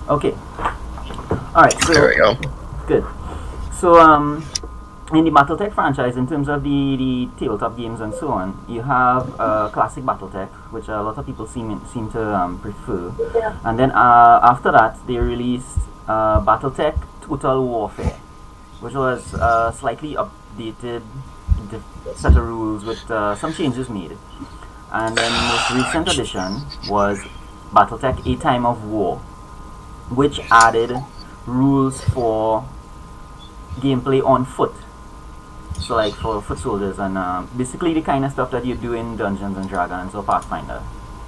Okay. Alright, so There we go. good. So in the Battletech franchise, in terms of the tabletop games and so on, you have classic Battletech, which a lot of people seem to prefer. And then after that, they released Battletech Total Warfare, which was slightly updated set of rules with some changes made. And then the most recent addition was Battletech A Time of War, which added rules for gameplay on foot. So like for foot soldiers and basically the kind of stuff that you do in Dungeons and Dragons or Pathfinder,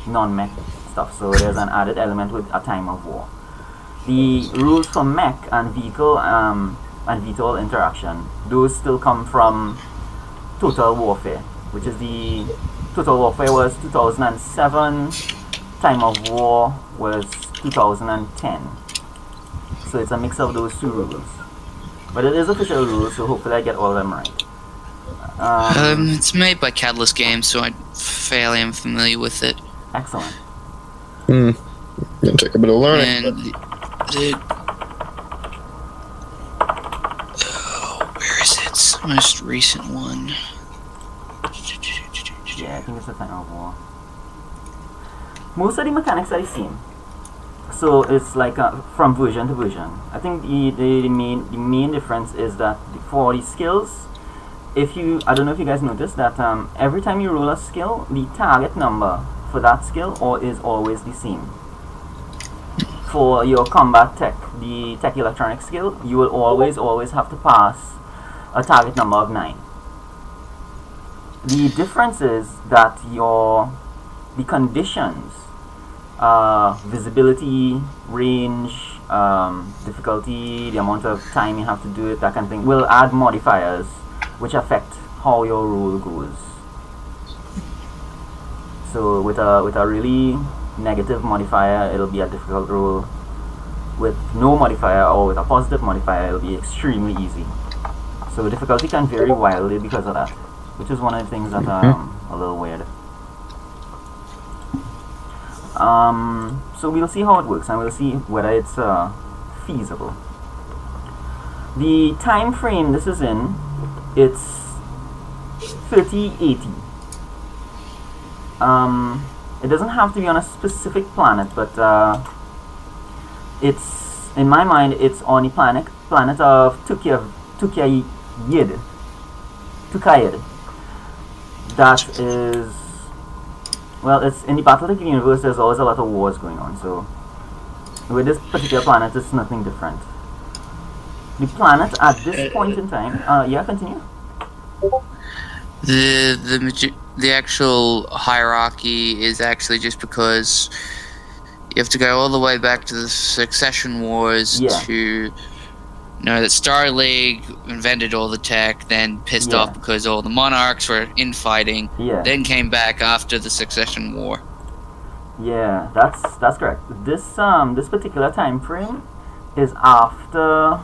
non-mech stuff. So there's an added element with A Time of War. The rules for mech and vehicle and VTOL interaction, those still come from Total Warfare, which is the Total Warfare was 2007, Time of War was 2010. So it's a mix of those two rules. But it is official rules, so hopefully I get all of them right. It's made by Catalyst Games, so I fairly am familiar with it. Excellent. Gonna take a bit of learning. And where is it? Most recent one. Yeah, I think it's a Time of War. Most of the mechanics are the same. So it's like from version to version. I think the main difference is that for the skills, I don't know if you guys noticed that every time you roll a skill, the target number for that skill is always the same. For your combat tech, the tech electronic skill, you will always have to pass a target number of 9. The difference is that the conditions, visibility, range, difficulty, the amount of time you have to do it, that kind of thing, will add modifiers which affect how your roll goes. So with a really negative modifier, it'll be a difficult roll. With no modifier or with a positive modifier, it'll be extremely easy. So difficulty can vary wildly because of that, which is one of the things that a little weird. So we'll see how it works and we'll see whether it's feasible. The time frame this is in, it's 3080. It doesn't have to be on a specific planet, but it's, in my mind, it's on the planet of Tukayid. That is, well, it's in the Battletech universe. There's always a lot of wars going on. So with this particular planet, it's nothing different. The planet at this point in time, yeah, continue. The actual hierarchy is actually just because you have to go all the way back to the Succession Wars to know that Star League invented all the tech, then pissed off because all the monarchs were infighting, then came back after the Succession War. Yeah, that's correct. This particular time frame is after.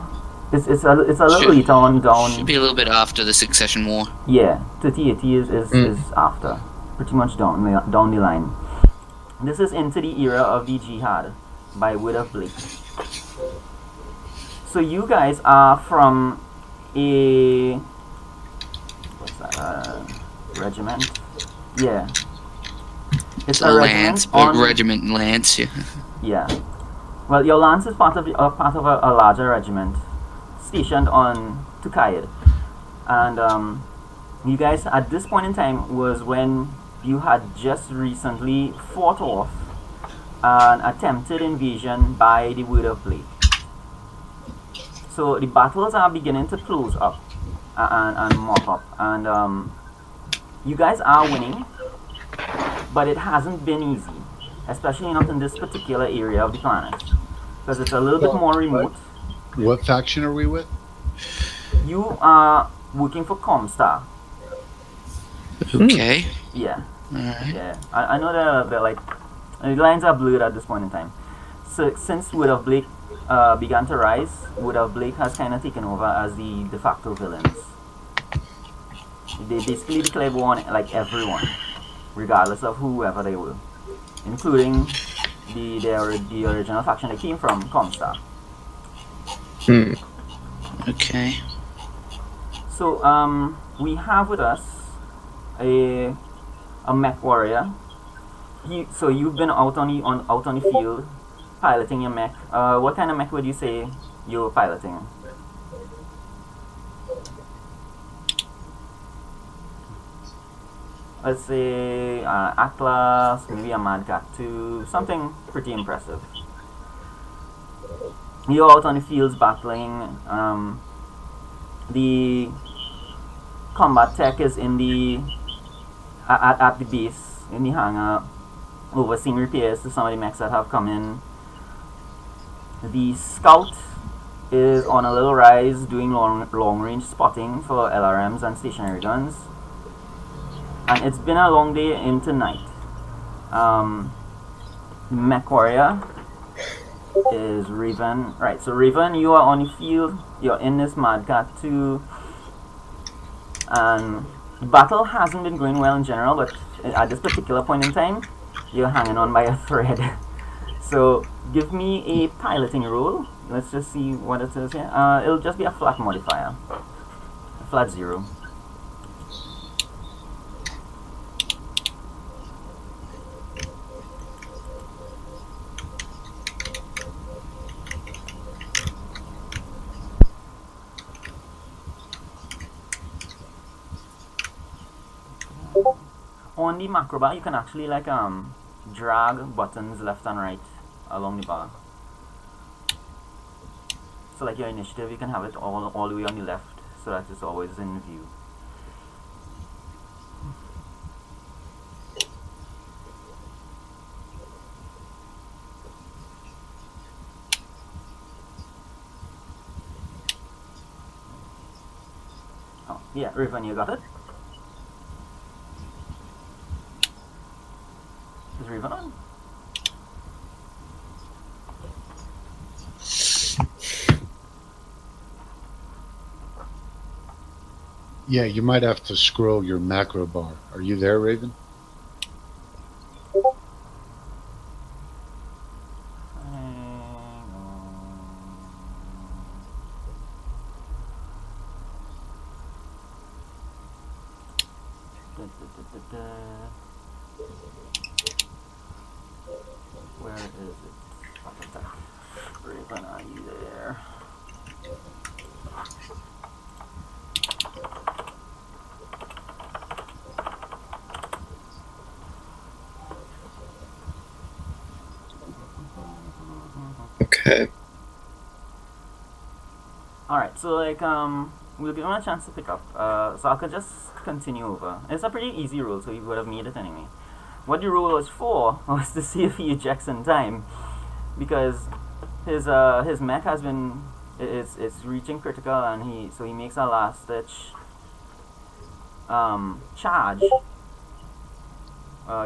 It's a little later on down. Should be a little bit after the Succession War. Yeah, 3080 is after, pretty much down the line. This is into the era of the Jihad by Word of Blake. So you guys are from a regiment? Yeah, it's a lance, regiment and lance. Yeah. Well, your lance is part of a larger regiment stationed on Tukayid, and you guys at this point in time was when you had just recently fought off an attempted invasion by the Word of Blake. So the battles are beginning to close up and mop up, and you guys are winning, but it hasn't been easy, especially not in this particular area of the planet, because it's a little bit more remote. What faction are we with? You are working for Comstar. Okay. Yeah. Alright. Yeah. I know they're like, the lines are blurred at this point in time. So since Word of Blake began to rise, Word of Blake has kind of taken over as the de facto villains. They basically declared war on like everyone, regardless of whoever they were, including the original faction they came from, Comstar. Okay. So we have with us a mech warrior. So you've been out on the field piloting your mech. What kind of mech would you say you're piloting? Let's say Atlas, maybe a Mad Cat 2, something pretty impressive. You're out on the fields battling. The combat tech is in the at the base in the hangar, overseeing repairs to some of the mechs that have come in. The scout is on a little rise doing long range spotting for LRMs and stationary guns. And it's been a long day into night. Mech warrior is Raven. Right, so Raven, you are on the field. You're in this Mad Cat 2. And the battle hasn't been going well in general, but at this particular point in time, you're hanging on by a thread. So give me a piloting roll. Let's just see what it is here. It'll just be a flat modifier. A flat 0. On the macro bar, you can actually like drag buttons left and right along the bar. So like your initiative, you can have it all the way on the left, so that it's always in view. Oh yeah, Raven, you got it. Is Raven on? Yeah, you might have to scroll your macro bar. Are you there, Raven? Where is it? Raven, are you there? Okay. Alright, so like we'll give him a chance to pick up. So I could just continue over. It's a pretty easy roll, so he would have made it anyway. What the roll was for was to see if he ejects in time, because his mech has been it's reaching critical, and he makes a last ditch charge.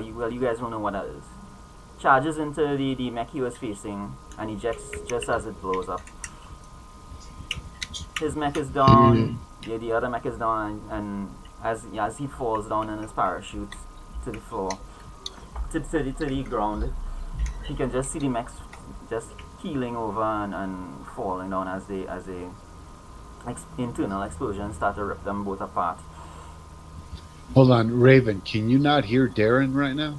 You guys don't know what that is. Charges into the mech he was facing and ejects just as it blows up. His mech is down, the other mech is down, and as he falls down in his parachute to the floor, to the ground, he can just see the mechs just keeling over and falling down as the internal explosions start to rip them both apart. Hold on, Raven, can you not hear Darren right now?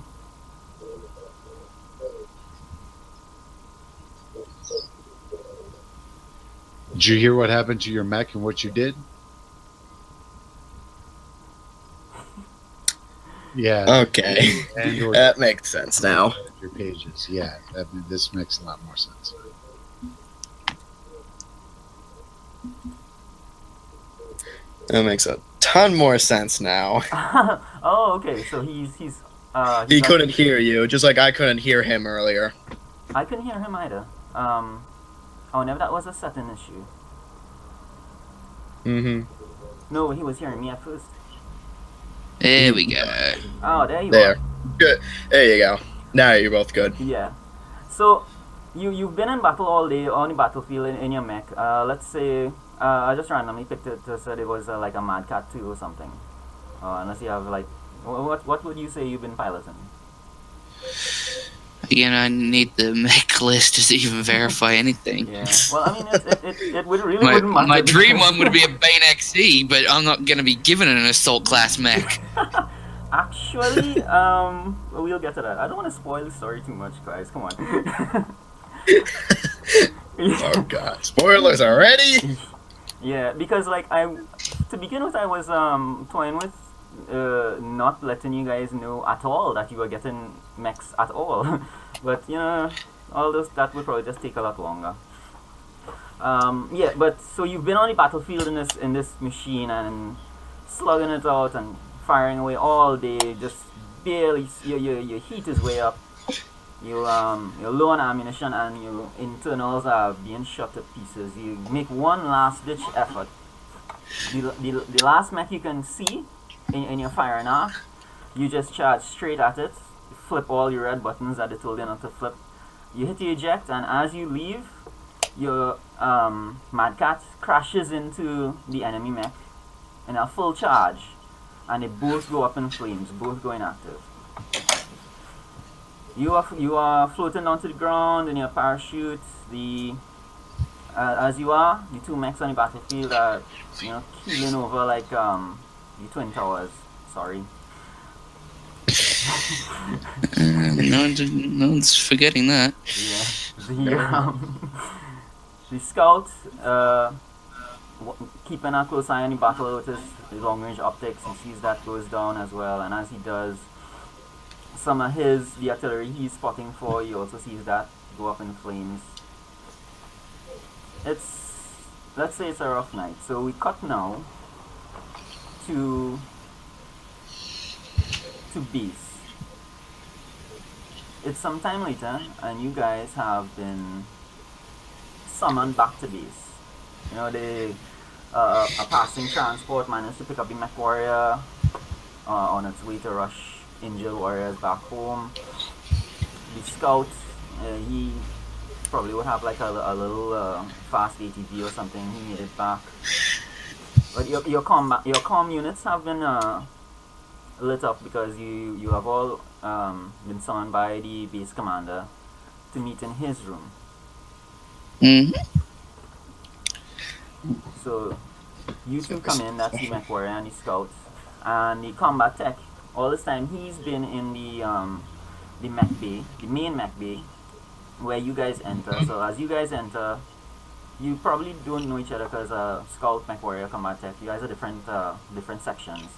Did you hear what happened to your mech and what you did? Yeah. Okay. And That makes sense now. your pages. Yeah, this makes a lot more sense. That makes a ton more sense now. Oh, okay. So he's He couldn't hear you, just like I couldn't hear him earlier. I couldn't hear him either. However, that was a setting issue. Mm-hmm. No, he was hearing me at first. There we go. Oh, there you There. are. Good. There you go. Now you're both good. Yeah. So you've been in battle all day on the battlefield in your mech. Let's say I just randomly picked it to say it was like a Mad Cat 2 or something. Unless you have like what would you say you've been piloting? Again, I need the mech list to even verify anything. Yeah. Well, I mean, it would really wouldn't matter. My dream because- one would be a Bane XE, but I'm not going to be given an assault class mech. Actually, we'll get to that. I don't want to spoil the story too much, guys. Come on. Oh god, spoilers already? Yeah, because like to begin with, I was toying with not letting you guys know at all that you were getting mechs at all. But you know, all those that would probably just take a lot longer. Yeah, but so you've been on the battlefield in this machine and slugging it out and firing away all day, just barely your heat is way up. You're low on ammunition and your internals are being shot to pieces. You make one last ditch effort. The last mech you can see in your firing arc, you just charge straight at it, flip all your red buttons that they told you not to flip. You hit the eject, and as you leave, your Mad Cat crashes into the enemy mech in a full charge, and they both go up in flames, both going active. You are floating onto the ground in your parachute. As you are, the two mechs on the battlefield are keeling over like the Twin Towers. Sorry. No one's forgetting that. Yeah. The scout keeping a close eye on the battle with his long range optics. He sees that goes down as well, and as he does, some of the artillery he's spotting for, he also sees that go up in flames. Let's say it's a rough night, so we cut now to base. It's some time later, and you guys have been summoned back to base. You know, a passing transport managed to pick up the mech warrior on its way to rush injured warriors back home. The scout, he probably would have like a little fast ATV or something. He made it back. But your comm units have been lit up because you have all been summoned by the base commander to meet in his room. So you two come in, that's the mech warrior and the scout, and the combat tech. All this time he's been in the mech bay, the main mech bay, where you guys enter. So as you guys enter, you probably don't know each other because scout, mech warrior, combat tech, you guys are different sections.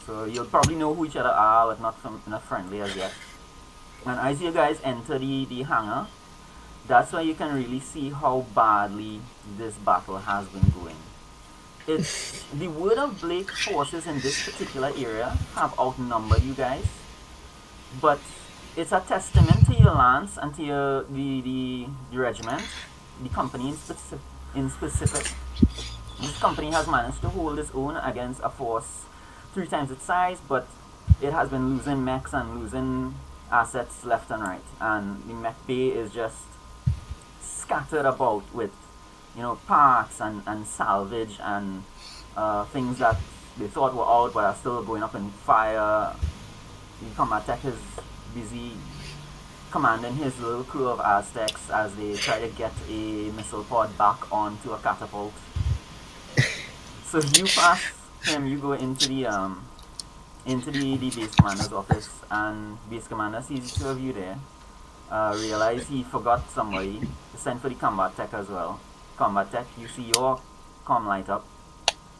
So you'll probably know who each other are, but not friendly as yet. And as you guys enter the hangar, that's where you can really see how badly this battle has been going. It's the word of Blake forces in this particular area have outnumbered you guys, but it's a testament to your lance and to the regiment, the company in specific. This company has managed to hold its own against a force 3 times its size, but it has been losing mechs and losing assets left and right, and the mech bay is just scattered about with parts and salvage and things that they thought were out but are still going up in fire. The combat tech is busy commanding his little crew of Aztecs as they try to get a missile pod back onto a catapult. So you pass him, you go into the base commander's office, and base commander sees the two of you there. Realize he forgot somebody to send for the combat tech as well. Combat tech, you see your comm light up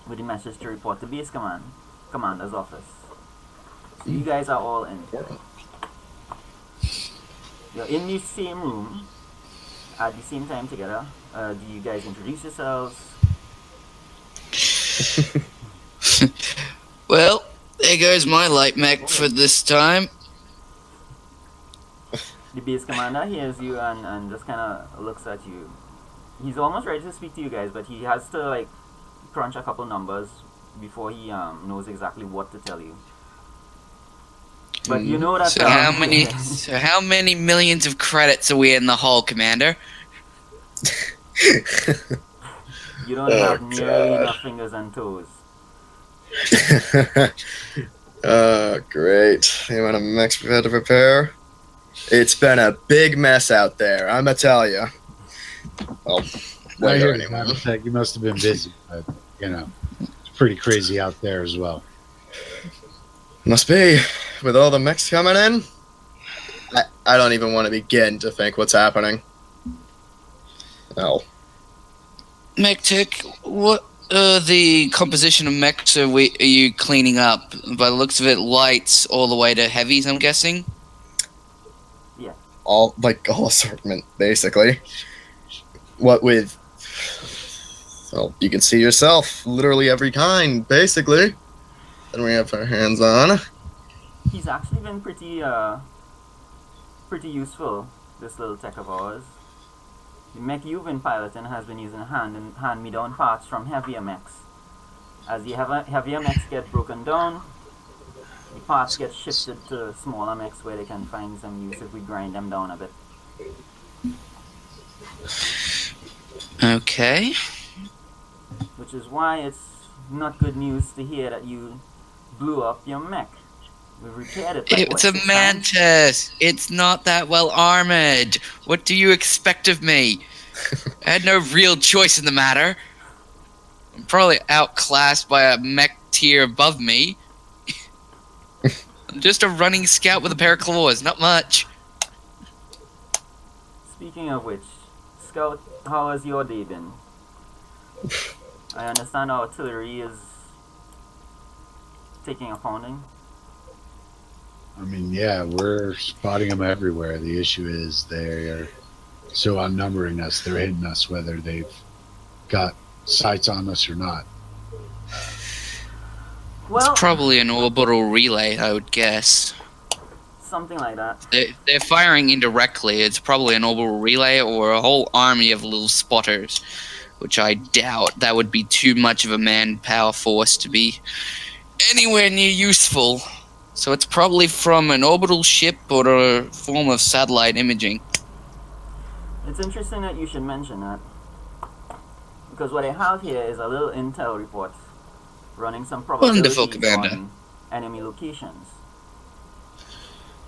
with the message to report to base commander's office. So you guys are all in. You're in the same room at the same time together. Do you guys introduce yourselves? Well, there goes my light mech for this time. The base commander hears you and just kind of looks at you. He's almost ready to speak to you guys, but he has to like crunch a couple numbers before he knows exactly what to tell you. But you know that. So how many millions of credits are we in the hole, Commander? You don't have nearly enough fingers and toes. Great. The amount of mechs we've had to prepare. It's been a big mess out there, I'ma tell you. Oh, I later hear you, anyway. Battletech. You must have been busy, but it's pretty crazy out there as well. Must be. With all the mechs coming in, I don't even want to begin to think what's happening. Oh. MechTech, what the composition of mechs are you cleaning up? By the looks of it, lights all the way to heavies, I'm guessing? Yeah. All assortment, basically. What with... Well, you can see yourself. Literally every kind, basically. That we have our hands on. He's actually been pretty useful, this little tech of ours. The mech you've been piloting has been using hand-me-down parts from heavier mechs. As the heavier mechs get broken down, the parts get shifted to smaller mechs where they can find some use if we grind them down a bit. Okay. Which is why it's not good news to hear that you blew up your mech. We repaired it. It's a mantis. It's not that well armored. What do you expect of me? I had no real choice in the matter. I'm probably outclassed by a mech tier above me. I'm just a running scout with a pair of claws, not much. Speaking of which, Scout, how has your day been? I understand our artillery is taking a pounding. I mean, yeah, we're spotting them everywhere. The issue is they're so outnumbering us. They're hitting us whether they've got sights on us or not. Well, It's probably an orbital relay, I would guess. something like that. They're firing indirectly. It's probably an orbital relay or a whole army of little spotters, which I doubt. That would be too much of a manpower force to be anywhere near useful. So it's probably from an orbital ship or a form of satellite imaging. It's interesting that you should mention that, because what I have here is a little intel report running some probabilities Wonderful, Commander. on enemy locations.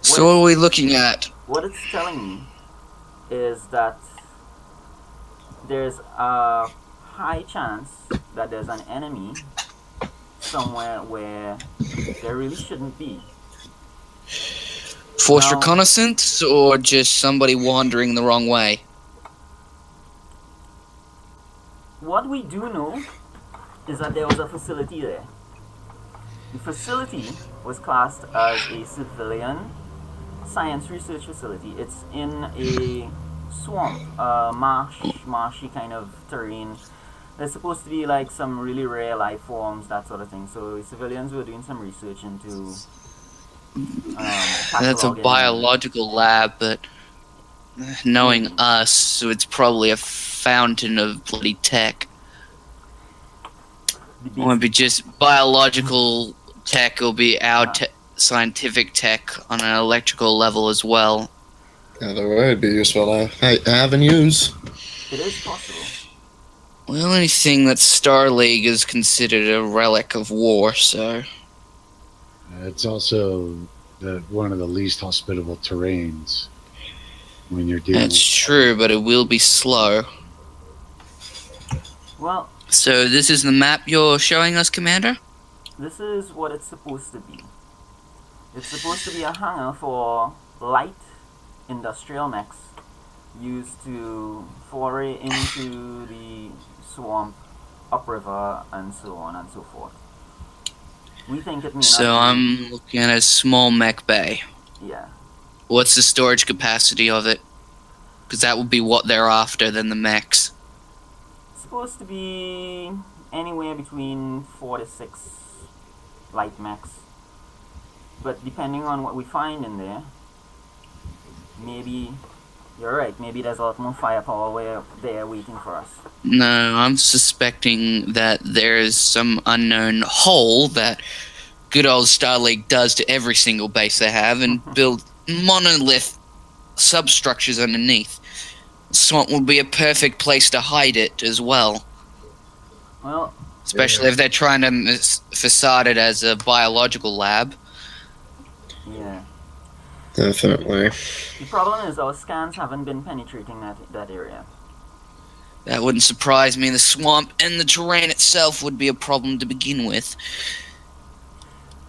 So what are we looking at? What it's telling me is that there's a high chance that there's an enemy somewhere where there really shouldn't be. Forced Now- reconnaissance or just somebody wandering the wrong way? What we do know is that there was a facility there. The facility was classed as a civilian science research facility. It's in a swamp, marshy kind of terrain. There's supposed to be like some really rare life forms, that sort of thing. So civilians were doing some research into That's a cataloging. biological lab, but knowing us, so it's probably a fountain of bloody tech. the It won't be just biological tech, it'll be our Ah. scientific tech on an electrical level as well. Either way, it'd be useful to have and use. It is possible. Well, anything that's Star League is considered a relic of war, so... It's also one of the least hospitable terrains when you're dealing That's true, but it will be slow. Well, So this is the map you're showing us, Commander? this is what it's supposed to be. It's supposed to be a hangar for light industrial mechs used to foray into the swamp, upriver, and so on and so forth. We think it may So not I'm looking at a small mech bay. be, yeah. What's the storage capacity of it? Because that would be what they're after than the mechs. It's supposed to be anywhere between 4 to 6 light mechs. But depending on what we find in there, maybe you're right, maybe there's a lot more firepower there waiting for us. No, I'm suspecting that there's some unknown hole that good old Star League does to every single base they have and build monolith substructures underneath. Swamp would be a perfect place to hide it as well. Well, Especially if they're trying to facade it as a biological lab. yeah. Definitely. The problem is our scans haven't been penetrating that area. That wouldn't surprise me. The swamp and the terrain itself would be a problem to begin with.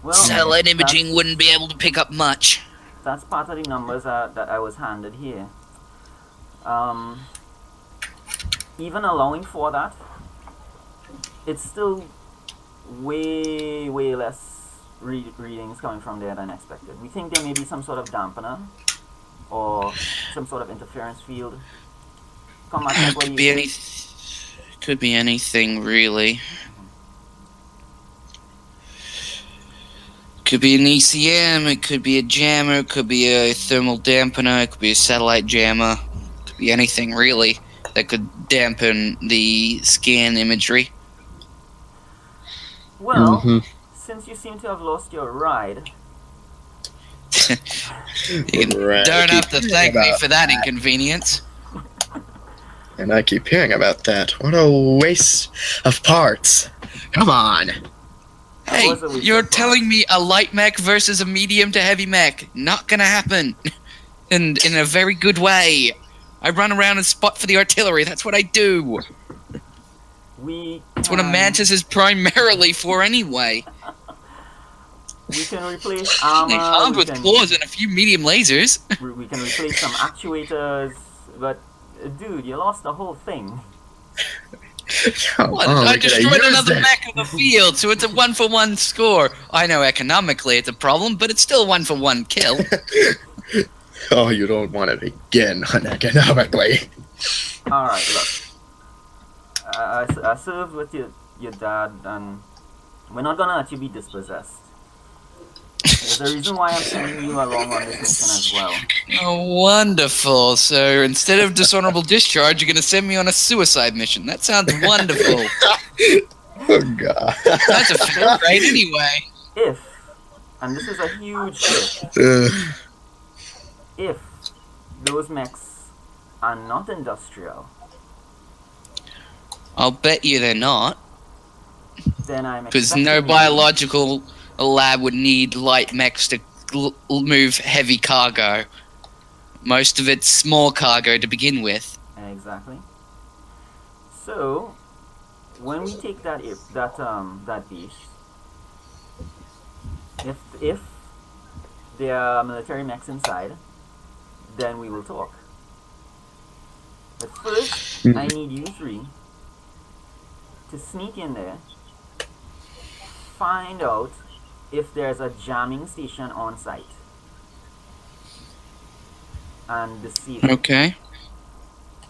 Well, Satellite imaging wouldn't be able to pick up much. That's part of the numbers that I was handed here. Even allowing for that, it's still way less readings coming from there than expected. We think there may be some sort of dampener or some sort of interference field. Could be anything really. Could be an ECM, it could be a jammer, it could be a thermal dampener, it could be a satellite jammer, it could be anything really that could dampen the scan imagery. Well, since you seem to have lost your ride... You don't have to thank me for that inconvenience. And I keep hearing about that. What a waste of parts. Come on. Hey, you're telling me a light mech versus a medium to heavy mech? Not gonna happen. And in a very good way. I run around and spot for the artillery. That's what I do. That's what a Mantis is primarily for anyway. We can replace armor. Armed with claws and a few medium lasers. We can replace some actuators, but dude, you lost the whole thing. I destroyed another mech on the field, so it's a 1-for-1 score. I know economically it's a problem, but it's still 1-for-1 kill. Oh, you don't want it again, uneconomically. Alright, look. I served with your dad, and we're not gonna let you be dispossessed. There's a reason why I'm sending you along on this mission as well. Oh, wonderful. So instead of dishonorable discharge, you're going to send me on a suicide mission. That sounds wonderful. Oh, God. That's a fair rate anyway. And this is a huge if those mechs are not industrial, I'll bet you they're not. Then I'm because no biological lab would need light mechs to move heavy cargo. Most of it's small cargo to begin with. Exactly. So, when we take that beast, if there are military mechs inside, then we will talk. But first, I need you three to sneak in there, find out if there's a jamming station on site, and deceive it. Okay.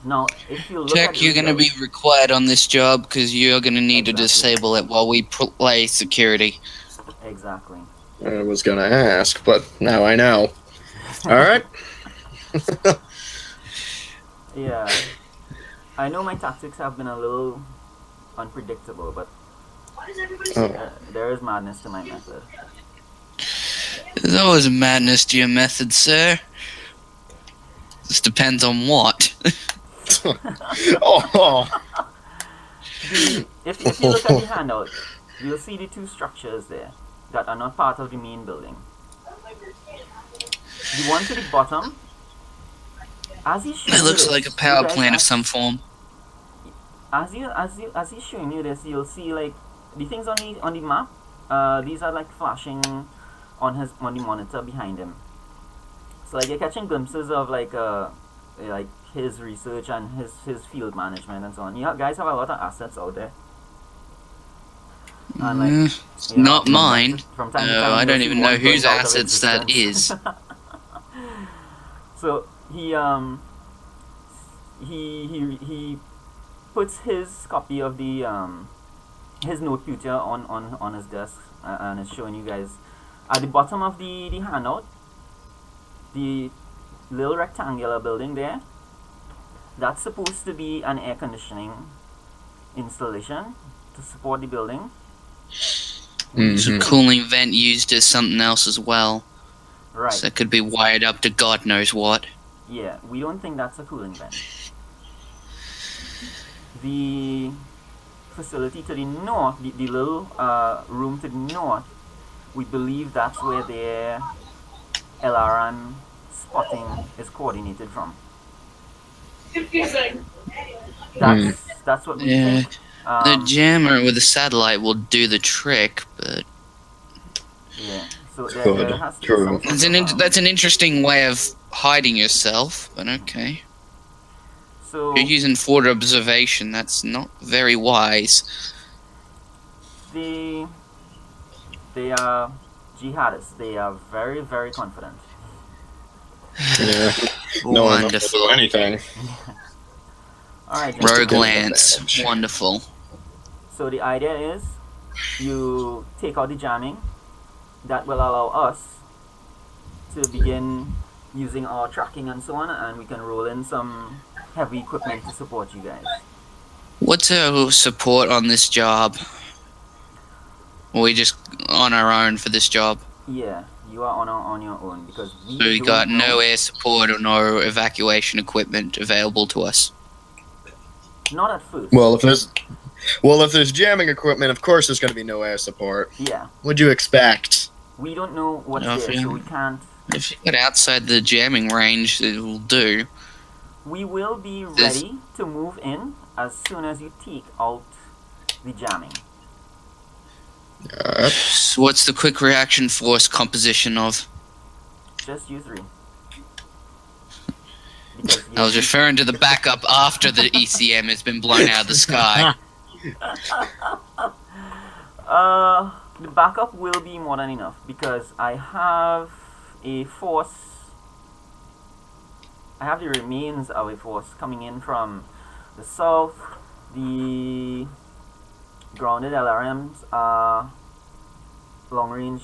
Now, if you look Tech, you're going to be required on this job because you're going to need to disable it while we play security. Exactly. I was going to ask, but now I know. Alright. Yeah. I know my tactics have been a little unpredictable, but there is madness to my method. There's always a madness to your method, sir. This depends on what. If you look at the handout, you'll see the two structures there that are not part of the main building. The one to the bottom, as he's showing It looks you like this, a power plant of some form. As he's showing you this, you'll see like the things on the map. These are like flashing on the monitor behind him. So like you're catching glimpses of like his research and his field management and so on. You guys have a lot of assets out there. And like, not mine. From time to time, I don't even know whose assets that is. So he puts his copy of the his notepad on his desk and is showing you guys at the bottom of the handout, the little rectangular building there. That's supposed to be an air conditioning installation to support the building. There's a cooling vent used as something else as well. Right. So it could be wired up to God knows what. Yeah, we don't think that's a cooling vent. The facility to the north, the little room to the north, we believe that's where their LRM spotting is coordinated from. Confusing. That's what we Yeah. think. The jammer with the satellite will do the trick, but Yeah. So there Good. has to be True. some sort of, that's an interesting way of hiding yourself. But okay, so you're using forward observation. That's not very wise. they are jihadists. They are very, very confident. Yeah. No one knows to do Wonderful. anything. All right, Just a Rogue bit of Lance. advantage. Wonderful. so the idea is you take out the jamming. That will allow us to begin using our tracking and so on, and we can roll in some heavy equipment to support you guys. What's our support on this job? Are we just on our own for this job? Yeah, you are on your own because we So we don't got know. no air support or no evacuation equipment available to us. Not at first. Well, if there's jamming equipment, of course there's going to be no air support. Yeah, What'd you expect? we don't know what's No, there, yeah. so we can't. If you get outside the jamming range, it will do. We will be This- ready to move in as soon as you take out the jamming. So what's the quick reaction force composition of? Just you three. Because I was referring to the backup after the ECM has been blown out of the sky. The backup will be more than enough because I have a force. I have the remains of a force coming in from the south. The grounded LRMs are long-range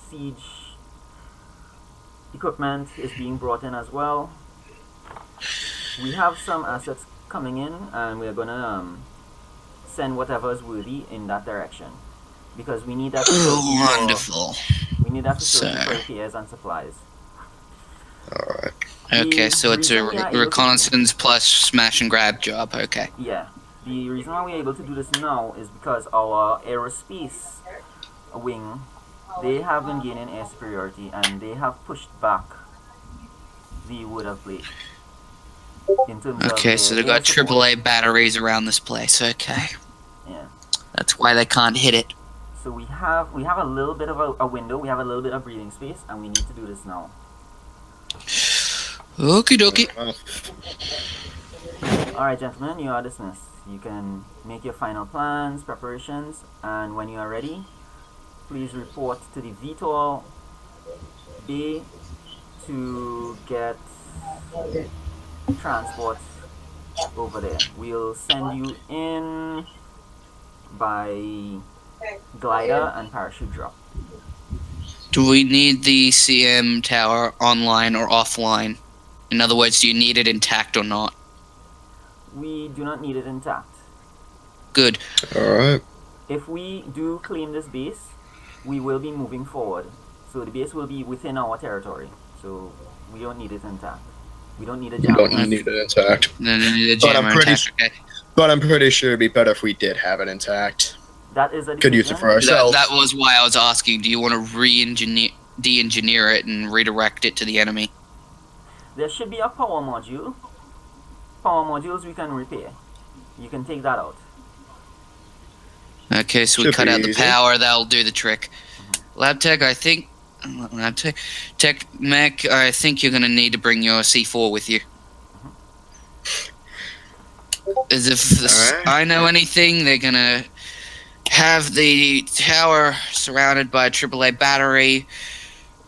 siege equipment is being brought in as well. We have some assets coming in, and we're gonna send whatever is worthy in that direction because we need that. Wonderful. We need that facility So- for repairs and supplies. Alright. Okay, so it's a reason we are able to reconnaissance plus smash and grab job. Okay. Yeah, the reason why we're able to do this now is because our aerospace wing, they have been gaining air superiority and they have pushed back the wood of blade. In terms of Okay, their so they've air got support. AAA batteries around this place. Okay. Yeah. That's why they can't hit it. So we have a little bit of a window. We have a little bit of breathing space, and we need to do this now. Okie dokie. All right, gentlemen, you are dismissed. You can make your final plans, preparations, and when you are ready, please report to the VTOL Bay to get transport over there. We'll send you in by glider and parachute drop. Do we need the CM tower online or offline? In other words, do you need it intact or not? We do not need it intact. Good. Alright. If we do claim this base, we will be moving forward. So the base will be within our territory. So we don't need it intact. We don't need a You jam. don't need it intact. Then the But I'm jammer pretty intact. Okay. But I'm pretty sure it'd be better if we did have it intact. That is a Could use it decision. for ourselves. That was why I was asking. Do you want to de-engineer it and redirect it to the enemy? There should be a power module. Power modules we can repair. You can take that out. Okay, so we Should cut be out the easy. power. That'll do the trick. LabTech, I think. LabTech, Tech Mech, I think you're gonna need to bring your C4 with you. As if Alright. I know anything, they're gonna have the tower surrounded by a AAA battery,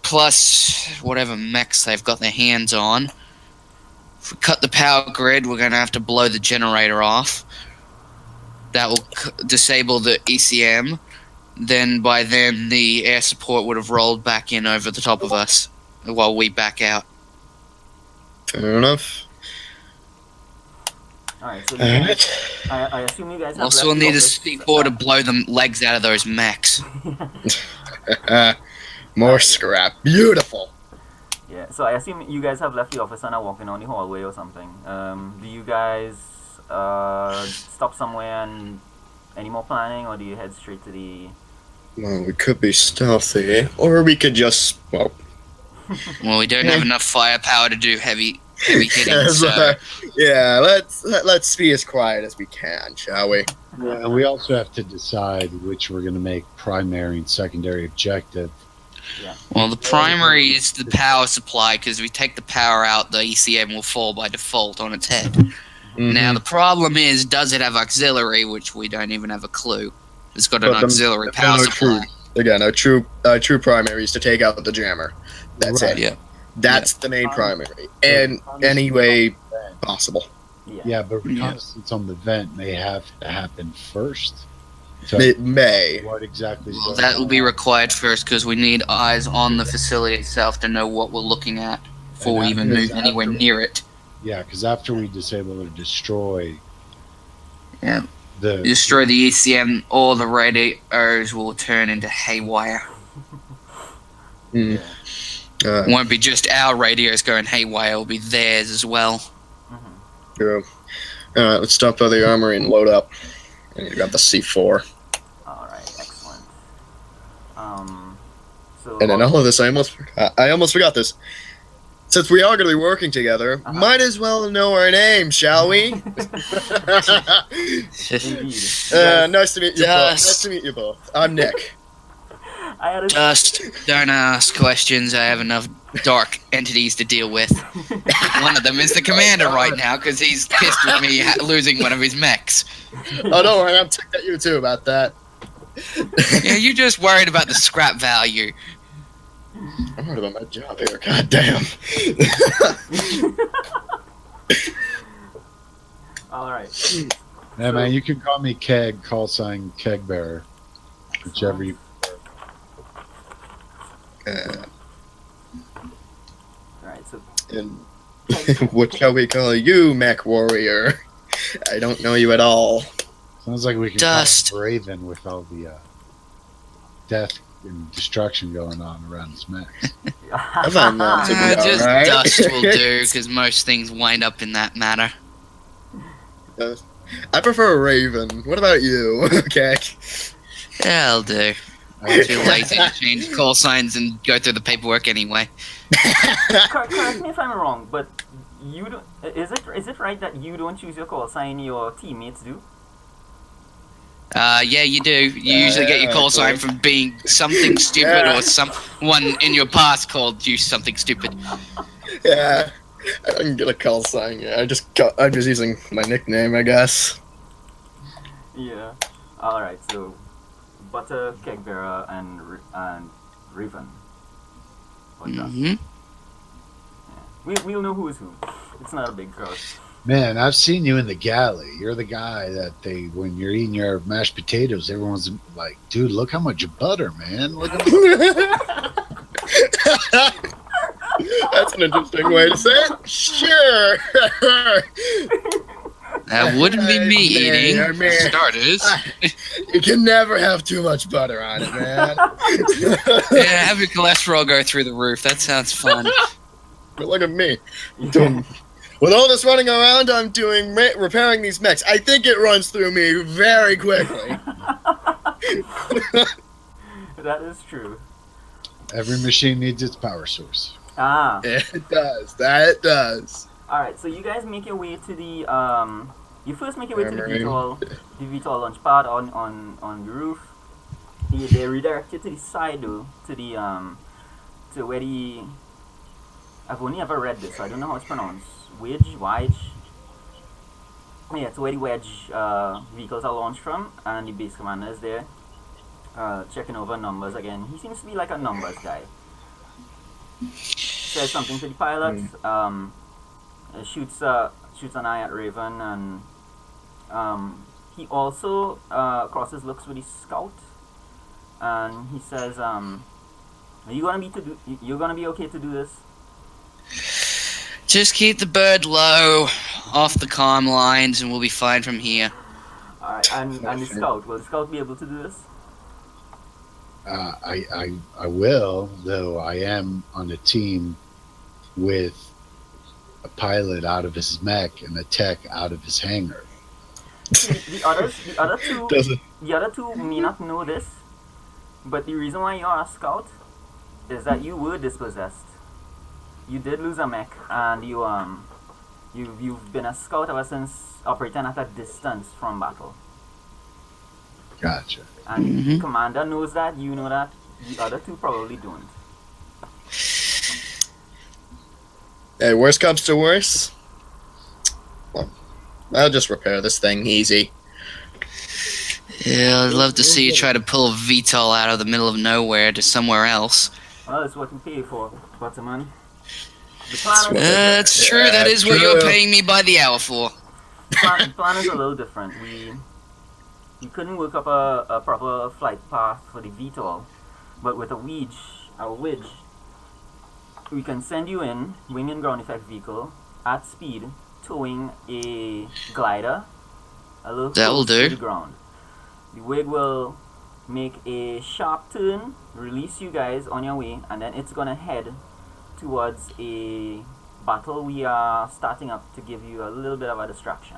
plus whatever mechs they've got their hands on. If we cut the power grid, we're gonna have to blow the generator off. That will disable the ECM. Then by then, the air support would have rolled back in over the top of us while we back out. Fair enough. Alright, so Alright. I assume you guys have Also, we'll left need a the office, C4 to blow the legs out of those mechs. More scrap. Beautiful. Yeah, so I assume you guys have left the office and are walking down the hallway or something. Do you guys stop somewhere and any more planning, or do you head straight to the... Well, we could be stealthy, or we could just, well, Well, we don't have enough firepower to do heavy hitting, so... Yeah, let's be as quiet as we can, shall we? Yeah, and we also have to decide which we're going to make primary and secondary objective. Yeah. Well, the primary is the power supply, because if we take the power out, the ECM will fall by default on its head. Mm-hmm. Now, the problem is, does it have auxiliary, which we don't even have a clue. It's got an auxiliary power supply. Again, a true primary is to take out the jammer. That's Right. it. Yeah. That's the main primary. And any way possible. Yeah, but reconnaissance on the vent may have to happen first. So It may. what exactly? Well, that will be required first, because we need eyes on the facility itself to know what we're looking at before we even move anywhere near it. Yeah, because after we disable or destroy, Yeah. the Destroy the ECM, all the radios will turn into haywire. Mm. It won't be just our radios going haywire, it'll be theirs as well. True. Alright, let's stop by the armory and load up. I need to grab the C4. Alright, excellent. So And in all of this, I almost forgot this. Since we are going to be working together, might as well know our names, shall we? indeed. Nice to meet you both. Nice to meet you both. I'm Nick. I had a Just don't ask questions, I have enough dark entities to deal with. One of them is the commander right now, because he's pissed with me losing one of his mechs. Oh, don't worry, I'm ticked at you too about that. Yeah, you're just worried about the scrap value. I'm worried about my job here, god damn. Alright. yeah, man, you can call me Keg, call sign Keg Bearer, whichever you. Alright, so And what shall we call you, mech warrior? I don't know you at all. Sounds like we can Dust. call him Raven with all the death and destruction going on around his mech. I find that to be Just alright. dust will do, because most things wind up in that matter. I prefer a raven. What about you? Okay. Yeah, I'll do. I'm too lazy to change call signs and go through the paperwork anyway. correct me if I'm wrong, but you don't. Is it right that you don't choose your call sign? Your teammates do. Yeah, you do. You usually get your call sign from being something stupid or someone in your past called you something stupid. Yeah. I didn't get a call sign. Yeah, I'm just using my nickname, I guess. Yeah. Alright, so Butter, Kegbearer, and Raven. Or Dust. Mm-hmm. We'll know who's who. It's not a big crowd. Man, I've seen you in the galley. You're the guy that when you're eating your mashed potatoes, everyone's like, dude, look how much butter, man. Look at That's an interesting way to say it. Sure. That wouldn't be me eating, for starters. You can never have too much butter on it, man. Yeah, have your cholesterol go through the roof. That sounds fun. But look at me. With all this running around, I'm doing repairing these mechs. I think it runs through me very quickly. That is true. Every machine needs its power source. Ah. It does. That it does. Alright, so you guys make your way to the you first make your way to the Armory. VTOL launch pad on the roof. They redirect you to the side though, to the to where the I've only ever read this, so I don't know how it's pronounced. Wedge. Yeah, to where the Wedge vehicles are launched from, and the base commander is there, checking over numbers again. He seems to be like a numbers guy. Says something to the pilot, shoots an eye at Raven, and he also crosses looks with his scout, and he says, "Are you gonna be okay to do this?" Just keep the bird low, off the comm lines, and we'll be fine from here. Alright, and the scout, will the scout be able to do this? I will, though I am on a team with a pilot out of his mech and a tech out of his hangar. The other two may not know this, but the reason why you are a scout is that you were dispossessed you did lose a mech, and you've been a scout ever since operating at a distance from battle. Gotcha. And the commander knows that, you know that, the other two probably don't. Hey, worst comes to worst. Well, I'll just repair this thing easy. Yeah, I'd love to see you try to pull a VTOL out of the middle of nowhere to somewhere else. Well, it's what we pay for, Butterman. The plan is That's true. That is what you're paying me by the hour for. plan is a little different. We couldn't work up a proper flight path for the VTOL, but with a wedge, we can send you in, wing and ground effect vehicle, at speed, towing a glider, a little close to the ground. The wig will make a sharp turn, release you guys on your way, and then it's gonna head towards a battle we are starting up to give you a little bit of a distraction.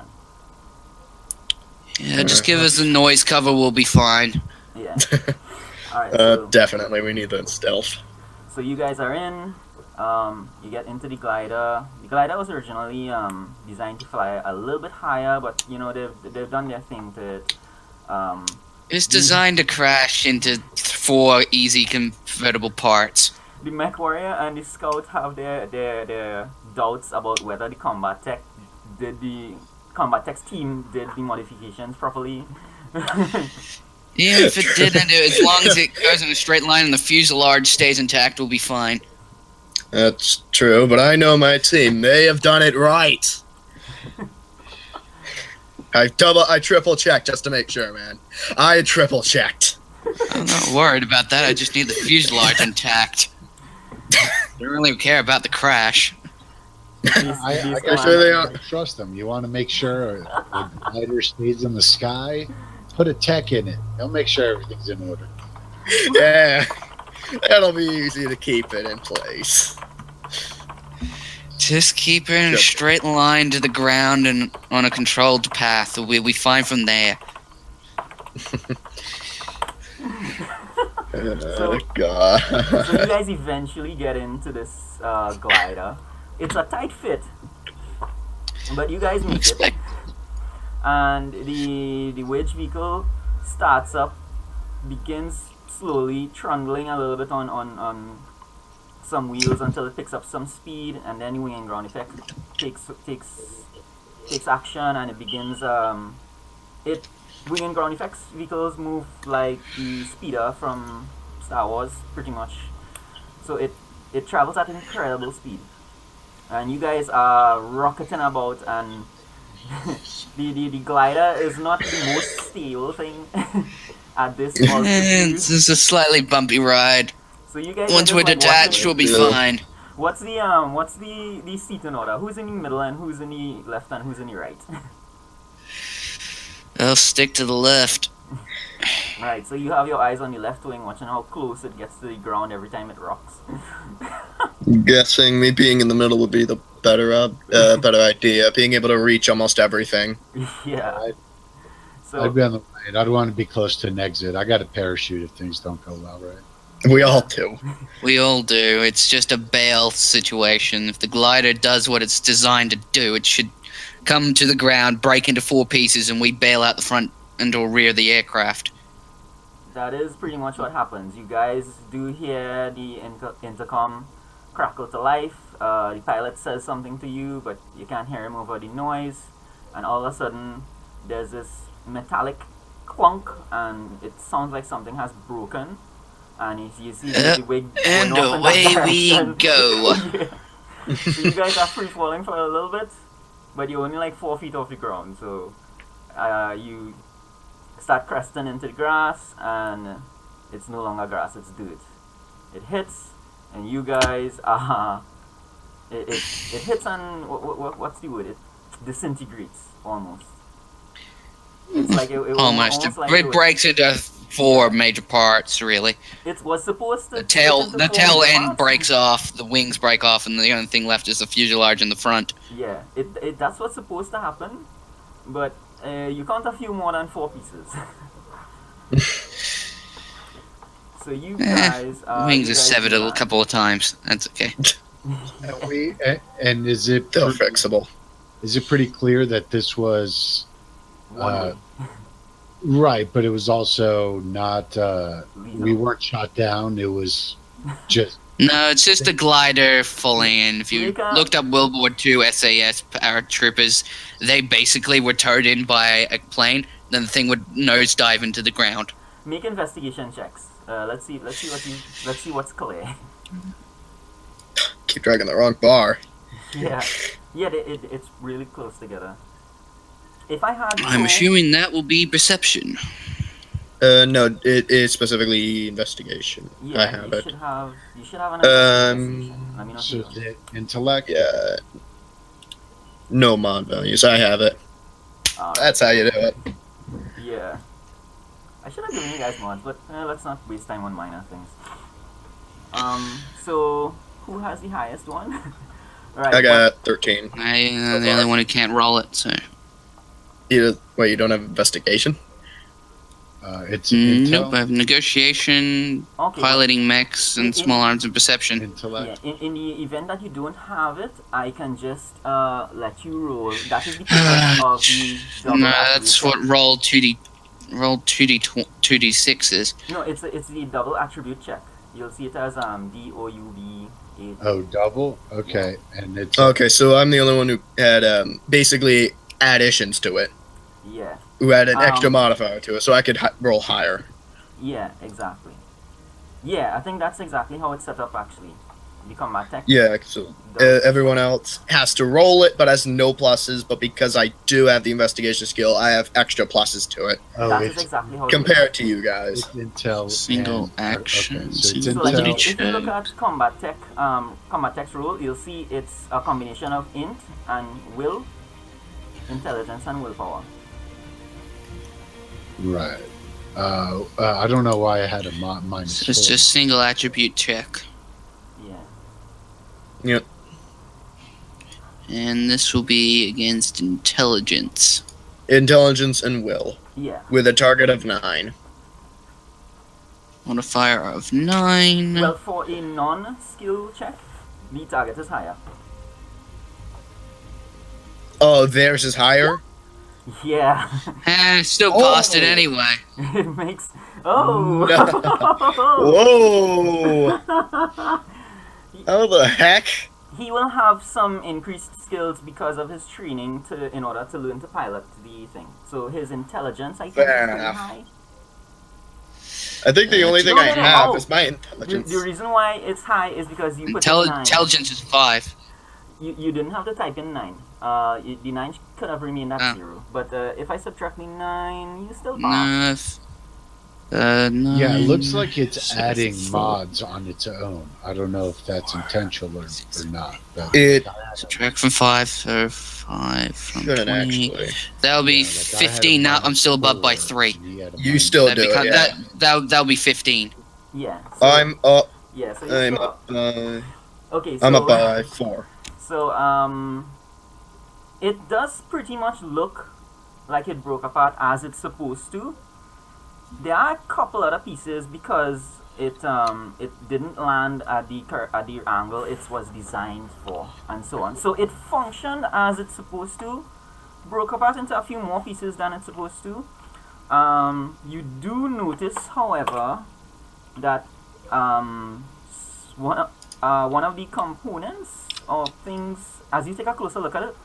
Yeah, just give us the noise cover, we'll be fine. Yeah. Alright, so Definitely, we need that stealth. so you guys are in, you get into the glider. The glider was originally designed to fly a little bit higher, but you know, they've done their thing to it. It's designed to crash into 4 easy convertible parts. The mech warrior and the scout have their doubts about whether the combat tech's team did the modifications properly. Even if it didn't, as long as it goes in a straight line and the fuselage stays intact, we'll be fine. That's true, but I know my team. They have done it right. I triple checked just to make sure, man. I triple checked. I'm not worried about that. I just need the fuselage intact. Don't really care about the crash. I gotta trust them. You want to make sure the glider stays in the sky. Put a tech in it. They'll make sure everything's in order. Yeah, that'll be easy to keep it in place. Just keep it in a straight line to the ground and on a controlled path. We'll be fine from there. God. So you guys eventually get into this glider. It's a tight fit, but you guys make it. And the wedge vehicle starts up, begins slowly trundling a little bit on some wheels until it picks up some speed, and then the wing and ground effect takes action, and it begins. Wing and ground effects vehicles move like the speeder from Star Wars, pretty much. So it travels at incredible speed, and you guys are rocketing about, and the glider is not the most stable thing at this altitude. It's a slightly bumpy ride. So you guys once we're detached, we'll be fine. What's the seating order? Who's in the middle and who's in the left and who's in the right? I'll stick to the left. Right, so you have your eyes on the left wing, watching how close it gets to the ground every time it rocks. Guessing me being in the middle would be the better idea. Being able to reach almost everything. Yeah. I'd be on the right. I'd want to be close to an exit. I got a parachute if things don't go well, right? We all do. We all do. It's just a bail situation. If the glider does what it's designed to do, it should come to the ground, break into 4 pieces, and we bail out the front and or rear of the aircraft. That is pretty much what happens. You guys do hear the intercom crackle to life. The pilot says something to you, but you can't hear him over the noise. And all of a sudden, there's this metallic clunk, and it sounds like something has broken. And you see the wig and going off away in that we direction. go. Yeah. So you guys are free falling for a little bit, but you're only like 4 feet off the ground. So you start cresting into the grass, and it's no longer grass, it's dirt. It hits, and you guys it hits, and what's the word? It disintegrates almost. It's like it almost like it breaks into 4 major parts, really. It was supposed to. The tail end breaks off, the wings break off, and the only thing left is the fuselage in the front. Yeah, that's what's supposed to happen, but you can't have few more than 4 pieces. So you guys. Wings are severed a couple of times. That's okay. And is it Still fixable. Is it pretty clear that this was One way. right? But it was also not. We Lethal. weren't shot down. It was just No, it's just a glider falling in. If you Make a- looked up World War II SAS paratroopers, they basically were towed in by a plane. Then the thing would nosedive into the ground. Make investigation checks. Let's see what's clear. Keep dragging the wrong bar. Yeah, it's really close together. If I had, I'm assuming that will be perception. No, it is specifically investigation. yeah, I have you it. should have an investigation. Let me know if so you is it intellect. Yeah. No mod values. I have it. don't. That's how you do it. Yeah. I should have given you guys mods, but let's not waste time on minor things. So who has the highest one? Right. I got 13. I am the only one who can't roll it, so. You don't have investigation? It's Nope, I have negotiation, Okay. piloting mechs, and small arms and perception. Yeah, intellect. in the event that you don't have it, I can just let you roll. That is the purpose of the double No, attribute that's check. what roll 2d6 is. No, it's the double attribute check. You'll see it as DOUB 8. Oh, double. Okay, and it's Okay, so I'm the only one who had basically additions to it. Yeah, Who had an extra modifier to it, so I could roll higher. yeah, exactly. Yeah, I think that's exactly how it's set up actually. The combat tech. Yeah, so everyone else has to roll it, but has no pluses. But because I do have the investigation skill, I have extra pluses to it That is it's exactly how compared to you guys. intel Single and- action, Okay, so it's single So like Ability if you look check. at combat tech's role, you'll see it's a combination of int and will, intelligence and willpower. right. I don't know why I had a minus So it's 4. just single attribute check. Yeah. Yep. And this will be against intelligence. Intelligence and will, Yeah. with a target of 9. Modifier of 9. Well, for a non-skill check, the target is higher. Oh, theirs is higher? Yeah. Still Oh. passed it anyway. It makes. Oh! Whoa! How the heck? He will have some increased skills because of his training in order to learn to pilot the thing. So his intelligence, I think, Fair is pretty enough. high. I think the only thing No, I no, no, have oh. is my The, intelligence. the reason why it's high is because you put in 9. Intelligence is 5. You didn't have to type in 9. The 9 could have remained at 0. But if I subtract the 9, you still pass. No. Yeah, it looks like it's So adding 4. mods on its own. I don't know if that's intentional or not. But It Subtract from 5, so 5 from shouldn't 20. actually. That'll be yeah, like I had a 15 now. I'm minus still above by 4, 3. and he had a You minus- still That do it, become- yeah. That'll be 15. Yeah. So, I'm up. yeah, so you I'm still up. Okay, so I'm up by 4. So it does pretty much look like it broke apart as it's supposed to. There are a couple other pieces because it didn't land at the angle it was designed for, and so on. So it functioned as it's supposed to. Broke apart into a few more pieces than it's supposed to. You do notice, however, that one of the components or things, as you take a closer look at it,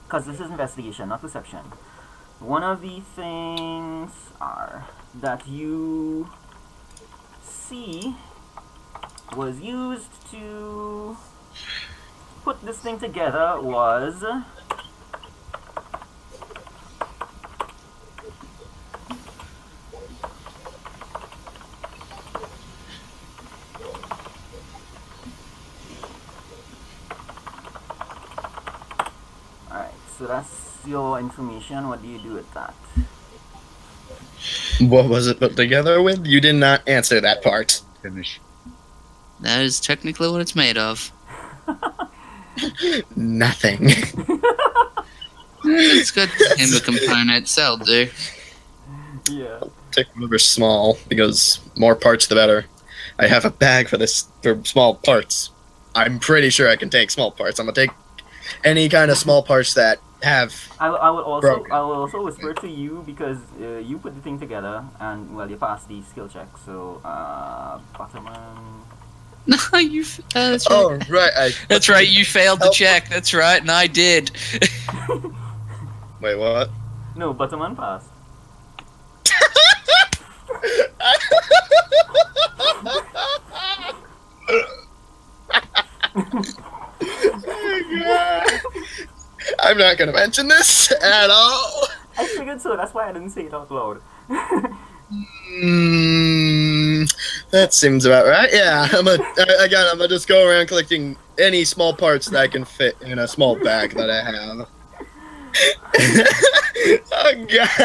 because this is investigation, not perception. One of the things that you see was used to put this thing together was alright, so that's your information. What do you do with that? What was it put together with? You did not answer that part. finish. That is technically what it's made of. Nothing. It's got timber components, that'll do. Yeah. Take whatever's small, because more parts the better. I have a bag for small parts. I'm pretty sure I can take small parts. I'm gonna take any kind of small parts that have. I will broken. also whisper to you because you put the thing together and well you passed the skill check. So Butterman. No, you. That's right. Oh right, That's right. You failed the check. That's right, and I did. Wait, what? No, Butterman passed. I'm not gonna mention this at all. I figured so. That's why I didn't say it out loud. That seems about right. Yeah, I'm gonna just go around collecting any small parts that I can fit in a small bag that I have. Oh god!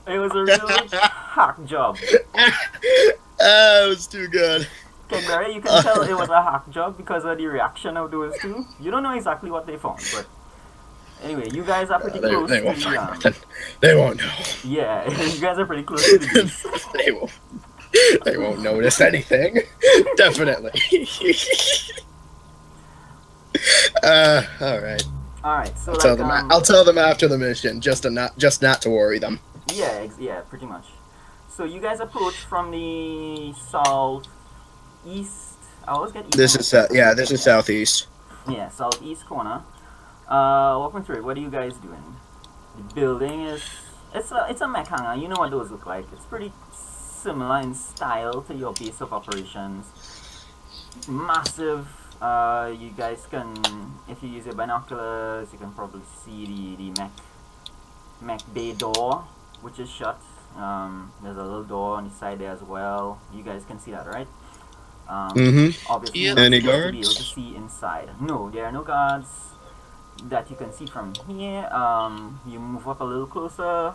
It was a real hack job. It was too good. Okay, Barry, you can tell it was a hack job because of the reaction of those two. You don't know exactly what they found, but anyway, you guys are pretty close They to won't the find nothing. They won't know. yeah, you guys are pretty close to the beast. They won't notice anything. Definitely. All right. Alright, so I'll tell them after the mission, just not to worry them. Yeah, pretty much. So you guys approach from the southeast. I always get east. This is southeast. Yeah, southeast corner. Walk me through it. What are you guys doing? The building is it's a mech hangar. You know what those look like. It's pretty similar in style to your base of operations. Massive. You guys can, if you use your binoculars, you can probably see the mech bay door, which is shut. There's a little door on the side there as well. You guys can see that, right? Obviously, Yeah. you're not Any supposed to be able guards? to see inside. No, there are no guards that you can see from here. You move up a little closer.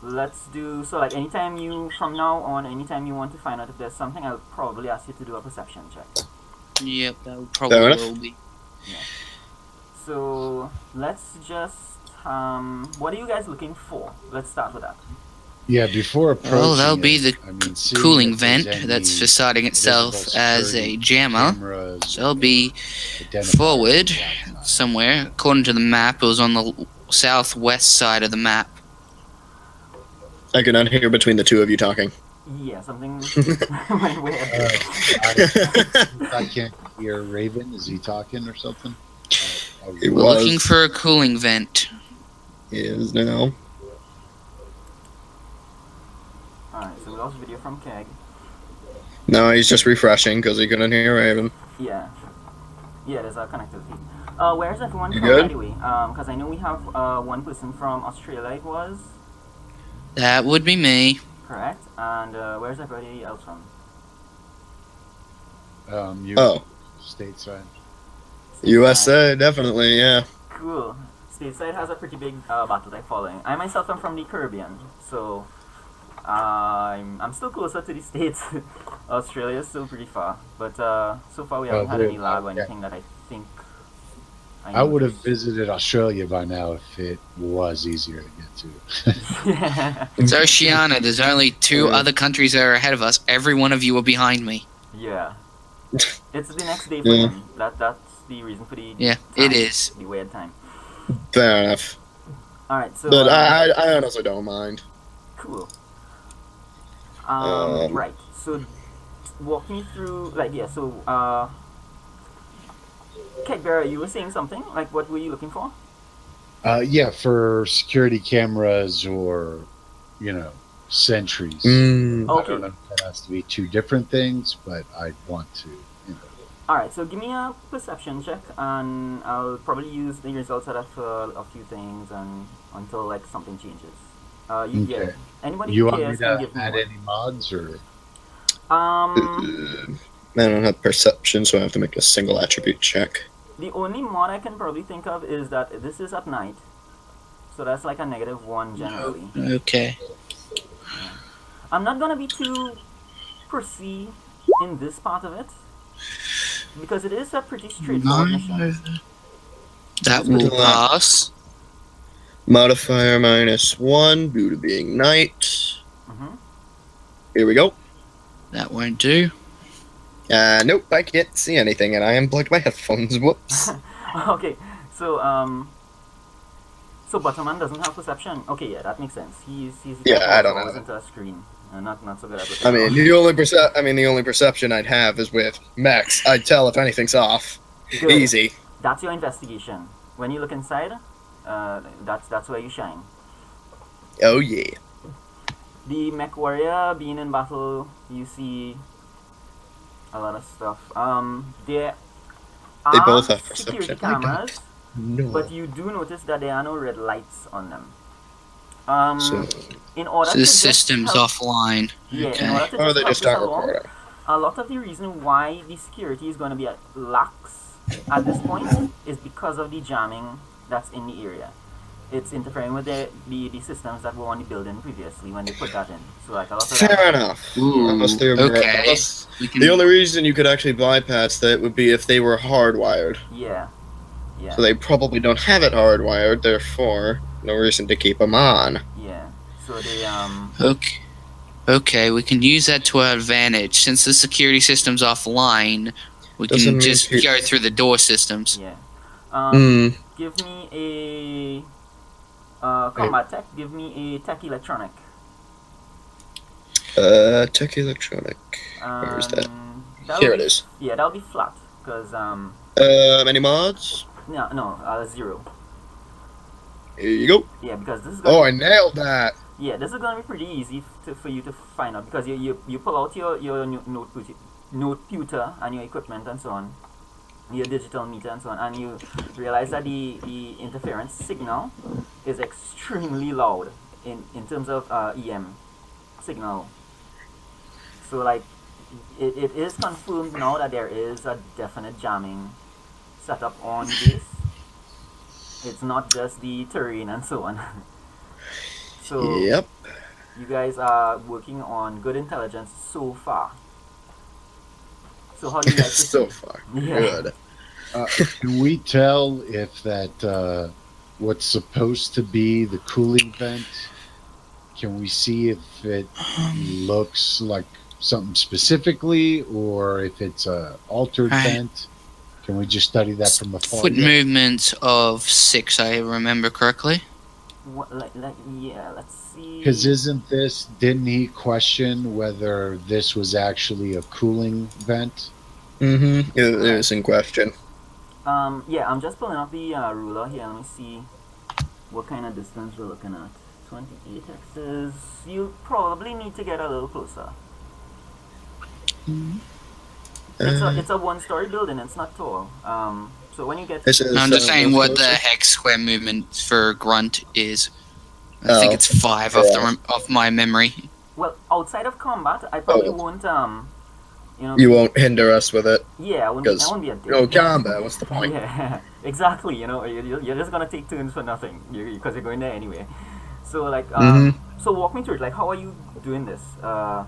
Let's do so. Like anytime you from now on, anytime you want to find out if there's something, I'll probably ask you to do a perception check. Yep, that would probably Fair enough. will be. So let's just what are you guys looking for? Let's start with that. Yeah, before approaching. Well, that'll be the seeing cooling if there's vent any that's facading itself visible as a security jammer. cameras So it'll be identifiers forward and whatnot. somewhere. According to the map, it was on the southwest side of the map. I can hear between the two of you talking. Yeah, something went weird. I can't hear Raven. Is he talking or something? He We're was. looking for a cooling vent. He is now. Alright, so we lost video from Keg. No, he's just refreshing because he couldn't hear Raven. Yeah. Yeah, there's a connectivity. Where's everyone You from good? anyway? Because I know we have one person from Australia, it was, That would be me. correct? And where's everybody else from? You Oh, stateside. USA, definitely, yeah. Cool. Stateside has a pretty big Battletech following. I myself am from the Caribbean, so I'm still closer to the States. Australia is still pretty far, but so far we haven't had any lag or anything that I think I would have visited Australia by now if it was easier to get to. Yeah. It's Oceania. There's only two Yeah. other countries that are ahead of us. Every one of you are behind me. Yeah. It's the next day for Yeah. them. That's the reason for the Yeah, time, it is. the weird time. Fair enough. Alright, so But I honestly don't mind. cool. Um, Right. So walk me through Kegbearer, you were saying something? Like what were you looking for? Yeah, for security cameras or, sentries. Mm, I Okay. don't know if that has to be two different things, but I want to. Alright, so give me a perception check and I'll probably use the results out of a few things and until like something changes. Okay. Anybody You who want me cares can to give me add one. any mods or? Um I don't have perception, so I have to make a single attribute check. The only mod I can probably think of is that this is at night. So that's like a -1 generally. Okay. I'm not gonna be too prissy in this part of it. Because it is a pretty straightforward mission. That will pass. Modifier -1 due to being night. Mm-hmm. Here we go. That won't do. Nope, I can't see anything, and I unplugged my headphones. Whoops. Okay, so so Butterman doesn't have perception. Okay, yeah, that makes sense. He's the Yeah, type I who's don't always know. into a screen. Not so good at looking I mean, around. the only perception I'd have is with Max. I'd tell if anything's off. Good. Easy. That's your investigation. When you look inside, that's where you shine. Oh yeah. The mech warrior being in battle, you see a lot of stuff. There They are both have security perception. I don't. cameras, No. but you do notice that there are no red lights on them. So, In order So to the just system's help, offline. yeah, Okay. in order to or just they help just this aren't along, recording. a lot of the reason why the security is going to be at lax at this point is because of the jamming that's in the area. It's interfering with the systems that were on the building previously when they put that in. So like a lot of that. Fair enough. Unless they were, Okay. unless We can, the only reason you could actually bypass that would be if they were hardwired. Yeah, yeah, So they probably don't have it hardwired, therefore no reason to keep them on. yeah. So they okay. Okay, we can use that to our advantage. Since the security system's offline, we Doesn't can mean just pe- go through the door systems. yeah. Hmm. Give me a combat tech. Give me a tech electronic. Tech electronic. Where is that? That'll Here be, it is. Yeah, that'll be flat because Any mods? no 0. Here you go. Yeah, because this is Oh, gonna I nailed that. yeah, this is gonna be pretty easy for you to find out because you pull out your note computer and your equipment and so on, your digital meter and so on, and you realize that the interference signal is extremely loud in terms of EM signal. So like it is confirmed now that there is a definite jamming setup on base. It's not just the terrain and so on. So Yep. you guys are working on good intelligence so far. So how do you like to So see? far, Yeah. good. Can we tell if that what's supposed to be the cooling vent? Can we see if it looks like something specifically, or if it's a altered Right. vent? Can we just study that from afar? Foot movement of 6, I remember correctly. What, yeah, let's see. Because didn't he question whether this was actually a cooling vent? Mm-hmm. It is in question. Yeah, I'm just pulling up the ruler here. Let me see what kind of distance we're looking at. 28 hexes. You probably need to get a little closer. It's a one-story building. It's not tall. So when you get This is, I'm just saying what the closer. hex square movement for grunt is. I think Oh, it's 5 off my memory. well outside of combat, I probably Oh. won't You won't hinder us with it. yeah, I won't Because, be a dick. No combat. What's the point? Yeah, exactly. You're just gonna take turns for nothing because you're going there anyway. So like, so walk me through it. Like, how are you doing this? I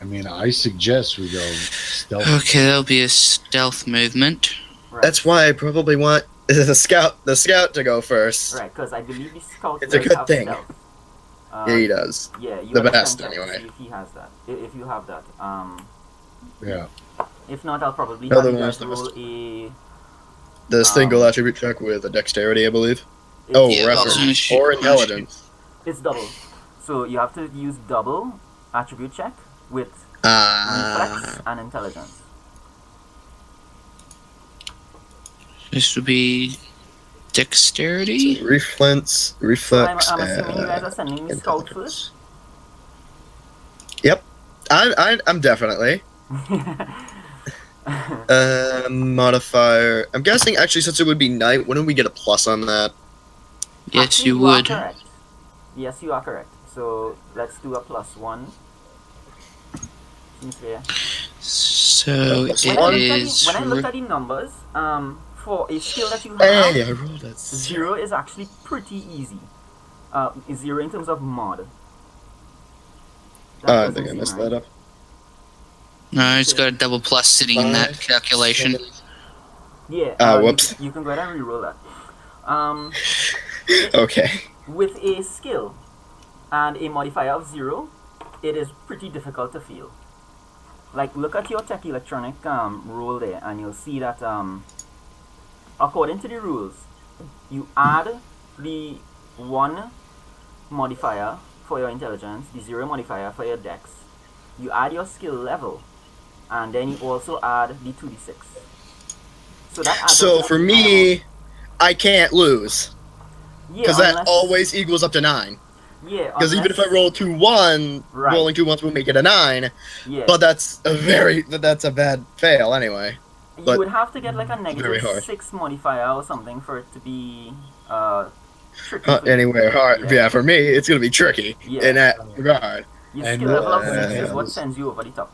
mean, I suggest we go stealth. Okay, there'll be a stealth movement. Right. That's why I probably want the scout to go first. Right, because I believe the scout It's a does good have thing. stealth. Yeah, he does. Yeah, you The wanna best, check anyway. to see if he has that. If you have that. Yeah. If not, I'll probably No, have the you ones guys that roll a. The single attribute check with a dexterity, I believe. It's, Oh, Yeah, reference. well, she- Or intelligence. It's double. So you have to use double attribute check with Ah. reflex and intelligence. This would be dexterity. Reflex. So I'm assuming you guys are sending me scout first. Yep. I'm definitely. Modifier. I'm guessing actually since it would be night, wouldn't we get a plus on that? Yes, Actually, you are would. correct. Yes, you are correct. So let's do a +1. Seems fair. So Plus it one. is. When I looked at the numbers, for a skill that you Hey, have, I rolled that. 0 is actually pretty easy. 0 in terms of mod. I think I messed that up. No, it's got a double plus sitting in that 5, calculation. 7. Yeah. Whoops. You can go ahead and reroll that. Okay. With a skill and a modifier of 0, it is pretty difficult to fail. like look at your tech electronic rule there, and you'll see that according to the rules, you add the 1 modifier for your intelligence, the 0 modifier for your dex. You add your skill level, and then you also add the 2d6. So that adds So up to for the me, I can't lose. yeah, Because that unless- always equals up to 9. yeah, Because even if I unless- roll 2-1, Right. rolling 2 1s will make it a 9. yeah, But that's a bad fail anyway. you but would have to get like a very negative hard. 6 modifier or something for it to be tricky. for you. Anywhere hard. Yeah, for me, it's gonna be tricky Yeah. in that regard. Your And, skill level of 6 uh, is what sends you over the top.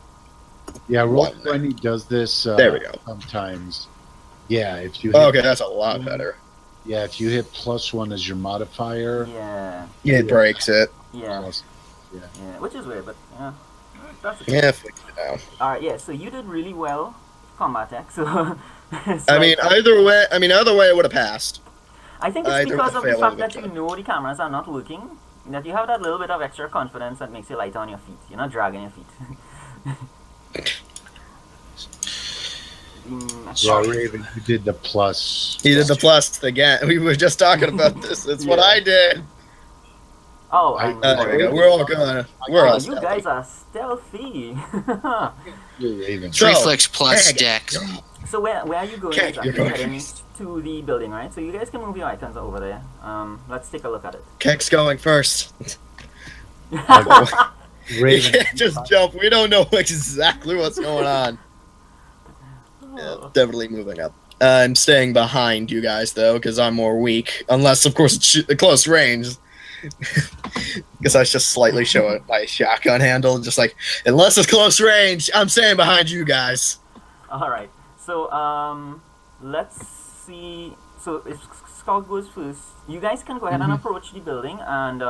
Yeah, One. Roll20 does this There we go. sometimes. Yeah, if you hit, Okay, that's a lot better. yeah, if you hit +1 as your modifier, Yeah, It breaks it. yeah, plus, yeah, which is weird, but yeah, that's Yeah, fix it now. All right, yeah. So you did really well, combat tech. So, it's I like- mean, either way, it would have passed. I think it's either because of the fail fact or that the you know the cameras are not working, that you have that little bit of extra confidence that makes you lighter on your feet. You're not dragging your feet. yeah, Raven, you did the plus. He did the plus again. We were just talking about this. It's what Yeah. I did. Oh, I- and There we go. We're all going. We're oh, all you stealthy. guys are stealthy. Raven. So- Reflex plus dang it. dex. So where are you going Okay, exactly? you're Heading right. to the building, right? So you guys can move your icons over there. Let's take a look at it. Keck's going first. You Raven, can't just jump. We don't know exactly what's going on. Yeah, definitely moving up. I'm staying behind you guys though, because I'm more weak. Unless, of course, it's close range. Because I was just slightly showing my shotgun handle, just like, unless it's close range, I'm staying behind you guys. All right. So let's see. So if Scout goes first, you guys can go ahead and approach the building, and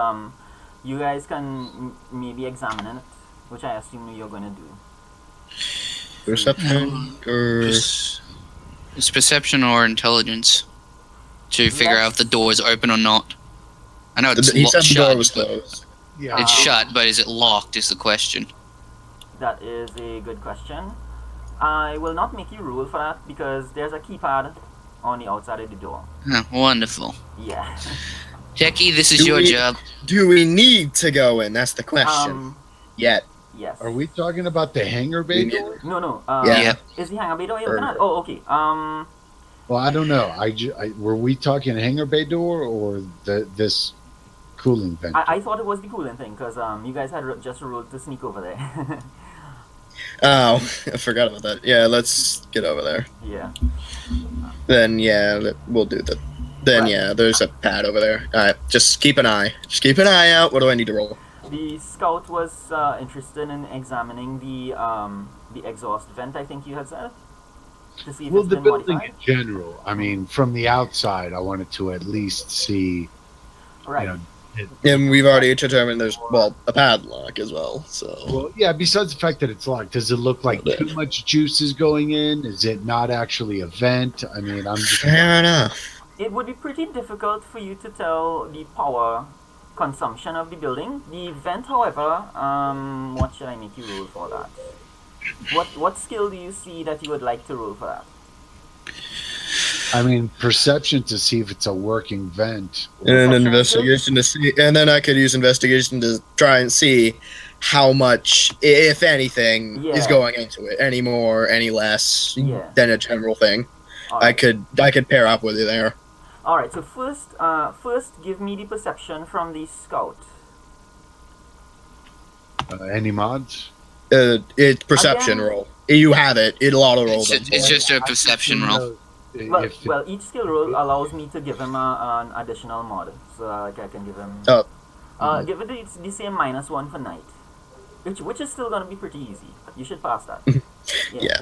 you guys can maybe examine it, which I assume you're going to do. Perception or It's perception or intelligence to figure out if the door is open or not. I know it's he said the door shut. was but- closed. yeah, It's shut, but is it locked? Is the question. That is a good question. I will not make you roll for that because there's a keypad on the outside of the door. Oh, wonderful, Yeah. Jackie. This is Do your we- job. Do we need to go in? That's the question. Yet. Yes. Are we talking about the hangar bay door? No. Yeah. Yeah. Is the hangar bay door open? Oh, okay. Well, I don't know. Were we talking hangar bay door or this cooling vent? I thought it was the cooling thing because you guys had just rolled to sneak over there. Oh, I forgot about that. Yeah, let's get over there. Yeah. Then, yeah, we'll do that. Then, Right. yeah, there's a pad over there. Alright, just keep an eye. Just keep an eye out. What do I need to roll? The scout was interested in examining the exhaust vent. I think you had said to see if Well, it's the been building modified. in general. I mean, from the outside, I wanted to at least see, Right. you know. And we've already determined there's, well, a padlock as well, so. Well, yeah. Besides the fact that it's locked, does it look like Yeah. too much juice is going in? Is it not actually a vent? I mean, I'm just. Fair enough. It would be pretty difficult for you to tell the power consumption of the building. The vent, however, what should I make you roll for that? What skill do you see that you would like to roll for that? I mean, perception to see if it's a working vent. And an Perception investigation to see, and then I could use investigation to try and see how much, if anything, is Yeah. going into it. Any more, any less Yeah. than a general thing. All I right. could pair up with you there. All right. So first, give me the perception from the scout. Any mods? It's perception Again? roll. You have it. It'll auto roll them. It's just a perception roll. Well, each skill roll allows me to give him an additional mod. So like I can give him. Oh. Give it the same -1 for night, which is still gonna be pretty easy. You should pass that. Yeah.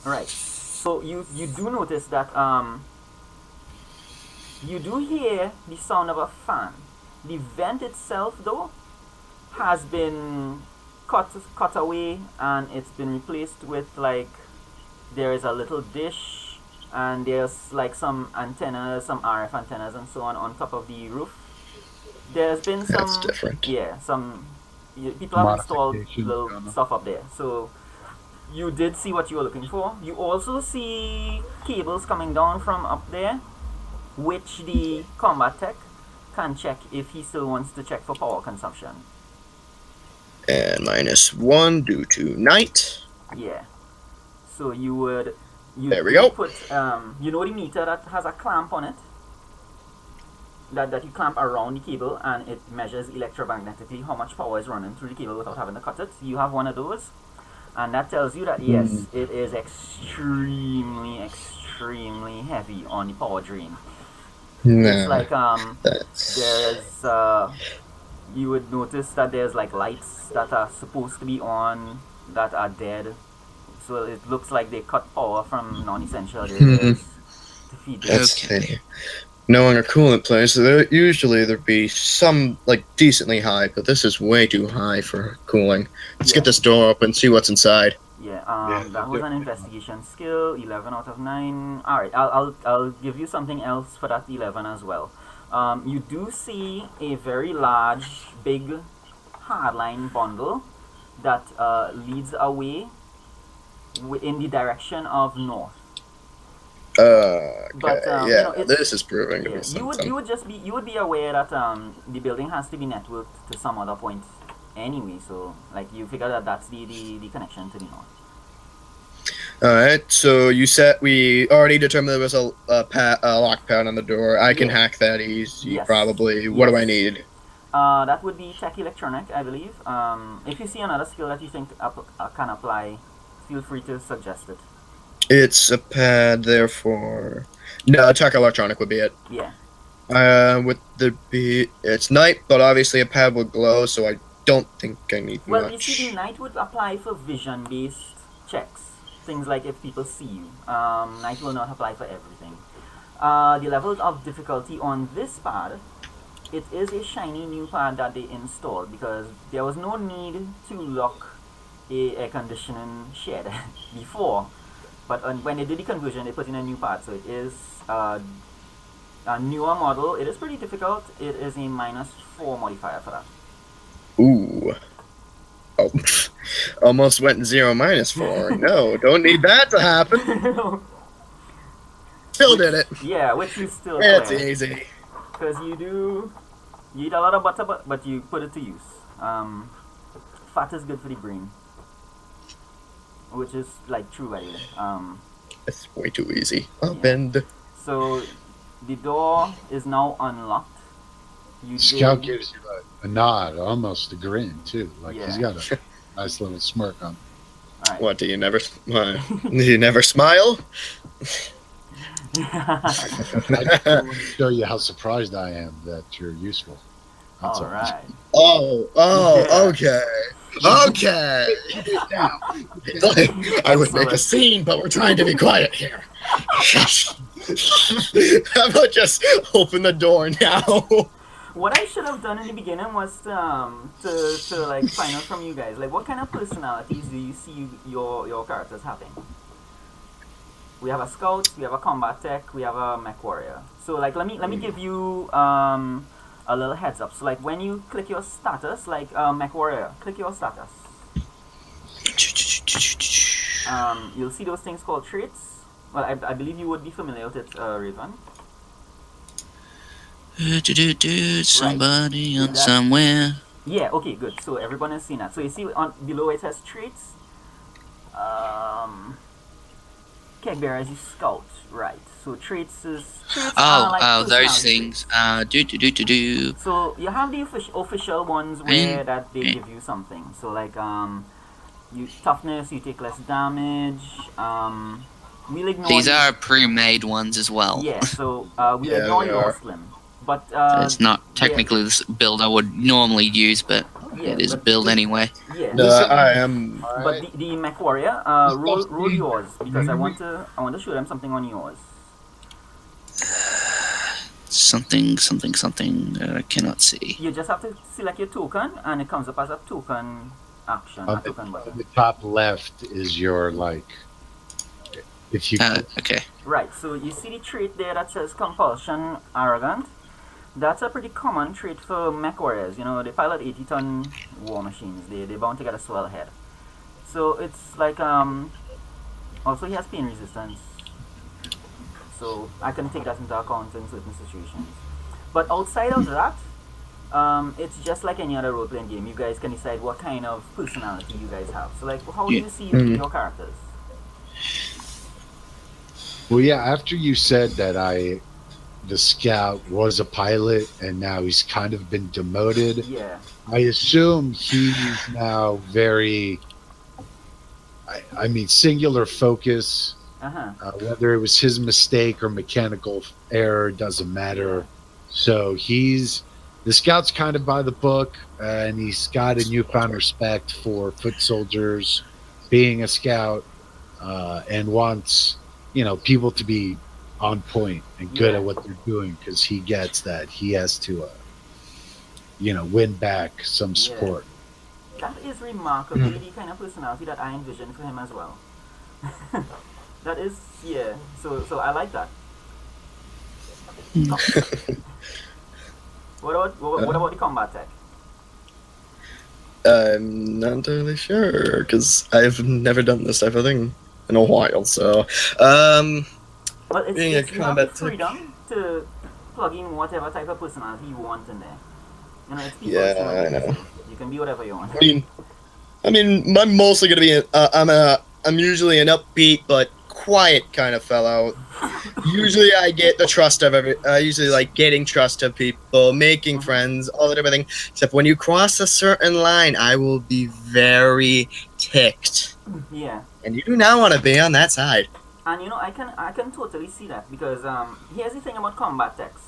All right. So you do notice that you do hear the sound of a fan. The vent itself, though, has been cut away and it's been replaced with like there is a little dish and there's like some antennas, some RF antennas and so on top of the roof. There's been some That's different. yeah, people have installed Modifications little going on. stuff up there. So you did see what you were looking for. You also see cables coming down from up there, which the combat tech can check if he still wants to check for power consumption. And -1 due to night. Yeah. So you would. There we go. Put you know the meter that has a clamp on it. That you clamp around the cable and it measures electromagnetically how much power is running through the cable without having to cut it. You have one of those, and that tells you that yes, it is extremely heavy on the power drain. No, it's like that's... there's you would notice that there's like lights that are supposed to be on that are dead, so it looks like they cut power from non-essential areas to feed this. Okay. Knowing a coolant place, usually there'd be some like decently high, but this is way too high for cooling. Let's get this door open, see what's inside. Yeah, that was an investigation skill, 11 out of 9. Alright, I'll give you something else for that 11 as well. You do see a very large, big hardline bundle that leads away in the direction of north. Okay, But, yeah, you know, this is proving to be something. You would be aware that the building has to be networked to some other point anyway, so like you figure that that's the connection to the north. Alright, so you said we already determined there was a lock pad on the door. I can hack that easy, probably. What do I need? That would be tech electronic, I believe. If you see another skill that you think can apply, feel free to suggest it. It's a pad, therefore... No, tech electronic would be it. Yeah. It's night, but obviously a pad will glow, so I don't think I need much. Well, you see, the night would apply for vision-based checks. Things like if people see you. Night will not apply for everything. The levels of difficulty on this pad, it is a shiny new pad that they installed because there was no need to lock a air conditioning shed before. But when they did the conversion, they put in a new pad, so it is a newer model. It is pretty difficult. It is a -4 modifier for that. Ooh. Oh, almost went 0 -4. No, don't need that to happen. Still did it. Yeah, which you still It's easy. Because you eat a lot of butter, but you put it to use. Fat is good for the brain. Which is like true, by the way. It's way too easy. I'll bend. So the door is now unlocked. Scout gives you a nod, almost a grin too. Like he's got a nice little smirk on. Right. What, do you never smile? I just want to show you how surprised I am that you're useful. That's all right. Okay. Okay. I would make a scene, but we're trying to be quiet here. How about just open the door now? What I should have done in the beginning was to like find out from you guys, like what kind of personalities do you see your characters having? We have a scout, we have a combat tech, we have a mech warrior. So like let me give you a little heads up. So like when you click your status, like mech warrior, click your status. You'll see those things called traits. Well, I believe you would be familiar with it, Raven. Somebody on somewhere. Yeah, okay, good. So everyone has seen that. So you see below it has traits. Kegbear as you scout, right? So traits are like those things. So you have the official ones where that they give you something. So like you toughness, you take less damage. We'll ignore these are pre-made ones as well. Yeah, so we'll ignore your slim. But it's not technically the build I would normally use, but it is a build anyway. Yeah. No, I am. But the mech warrior, roll yours because I want to show them something on yours. Something that I cannot see. You just have to select your token, and it comes up as a token action. A token button. The top left is your if you. Okay. Right. So you see the trait there that says compulsion, arrogant. That's a pretty common trait for mech warriors. You know, they pilot 80-ton war machines. They're bound to get a swell head. So it's like also he has pain resistance. So I can take that into account in certain situations. But outside of that, it's just like any other role playing game. You guys can decide what kind of personality you guys have. So like, how do you see your characters? Well, yeah. After you said that the scout was a pilot and now he's kind of been demoted. Yeah. I assume he's now very, I mean, singular focus. Whether it was his mistake or mechanical error doesn't matter. So the scout's kind of by the book, and he's got a newfound respect for foot soldiers, being a scout, and wants people to be on point and good at what they're doing, because he gets that he has to win back some support. That is remarkably the kind of personality that I envision for him as well. That is, so I like that. What about the combat tech? I'm not entirely sure because I've never done this type of thing in a while. So, but being a combat tech, freedom to plug in whatever type of personality you want in there. It's people. Yeah, I know. You can be whatever you want. I mean, I'm mostly gonna be. I'm usually an upbeat but quiet kind of fellow. Usually, I get the trust of I usually like getting trust of people, making friends, all that everything. Except when you cross a certain line, I will be very ticked. Yeah. And you do not want to be on that side. And I can totally see that because here's the thing about combat techs.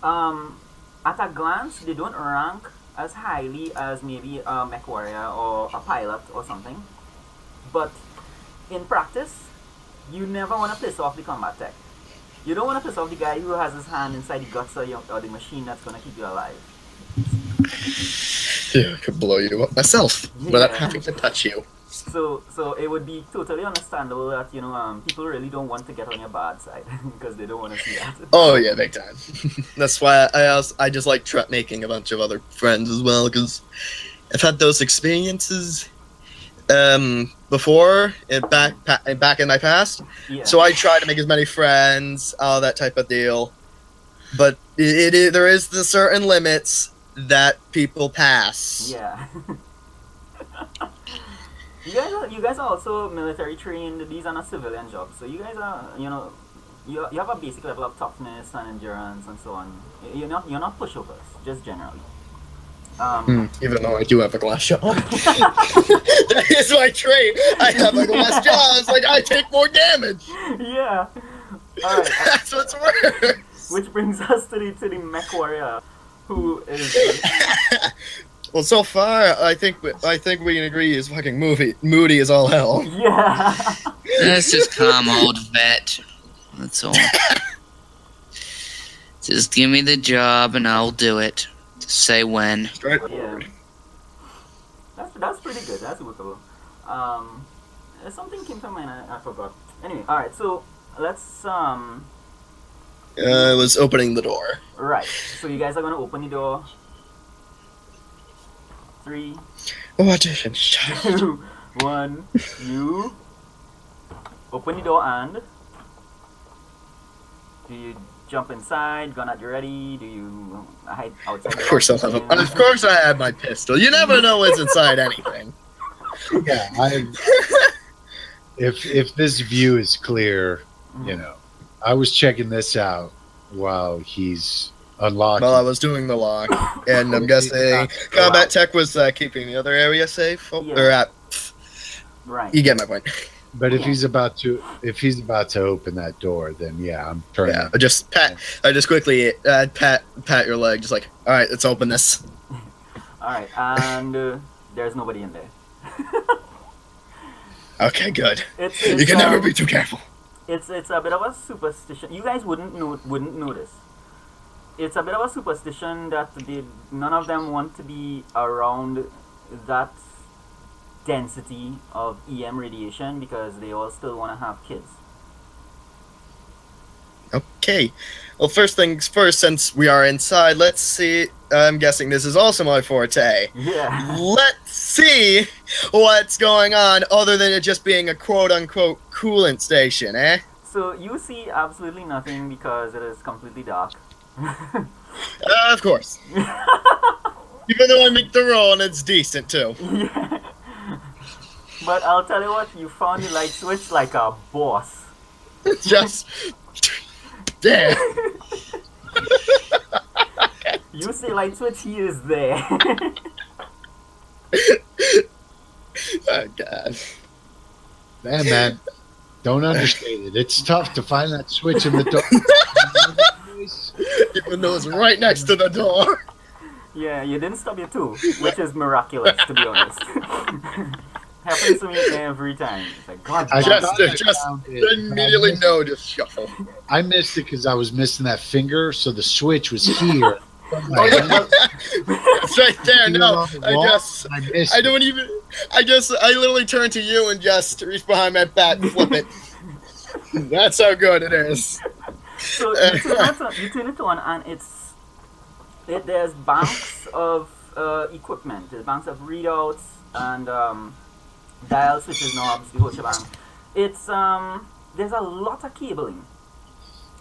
At a glance, they don't rank as highly as maybe a mech warrior or a pilot or something. But in practice, you never want to piss off the combat tech. You don't want to piss off the guy who has his hand inside the guts or the machine that's going to keep you alive. Yeah, I could blow you up myself without having to touch you. So it would be totally understandable that people really don't want to get on your bad side because they don't want to see that. Oh yeah, big time. That's why I just like making a bunch of other friends as well, because I've had those experiences before back in my past. Yeah. So I try to make as many friends, all that type of deal. But there is the certain limits that people pass. Yeah. You guys are also military trained. These are not civilian jobs, so you guys are you have a basic level of toughness and endurance and so on. You're not pushovers, just generally. Even though I do have a glass jaw. That is my trait. I have a glass jaw. It's like I take more damage. Yeah. All right. That's what's worse. Which brings us to the mech warrior, who is. Well, so far, I think we can agree he's fucking moody as all hell. Yeah. That's just calm old vet. That's all. Just give me the job and I'll do it. Just say when. Yeah. That's pretty good. That's workable. Something came to mind. I forgot. Anyway, all right. So let's I was opening the door. Right. So you guys are gonna open the door. 3, Oh, audition. 2, 1. You open the door and do you jump inside? Gun at you ready? Do you hide outside? Of course I have my pistol. You never know what's inside anything. Yeah, if this view is clear, I was checking this out while he's unlocking. Well, I was doing the lock, and I'm guessing combat tech was keeping the other area safe. Right. You get my point. But if he's about to open that door, then yeah, I'm turning. Yeah, I just quickly pat your leg, just like, all right, let's open this. All right, and there's nobody in there. Okay, good. You can never be too careful. It's a bit of a superstition. You guys wouldn't notice. It's a bit of a superstition that none of them want to be around that density of EM radiation because they all still want to have kids. Okay. Well, first things first, since we are inside, let's see. I'm guessing this is also my forte. Yeah. Let's see What's going on other than it just being a quote-unquote coolant station, eh? So you see absolutely nothing because it is completely dark. Of course. Even though I make the roll and it's decent, too. Yeah. But I'll tell you what, you found the light switch like a boss. Just... Damn. You say light switch, he is there. Oh, God. Man, don't understate it. It's tough to find that switch in the door. Even though it's right next to the door. Yeah, you didn't stub your toe, which is miraculous, to be honest. Happens to me every time. It's like, God, I damn. Just immediately know to shuffle. I missed it because I was missing that finger, so the switch was here. It's right there. No, I literally turn to you and just reach behind my back and flip it. That's how good it is. So you turn it on, and there's banks of equipment. There's banks of readouts and dial switches, knobs, the whole shebang. It's there's a lot of cabling,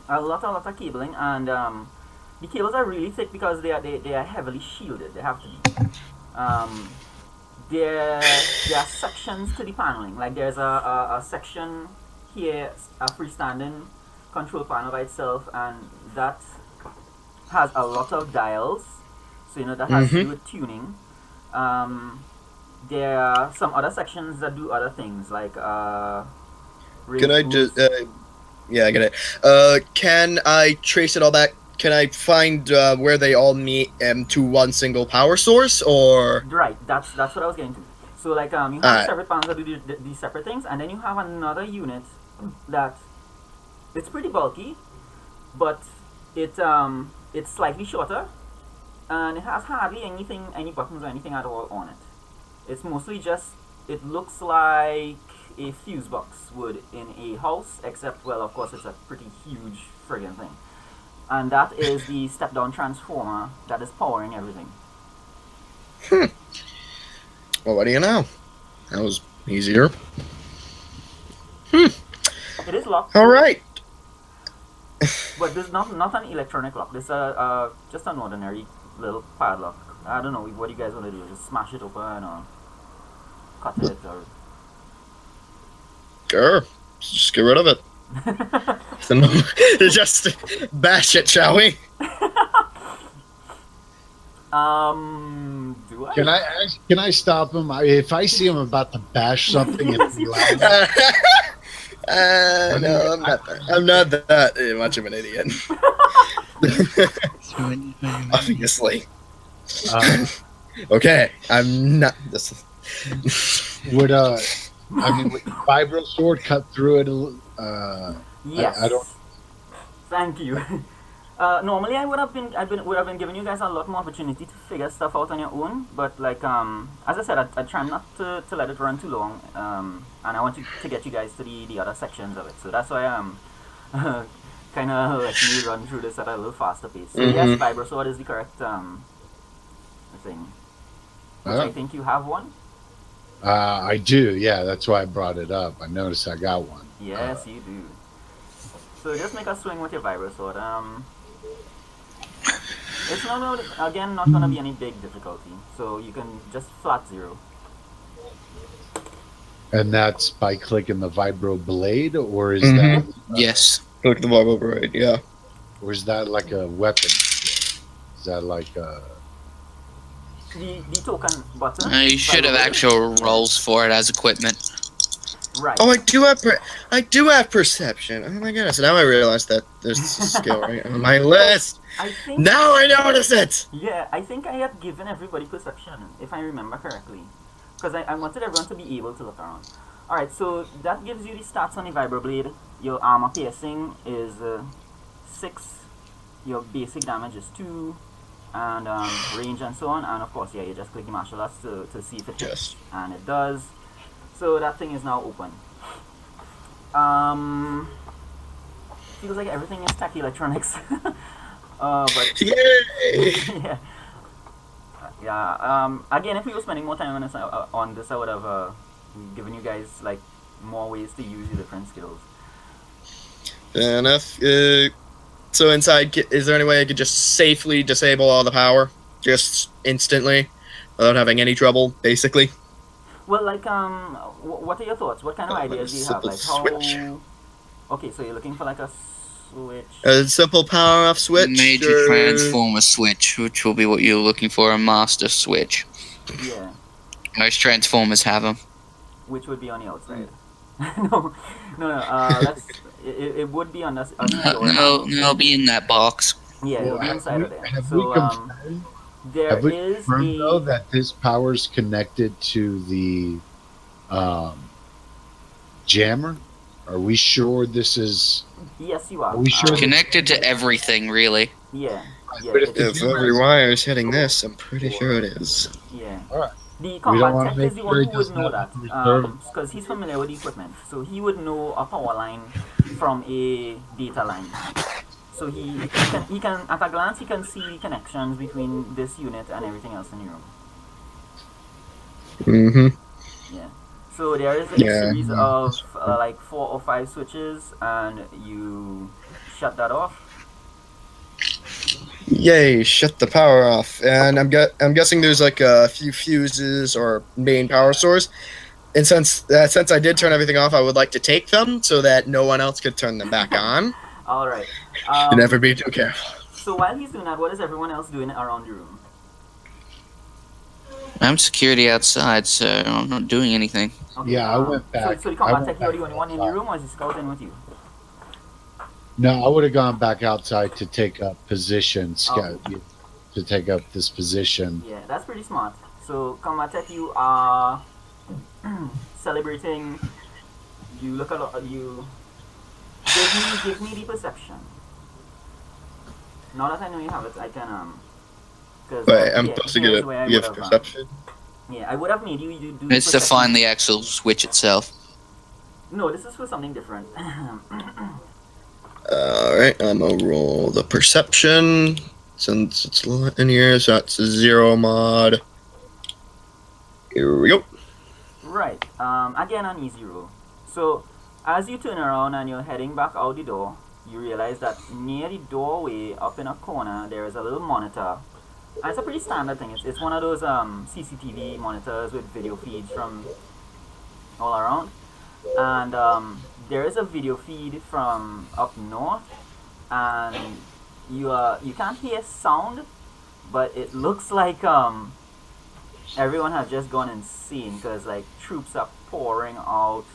of cabling, and the cables are really thick because they are heavily shielded. They have to be. There are sections to the paneling. Like there's a section here, a freestanding control panel by itself, and that has a lot of dials. So that has to do with tuning. There are some other sections that do other things like Can I just yeah, I get it. Can I trace it all back? Can I find where they all meet to one single power source, or? Right, that's what I was getting to. So like you have separate panels that do these separate things, and then you have another unit that it's pretty bulky, but it's slightly shorter, and it has hardly any buttons or anything at all on it. It's mostly just, it looks like a fuse box would in a house, except, well, of course, it's a pretty huge friggin' thing. And that is the step-down transformer that is powering everything. Well, what do you know? That was easier. It is locked. All right. But this is not an electronic lock. This is just an ordinary little padlock. I don't know what you guys want to do. Just smash it open or cut it or... Sure. Just get rid of it. Just bash it, shall we? Do I? Can I stop him? If I see him about to bash something, it's loud. No, I'm not that much of an idiot. Obviously. Okay, I'm not. Would would vibro sword cut through it? Yes. I don't. Thank you. Normally, I would have been giving you guys a lot more opportunity to figure stuff out on your own. But like as I said, I try not to let it run too long. And I want to get you guys to the other sections of it. So that's why I'm kind of letting you run through this at a little faster pace. So yes, vibro sword is the correct thing. Which I think you have one. I do. Yeah, that's why I brought it up. I noticed I got one. Yes, you do. So just make a swing with your vibro sword. It's not gonna be any big difficulty. So you can just flat 0. And that's by clicking the vibro blade, or is that? Yes. Click the vibro blade. Yeah. Or is that like a weapon? Is that like a? The token button. You should have actual rolls for it as equipment. Right. Oh, I do have perception. Oh my goodness! Now I realize that there's a skill right on my list. Now I notice it. Yeah, I think I had given everybody perception, if I remember correctly, because I wanted everyone to be able to look around. All right, so that gives you the stats on the vibroblade. Your armor piercing is 6. Your basic damage is 2. And range and so on, and of course, yeah, you just click the martial arts to see if it hits, and it does. So that thing is now open. Feels like everything is tech electronics. But yay! yeah. Yeah. Again, if we were spending more time on this, I would have given you guys like more ways to use your different skills. Fair enough. So inside, is there any way I could just safely disable all the power, just instantly, without having any trouble, basically? Well, like what are your thoughts? What kind of ideas do you have? Simple Like how? switch. Okay, so you're looking for like a switch. A simple power-off switch. Major transformer switch, which will be what you're looking for, a master switch. Yeah. Most transformers have them. Which would be on the outside. No. Let's. It would be on us. No, it'll be in that box. Yeah, it'll be inside of there. Have So we confirmed, there have we is confirmed though a. that this power's connected to the jammer? Are we sure this is? Yes, you are. Are we sure Connected to everything, really. Yeah. Yeah. But if it- If every wire is hitting this, I'm pretty sure it is. yeah. Alright. The We don't combat wanna tech make is the sure one he who would doesn't know have that, to reserve. because he's familiar with the equipment. So he would know a power line from a data line. So he can at a glance he can see connections between this unit and everything else in the room. Mm-hmm. Yeah. So there is a Yeah. series of like 4 or 5 switches, and you shut that off. Yay! Shut the power off. And I'm guessing there's like a few fuses or main power source. And since I did turn everything off, I would like to take them so that no one else could turn them back on. All right. Never be too careful. So while he's doing that, what is everyone else doing around the room? I'm security outside, so I'm not doing anything. Okay, Yeah, I went back. So the I combat went tech, you're the back only one in the room, or is he scouting with you? No, I would have gone back outside to take up position, scout, to take up this position. Yeah, that's pretty smart. So combat tech, you are celebrating. You look at you. Give me the perception. Now that I know you have it, I can Cause, Wait, I'm yeah, supposed to here's get where I a gift would've, perception. Yeah, I would have made you do. It's to perception. find the actual switch itself. No, this is for something different. Alright, I'm gonna roll the perception. Since it's in here, so that's 0 mod. Here we go. Right. Again, an easy roll. So, as you turn around and you're heading back out the door, you realize that near the doorway, up in a corner, there is a little monitor. And it's a pretty standard thing. It's one of those CCTV monitors with video feeds from all around. And there is a video feed from up north, and you can't hear sound, but it looks like everyone has just gone insane because like troops are pouring out.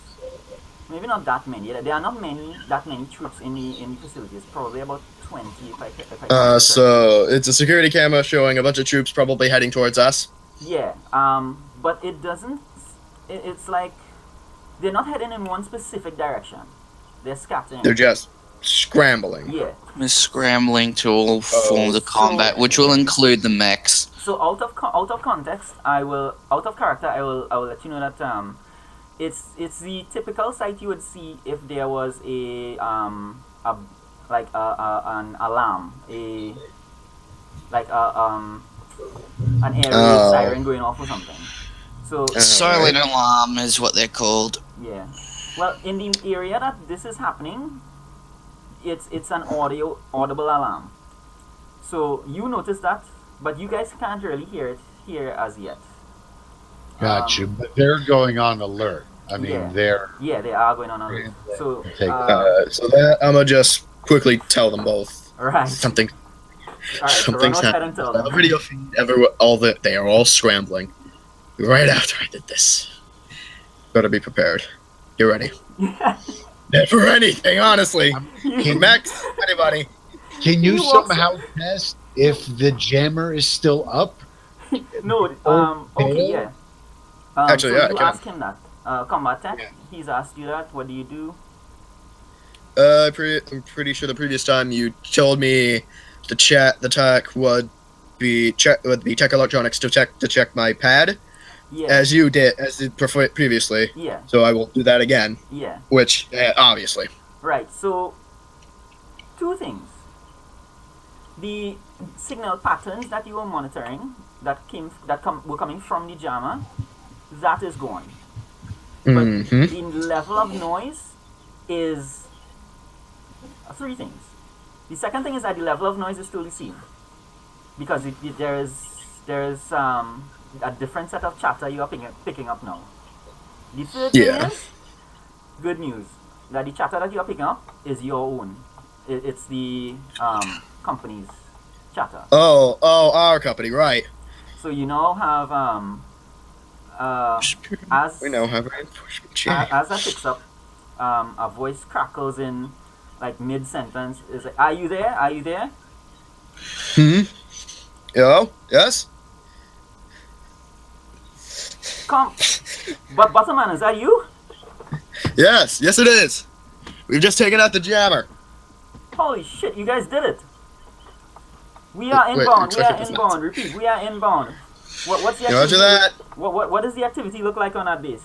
Maybe not that many. There are not that many troops in the facilities. Probably about 20 if I So it's a security camera showing a bunch of troops probably heading towards us. Yeah. But it doesn't. It's like they're not heading in one specific direction. They're scattering. They're just scrambling. Yeah. We're scrambling to all forms of combat, which will include the mechs. So out of context, out of character, I will let you know that it's the typical sight you would see if there was an alarm, an air raid siren going off or something. So Silent alarm is what they're called. yeah. Well, in the area that this is happening, it's an audible alarm. So you notice that, but you guys can't really hear it here as yet. Gotcha. But they're going on alert. I mean, Yeah. they're. Yeah, they are going on alert. So Take So that I'm gonna just quickly tell them both. right. Something. All right. So run Something's outside happening. and tell The them. video feed, they are all scrambling. Right after I did this. Gotta be prepared. Get ready. For anything, honestly. Max, anybody. Can you He walks somehow test if the jammer is still up? No. Okay. Yeah. Actually, so yeah, I you can. ask him that. Combat tech. Yeah. He's asked you that. What do you do? I'm pretty sure the previous time you told me the tech would be tech electronics to check my pad, Yeah. as did previously. Yeah. So I will do that again, Yeah. which obviously. Right. So, two things. The signal patterns that you were monitoring were coming from the jammer, that is gone. But the level of noise is three things. The second thing is that the level of noise is still the same, because there is a different set of chatter you are picking up now. The third thing is good news, that the chatter that you are picking up is your own. It's the company's chatter. Oh, our company, right? So you now have as we now have as that picks up, a voice crackles in like mid sentence. Is like, "Are you there? Are you there?" Hello? Yes. Come, but Butterman, is that you? Yes, it is. We've just taken out the jammer. Holy shit! You guys did it. We are inbound. We are inbound. Nuts. Repeat. We are inbound. What's the Roger activity? that. What does the activity look like on that base?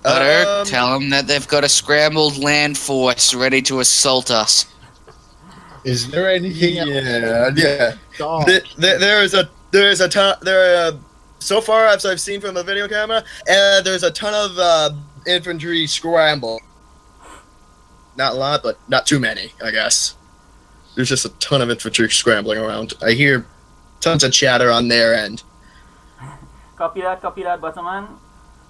Butter, tell them that they've got a scrambled land force ready to assault us. Is there anything else? Yeah. There is a ton. So far as I've seen from the video camera, there's a ton of infantry scramble. Not a lot, but not too many, I guess. There's just a ton of infantry scrambling around. I hear tons of chatter on their end. Copy that, Butterman.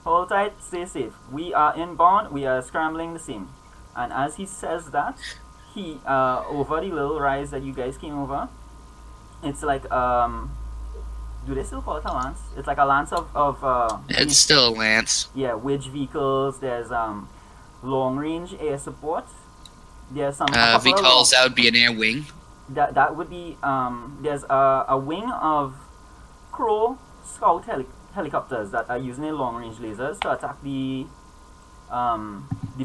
Hold tight, stay safe. We are inbound, we are scrambling the same. And as he says that, he, over the little rise that you guys came over, it's like, do they still call it a lance? It's like a lance of It's still a lance. yeah, wedge vehicles. There's, long range air support. There's some, Because that would be an air wing. that would be, there's a wing of Crow Scout helicopters that are using their long-range lasers to attack the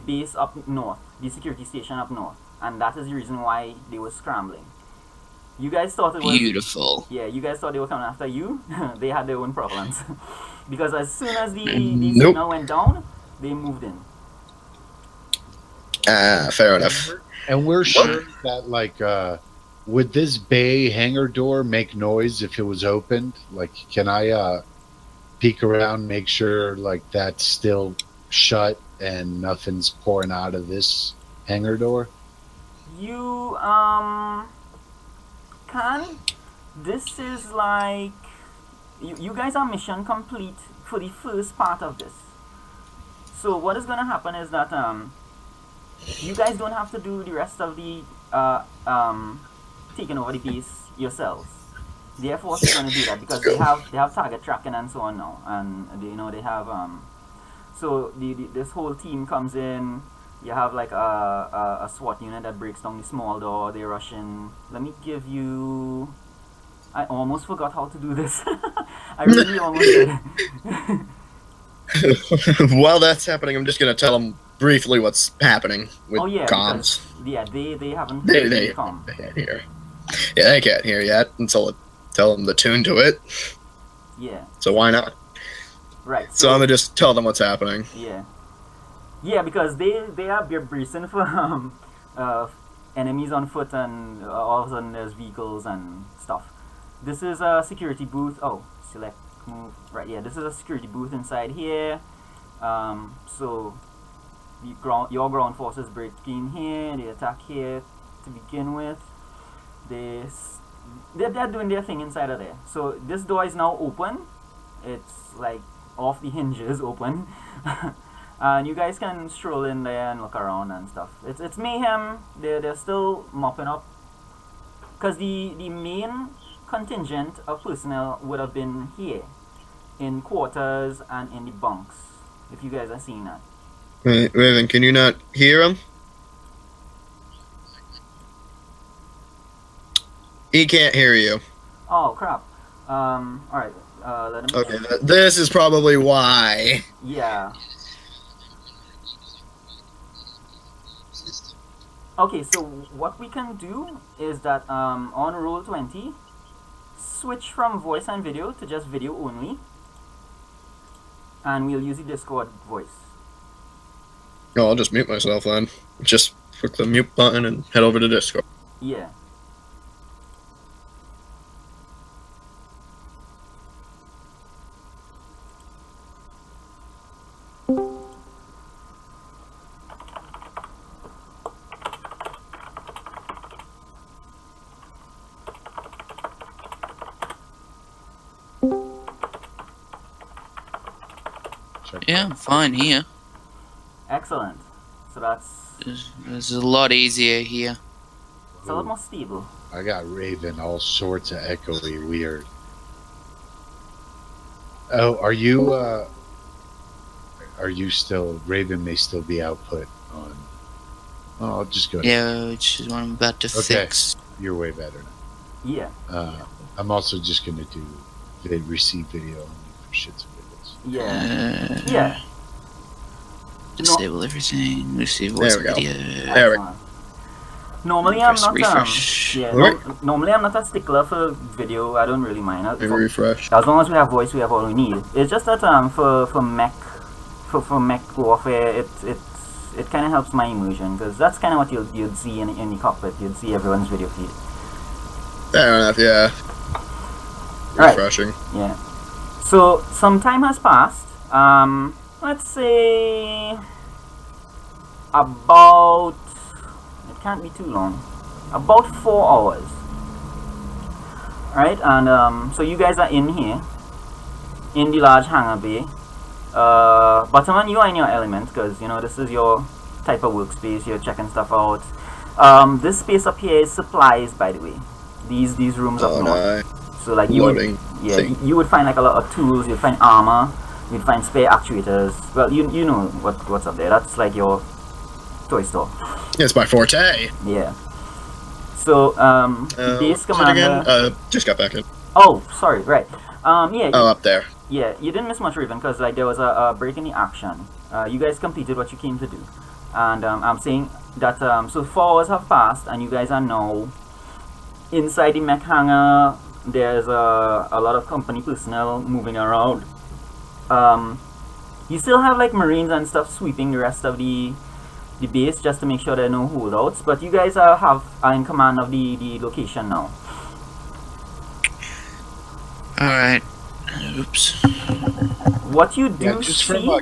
base up north, the security station up north, and that is the reason why they were scrambling. You guys thought it was beautiful. Yeah, you guys thought they were coming after you. They had their own problems because as soon as the signal went down, they moved in. Fair enough. And we're sure that, like, would this bay hangar door make noise if it was opened? Like, can I peek around, make sure, like, that's still shut and nothing's pouring out of this hangar door? You, can. This is like... You guys are mission complete for the first part of this. So what is going to happen is that, you guys don't have to do the rest of the taking over the base yourselves. The Air Force is going to do that because they have target tracking and so on now, and they have so this whole team comes in. You have like a SWAT unit that breaks down the small door. They rush in. Let me give you. I almost forgot how to do this. I really almost did. While that's happening, I'm just gonna tell them briefly what's happening with comms. They haven't. They can't hear. Yeah, they can't hear yet until I tell them the tune to it. Yeah. So why not? Right. So I'm gonna just tell them what's happening. Yeah. Yeah, because they are bracing for enemies on foot, and all of a sudden there's vehicles and stuff. This is a security booth. Oh, select move. Right. Yeah. This is a security booth inside here. So your ground forces break in here. They attack here to begin with. They're doing their thing inside of there. So this door is now open. It's like off the hinges open. And you guys can stroll in there and look around and stuff. It's mayhem. They're still mopping up. Because the main contingent of personnel would have been here. In quarters and in the bunks. If you guys are seeing that. Raven, can you not hear him? He can't hear you. Oh crap. Alright. Let him. Okay, this is probably why. Yeah. Okay, so what we can do is that on roll 20, switch from voice and video to just video only, and we'll use the Discord voice. No, I'll just mute myself then. Just click the mute button and head over to Discord. Yeah. Check Yeah, I'm fine here. Excellent. So that's It's a lot easier here. it's a lot more stable. I got Raven all sorts of echoey weird. Oh, are you still Raven may still be output on I'll just go Yeah, which is what I'm about to fix. You're way better Yeah. now. I'm also just gonna do receive video only for shits and giggles. Yeah. Yeah. Disable everything. Receive There voice we go. video. There we Normally I'm Press not refresh. normally I'm not a stickler for video. I don't really mind. Maybe refresh. As long as we have voice, we have all we need. It's just that for mech warfare, it kind of helps my immersion, because that's kind of what you'd see in the cockpit. You'd see everyone's video feed. Fair enough, yeah. Right. Refreshing. Yeah. So some time has passed. Let's say about, it can't be too long, about 4 hours. Alright, and so you guys are in here, in the large hangar bay. Butterman, you are in your element, because you know this is your type of workspace. You're checking stuff out. This space up here is supplies, by the way. These rooms up north. So like you would, you would find like a lot of tools. You'd find armor. You'd find spare actuators. Well, you know what's up there. That's like your toy store. It's my forte. Yeah. So base commander. Just got back in. Oh, sorry. Right. Yeah. Oh, up there. Yeah, you didn't miss much, Raven, because like there was a break in the action. You guys completed what you came to do, and I'm saying that so 4 hours have passed, and you guys are now inside the mech hangar. There's a lot of company personnel moving around. You still have like Marines and stuff sweeping the rest of the base just to make sure there are no holdouts, but you guys are in command of the location now. Alright. Oops. What you do just see... from a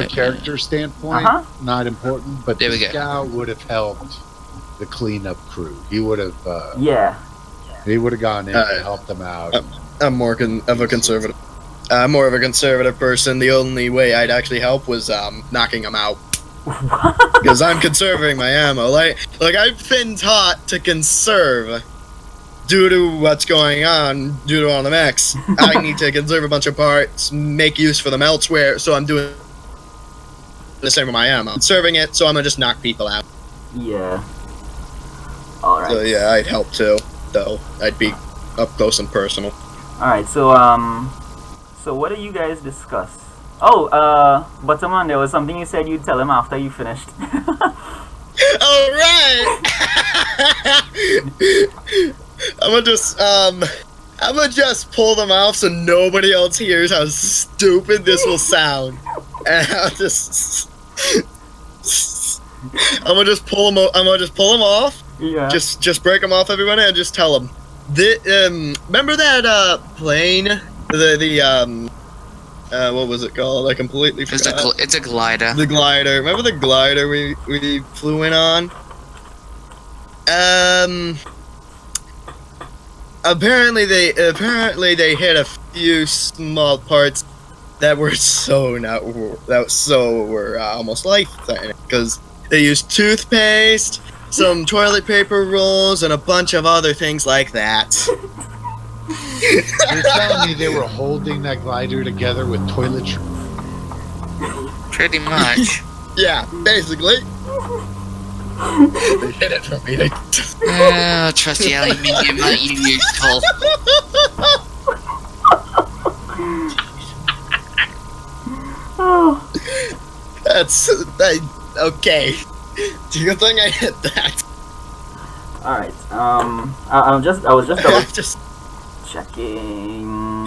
character standpoint, not important, but the scout would have helped the cleanup crew. He would have he would have gone in to help them out. I'm more of a conservative. I'm more of a conservative person. The only way I'd actually help was knocking them out. Because I'm conserving my ammo. Like I've been taught to conserve due to what's going on, due to all the mechs. I need to conserve a bunch of parts, make use for them elsewhere, so I'm doing the same with my ammo. Conserving it, so I'm gonna just knock people out. Yeah. Alright. So yeah, I'd help too, though. I'd be up close and personal. Alright, so so what do you guys discuss? Oh, Butterman, there was something you said you'd tell him after you finished. Alright! I'm gonna just pull them off so nobody else hears how stupid this will sound. And I'm gonna just pull them off. Yeah. Just break them off, everyone, and just tell them. Remember that plane? What was it called? I completely forgot. It's a glider. The glider. Remember the glider we flew in on? Apparently they hit a few small parts that were almost life-threatening, because they used toothpaste, some toilet paper rolls, and a bunch of other things like that. You're telling me they were holding that glider together with toiletry? Pretty much. Yeah, basically. They hit it for me. Trusty aluminium, you useful. Okay. Do you think I hit that? All right. I was just Just checking.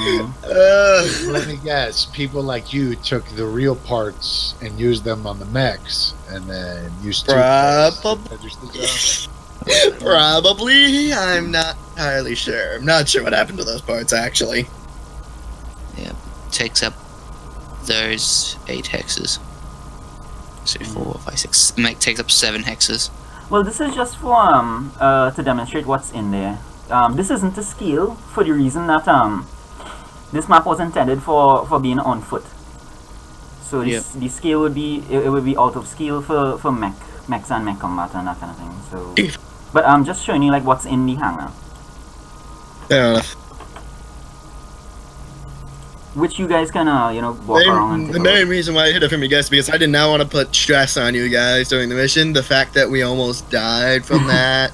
Let me guess. People like you took the real parts and used them on the mechs, and then used Probably. I'm not entirely sure. I'm not sure what happened to those parts, actually. Yeah, takes up those 8 hexes. So 4, 5, 6. It takes up 7 hexes. Well, this is just for to demonstrate what's in there. This isn't to scale for the reason that this map was intended for being on foot. So the scale would be it would be out of scale for mechs and mech combat and that kind of thing. So, but I'm just showing you like what's in the hangar. Fair enough. Which you guys can walk around and take The a main look. reason why I hid it from you guys because I did not want to put stress on you guys during the mission. The fact that we almost died from that,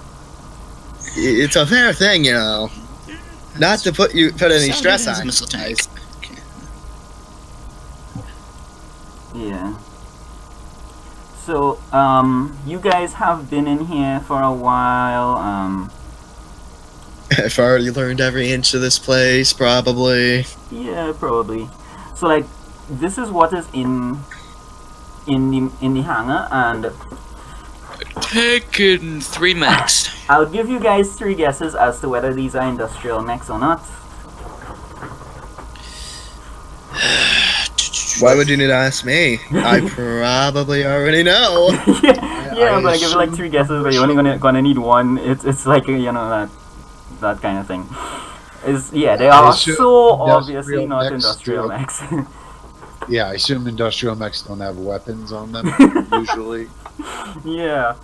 it's a fair thing, you know. Not to put any stress on you guys. Yeah. So, you guys have been in here for a while. I've already learned every inch of this place, probably. Yeah, probably. So, like, this is what is in the hangar, and Taken 3 mechs. I'll give you guys 3 guesses as to whether these are industrial mechs or not. Why would you need to ask me? I probably already know. yeah, I'm gonna give you like 3 guesses, but you're only gonna need one. It's like that kind of thing. They are so obviously not industrial mechs. Yeah, I assume industrial mechs don't have weapons on them usually. Yeah.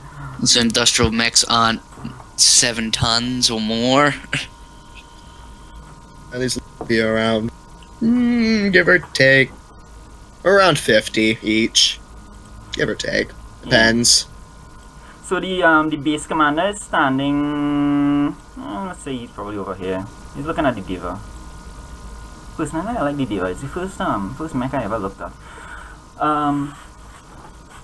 So industrial mechs aren't 7 tons or more. At least be around, give or take, around 50 each. Give or take. Depends. So the base commander is standing. Let's say he's probably over here. He's looking at the diva. Personally, I like the diva. It's the first mech I ever looked at.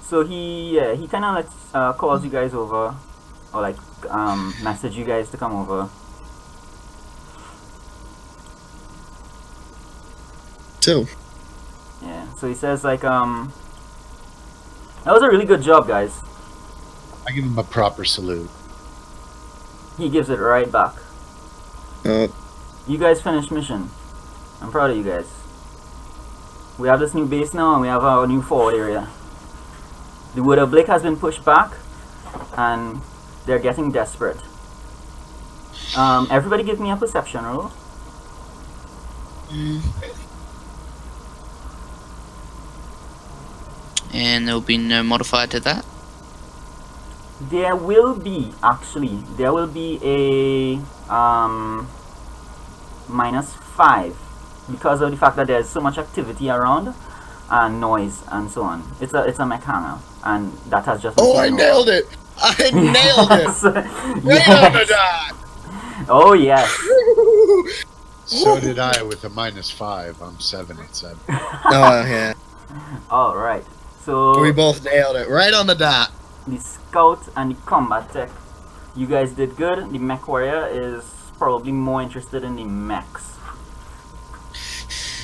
So he kind of like calls you guys over, or like message you guys to come over. 2. Yeah. So he says like that was a really good job, guys. I give him a proper salute. He gives it right back. Oh, You guys finished mission. I'm proud of you guys. We have this new base now, and we have our new forward area. The wood of Blake has been pushed back, and they're getting desperate. Everybody give me a perception roll. And there'll be no modifier to that. There will be a -5 because of the fact that there's so much activity around and noise and so on. It's a mech hangar, and that has just been I taken nailed it! I nailed it! Right on the Yes. dot! Oh yes. So did I with a -5. I'm 7 at 7. Oh, yeah. All right. So We both nailed it. Right on the dot. the scout and the combat tech, you guys did good. The mech warrior is probably more interested in the mechs.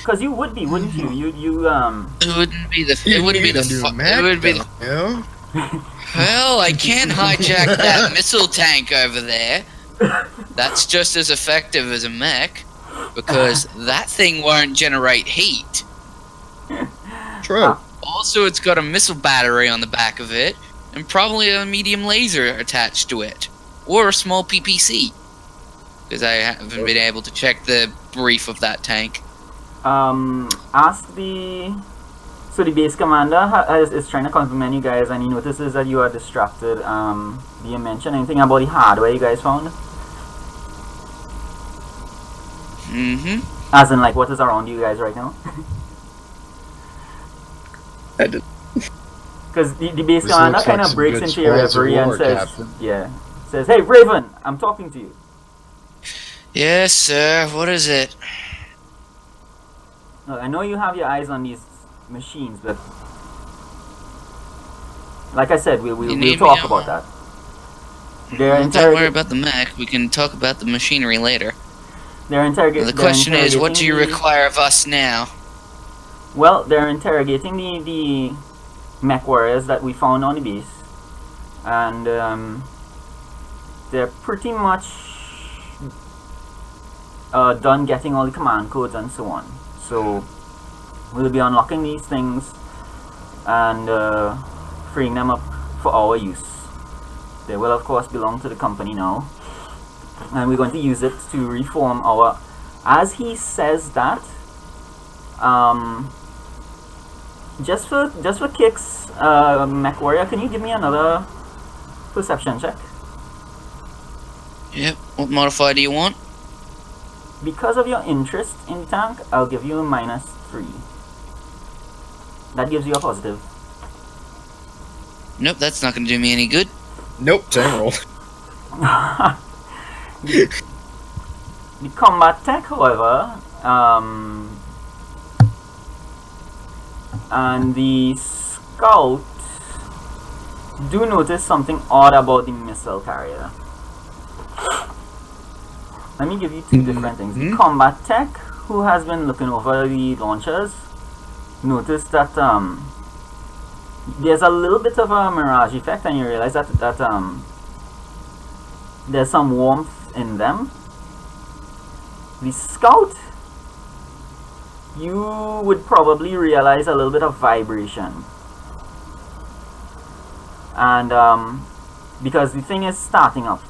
Cause you would be, wouldn't you? It wouldn't be the. It wouldn't be the. It would be the. Yeah? Well, I can't hijack that missile tank over there. That's just as effective as a mech, because that thing won't generate heat. True. Also, it's got a missile battery on the back of it, and probably a medium laser attached to it, or a small PPC. Because I haven't been able to check the brief of that tank. Ask the. So the base commander is trying to compliment you guys, and he notices that you are distracted. Do you mention anything about the hardware you guys found? As in, like, what is around you guys right now? I did. Because the base This commander looks kind like of some breaks good into your spoils of reverie and war, says, Captain. says, "Hey, Raven, I'm talking to you." Yes, sir. What is it? Look, I know you have your eyes on these machines, but like I said, we'll need me talk on- about that. Don't worry about the mech. We can talk about the machinery later. They're interrogating. The question is, what do you require of us now? Well, they're interrogating the mech warriors that we found on the base, and they're pretty much done getting all the command codes and so on. So we'll be unlocking these things and freeing them up for our use. They will of course belong to the company now, and we're going to use it to reform our. As he says that, just for kicks, Mech Warrior, can you give me another perception check? Yep. What modifier do you want? Because of your interest in the tank, I'll give you a -3. That gives you a positive. Nope, that's not going to do me any good. Nope, same roll. The combat tech, however, and the scout do notice something odd about the missile carrier. Let me give you two different things. The combat tech, who has been looking over the launchers, noticed that there's a little bit of a mirage effect, and you realize that there's some warmth in them. The scout, you would probably realize a little bit of vibration, and because the thing is starting up.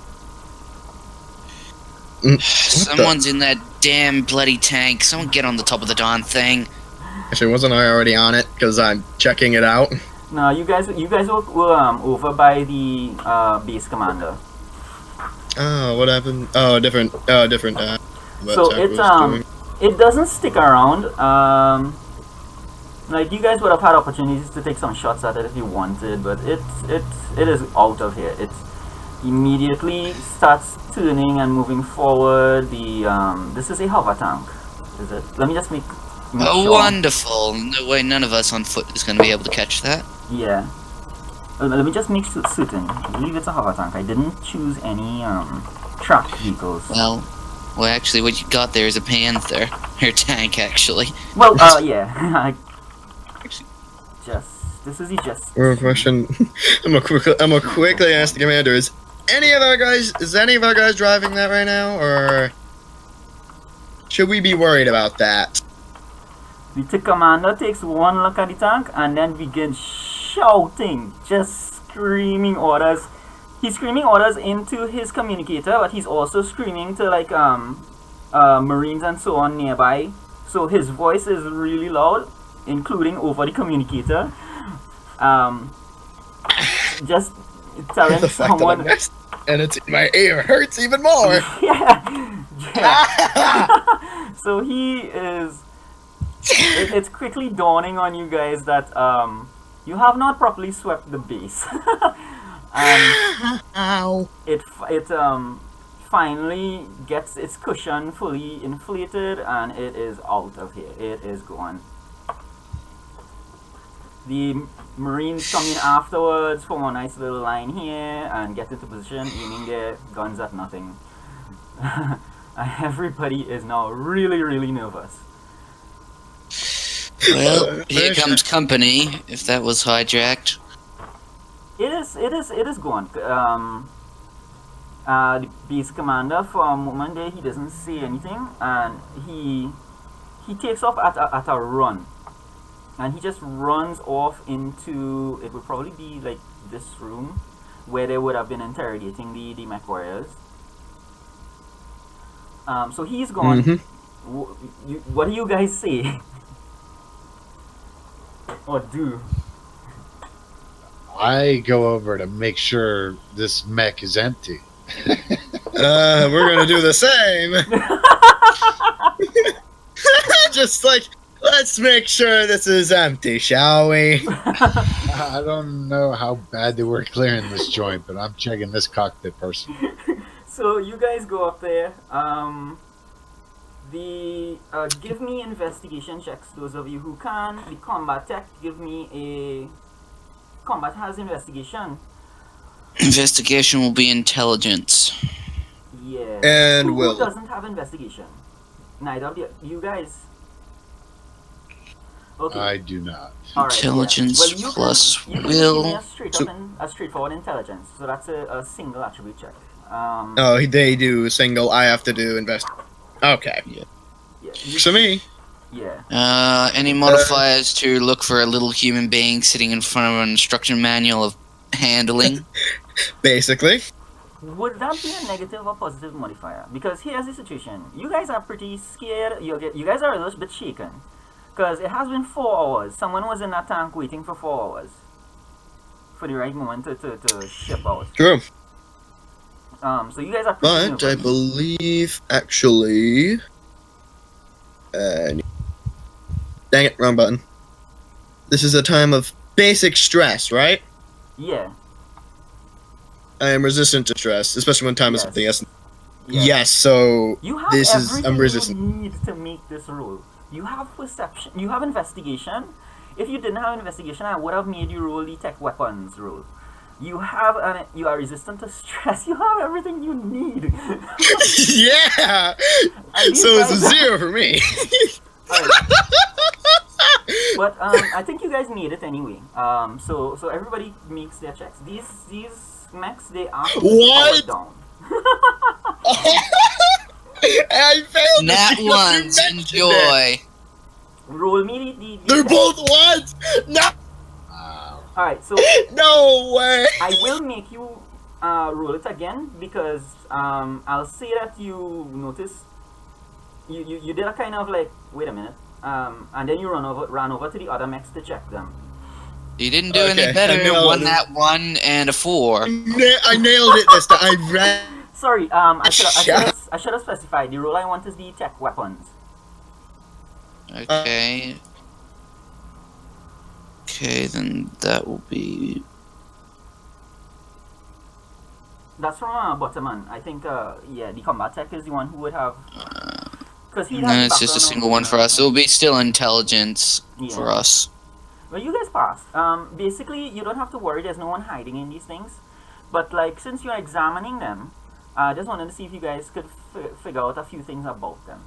Someone's in that damn bloody tank. Someone get on the top of the darn thing. Actually, wasn't I already on it? Because I'm checking it out. No, you guys were over by the base commander. Oh, what happened? Oh, different. So it doesn't stick around. Like, you guys would have had opportunities to take some shots at it if you wanted, but it is out of here. It immediately starts turning and moving forward. The this is a hover tank, is it? Let me just make Oh, sure. wonderful. No way none of us on foot is going to be able to catch that. Yeah. Let me just make certain. I believe it's a hover tank. I didn't choose any tracked vehicles. Well, actually, what you got there is a panther. Or tank, actually. Well, yeah. This is just. Question. I'm gonna quickly ask the commander: Is any of our guys driving that right now, or should we be worried about that? The commander takes one look at the tank and then begins shouting, just screaming orders. He's screaming orders into his communicator, but he's also screaming to like Marines and so on nearby. So his voice is really loud, including over the communicator. Just telling The fact someone. that I'm next, and it's in my ear hurts even more. Yeah. So he is. It's quickly dawning on you guys that you have not properly swept the base. Ow. It finally gets its cushion fully inflated and it is out of here. It is gone. The Marines come in afterwards, form a nice little line here and get into position, aiming their guns at nothing. Everybody is now really, really nervous. Well, here comes company, if that was hijacked. It is gone. The base commander, for a moment there, he doesn't say anything, and he takes off at a run, and he just runs off into, it would probably be like this room where they would have been interrogating the mech warriors. So he's gone. What do you guys say? Or do? I go over to make sure this mech is empty. We're gonna do the same. Just like, let's make sure this is empty, shall we? I don't know how bad they were clearing this joint, but I'm checking this cockpit person. So you guys go up there. Give me investigation checks, those of you who can. The combat tech, give me a. Combat has investigation. Investigation will be intelligence. Yeah. And who will. doesn't have investigation? Neither of you guys. Okay. I do not. All right, Intelligence yeah. Well, you plus can give will. me a straightforward intelligence. So that's a single attribute check. Oh, they do single. I have to do invest. Okay. Yeah. So me. Yeah. Any modifiers to look for a little human being sitting in front of an instruction manual of handling? Basically. Would that be a negative or positive modifier? Because here's the situation. You guys are pretty scared. You guys are a little bit shaken. Because it has been 4 hours. Someone was in that tank waiting for 4 hours. For the right moment to ship out. True. So you guys are pretty But I nervous. believe, actually... dang it, wrong button. This is a time of basic stress, right? Yeah. I am resistant to stress, especially when time is Yes. of the essence. Yeah. Yes, so You have this is everything I'm resistant. you need to make this roll. You have perception. You have investigation. If you didn't have investigation, I would have made you roll the tech weapons roll. You have you are resistant to stress. You have everything you need. Yeah. And these So it's a guys- 0 for me. Alright. But I think you guys made it anyway. So everybody makes their checks. These mechs, they are What? powered down. I failed. Nat because you ones, mentioned it. enjoy. Roll me the They're tech. both ones. No, Wow. Alright, so no way. I will make you roll it again because I'll say that you notice you did a kind of like wait a minute and then you ran over to the other mechs to check them. You didn't do Okay, any better. I know One this- Nat 1 and a 4. I nailed it this time. I read. Sorry, I should Yeah. have specified the role I want is the tech weapons. Okay. Okay, then that will be. That's from Bottoman. I think yeah, the combat tech is the one who would have because he No, it's just a single one for us. It will be still intelligence Yeah. for us. Well, you guys passed. Basically, you don't have to worry. There's no one hiding in these things. But like, since you're examining them, I just wanted to see if you guys could figure out a few things about them.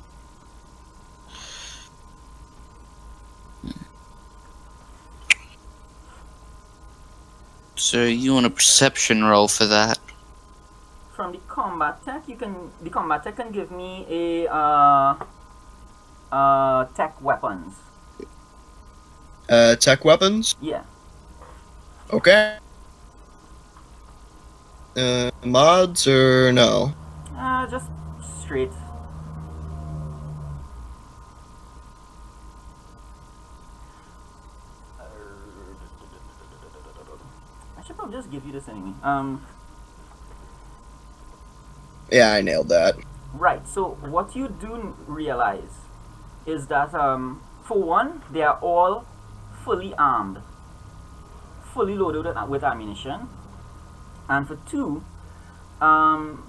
So you want a perception roll for that? From the combat tech, the combat tech can give me a tech weapons. Tech weapons. Yeah. Okay. Mods or no? Just straight. I should probably just give you this anyway. Yeah, I nailed that. Right, so what you do realize is that, for one, they are all fully armed, fully loaded with ammunition, and for two,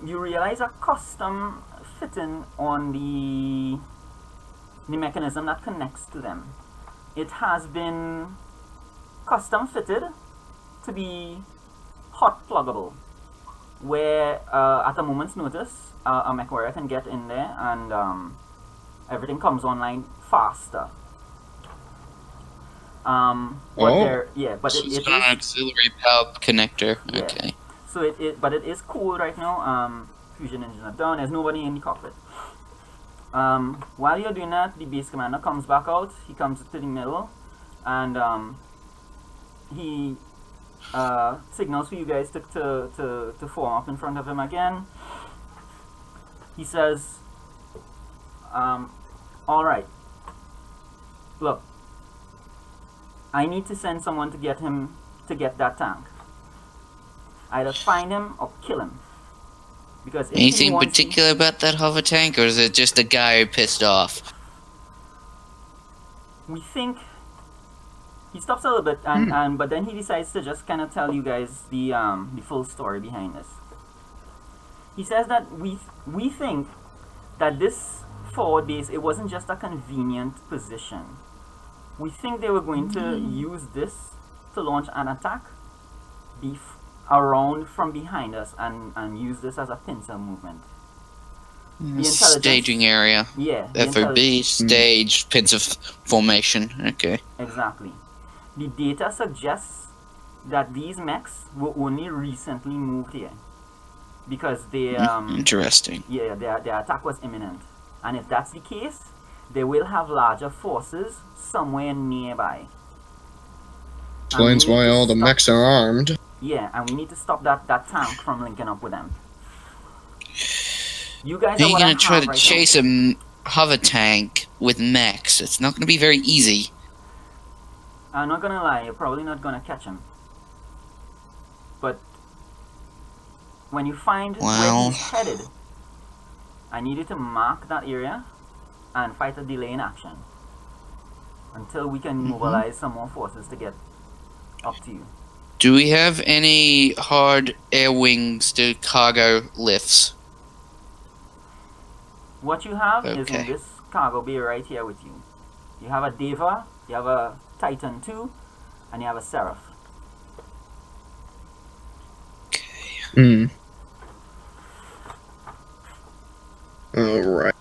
you realize a custom fitting on the mechanism that connects to them. It has been custom fitted to be hot pluggable, where at a moment's notice a mech warrior can get in there and everything comes online faster. But So it it's is got an auxiliary power connector. Yeah. Okay. so but it is cool right now. Fusion engines are down. There's nobody in the cockpit. While you're doing that, the base commander comes back out. He comes to the middle, and he signals for you guys to form up in front of him again. He says, all right, look, I need to send someone to get that tank. Either find him or kill him. Because if he Anything wants particular about that hover tank, or is it just a guy who pissed off? we think he stops a little bit, and but then he decides to just kind of tell you guys the full story behind this. He says that we think that this forward base, it wasn't just a convenient position. We think they were going to use this to launch an attack around from behind us and use this as a pincer movement. The intelligence- Staging area. Yeah. the FOB, stage, pincer formation. Okay. Exactly. The data suggests that these mechs were only recently moved here because they Interesting. yeah, their attack was imminent. And if that's the case, they will have larger forces somewhere nearby. And we Explains need why to all the stop- mechs are armed. Yeah, and we need to stop that tank from linking up with them. You guys Are are you what I gonna try have to right chase a hover tank with mechs. It's not going to be very easy. I'm not gonna lie, you're probably not gonna catch him. But when you find where he's headed, I need you to mark that area and fight a delay in action until we can mobilize some more forces to get up to you. Do we have any hard air wings to cargo lifts? What you have is Okay. in this cargo bay right here with you. You have a Deva, you have a Titan 2, and you have a Seraph. Hmm. Alright.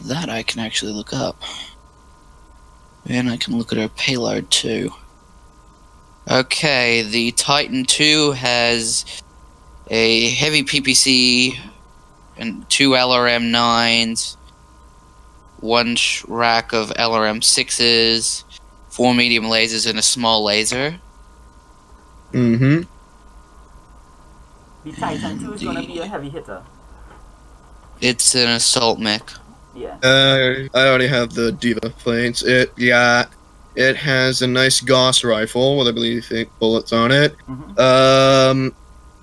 That I can actually look up. And I can look at our payload too. Okay, the Titan 2 has a heavy PPC and 2 LRM-9s, 1 rack of LRM-6s, 4 medium lasers, and a small laser. Mm-hmm. The Titan 2 is gonna be a heavy hitter. It's an assault mech. Yeah. I already have the Diva plates. It has a nice Gauss rifle with I believe 8 bullets on it. Mm-hmm.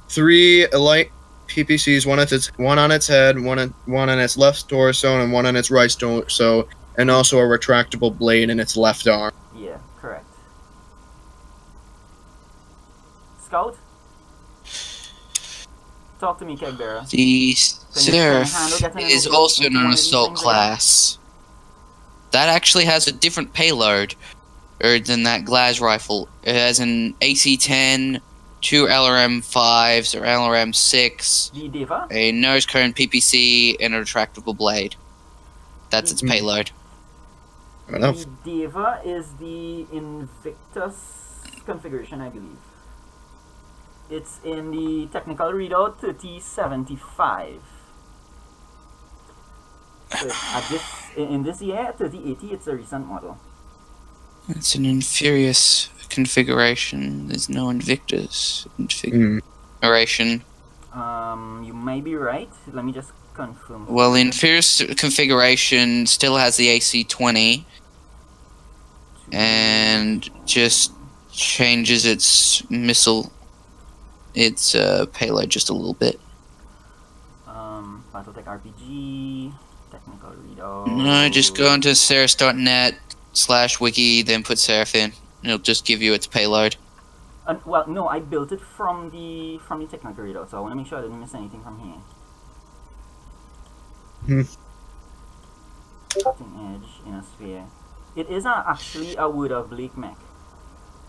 3 light PPCs, one on its head, one on its left torso, and one on its right torso, and also a retractable blade in its left arm. Yeah, correct. Scout? Talk to me, Kegbearer. The Can you handle Seraph getting is into also one an of these assault things class. That actually has a different payload than that Glaz rifle. It has an AC-10, 2 LRM-5s or LRM-6, The Deva? a nose cone PPC, and a retractable blade. That's its payload. Fair enough. The Deva is the Invictus configuration, I believe. It's in the technical readout 3075. So in this year, 3080, it's a recent model. It's an inferior configuration. There's no Invictus configuration. You may be right. Let me just confirm. Well, the inferior configuration still has the AC-20 and just changes its payload just a little bit. Battletech RPG, technical readout. No, just go into seraph.net/wiki, then put Seraph in. It'll just give you its payload. Well, no, I built it from the technical readout, so I want to make sure I didn't miss anything from here. Cutting edge in a sphere. It is actually a Wood of Blake mech.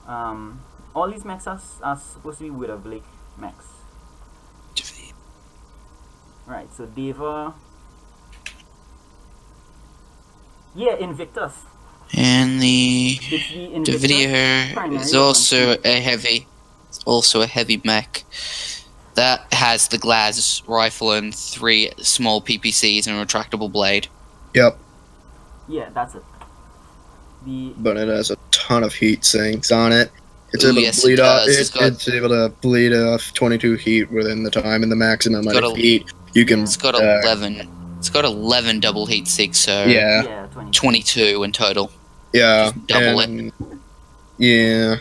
All these mechs are supposed to be Wood of Blake mechs. Right, so Deva. Yeah, Invictus. And the It's the Invictus Davidier primary is weapon. also a heavy mech. That has the Glaz rifle and 3 small PPCs and a retractable blade. Yep. Yeah, that's it. But it has a ton of heat sinks on it. It's Ooh, able yes, to bleed it off. does. It's able to bleed off 22 heat within the time and the maximum It's amount got of heat you can. It's got 11. It's got 11 double heat sinks, so Yeah. 22 in total. Yeah. Just double it. Yeah.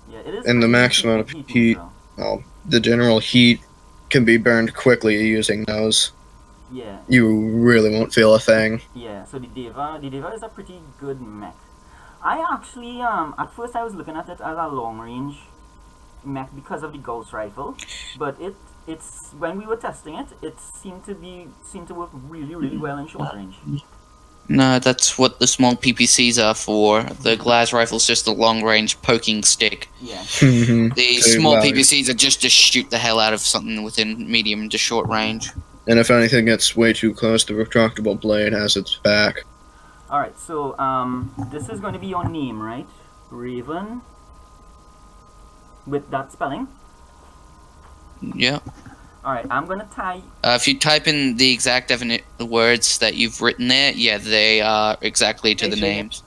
Yeah, it is. And the pretty max amount of heat, heat. though. Well, the general heat can be burned quickly using those. Yeah. You really won't feel a thing. Yeah, so the Deva is a pretty good mech. I actually, at first I was looking at it as a long range mech because of the Gauss rifle, but it's when we were testing it, it seemed to work really well in short range. No, that's what the small PPCs are for. The Glaz rifle's just a long-range poking stick. Yeah. The small well, PPCs are just to shoot the hell out of something within medium to short range. And if anything gets way too close, the retractable blade has its back. Alright, so this is going to be your name, right? Raven. With that spelling. Yeah. Alright, I'm gonna tie. If you type in the exact the words that you've written there, yeah, they are exactly to the names.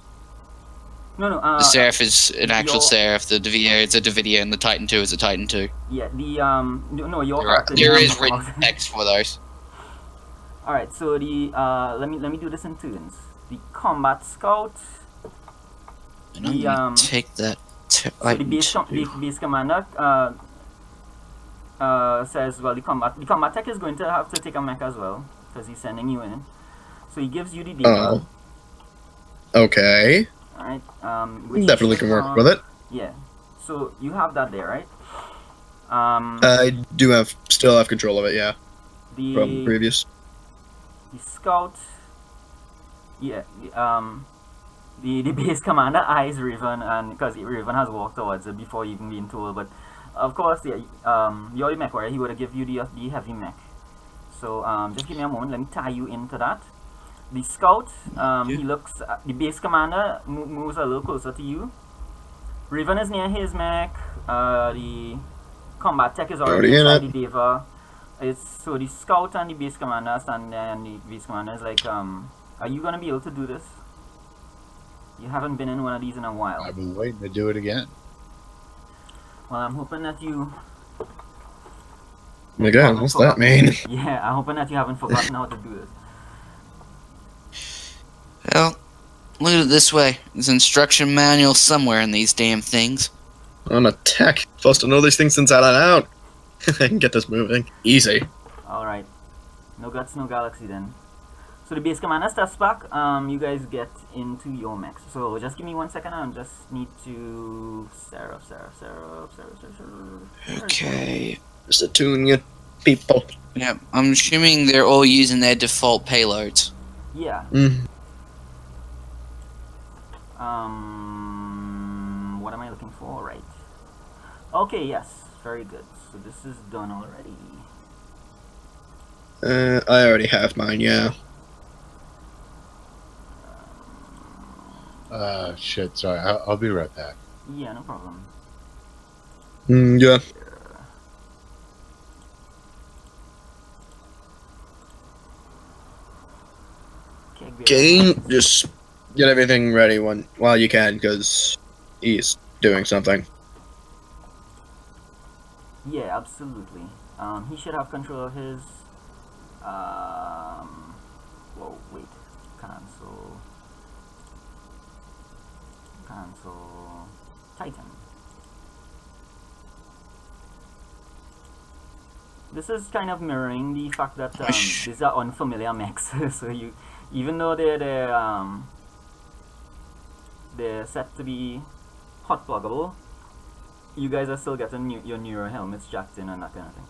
No, The Seraph is an actual your- Seraph, the Davidier is a Davidier, and the Titan 2 is a Titan 2. Yeah, the no, your There character name is written of- text for those. All right. So the let me do this in turns. The combat scout. And I'm gonna take that So the the base commander says, well, the combat tech is going to have to take a mech as well because he's sending you in. So he gives you the data. Okay. All right. Definitely can work with it. Yeah. So you have that there, right? I do still have control of it. Yeah. From previous. The scout. Yeah. The base commander eyes Raven, and because Raven has walked towards it before even being told, but of course, yeah, you're the mech warrior. He would have given you the heavy mech. So just give me a moment. Let me tie you into that. The scout, he looks. The base commander moves a little closer to you. Raven is near his mech. The combat tech is already inside the Deva. So the scout and the base commander stand there, and the base commander is like, "Are you gonna be able to do this? You haven't been in one of these in a while." I've been waiting to do it again. Well, I'm hoping that you. Oh my God, what's that mean? Yeah, I'm hoping that you haven't forgotten how to do this. Well, look at it this way. There's an instruction manual somewhere in these damn things. I'm a tech. Supposed to know these things inside and out. I can get this moving. Easy. Alright. No guts, no galaxy then. So the base commander steps back. You guys get into your mechs. So just give me 1 second. I just need to... Sarah. Okay. Just attune you people. Yeah, I'm assuming they're all using their default payloads. Yeah. What am I looking for? Right. Okay, yes. Very good. So this is done already. I already have mine, yeah. Shit, sorry. I'll be right back. Yeah, no problem. Yeah. Okay, just get everything ready while you can, because he's doing something. Yeah, absolutely. He should have control of his. Whoa, wait. Cancel. Titan. This is kind of mirroring the fact that these are unfamiliar mechs. So you, even though they're set to be hot pluggable, you guys are still getting your newer helmets jacked in and that kind of thing.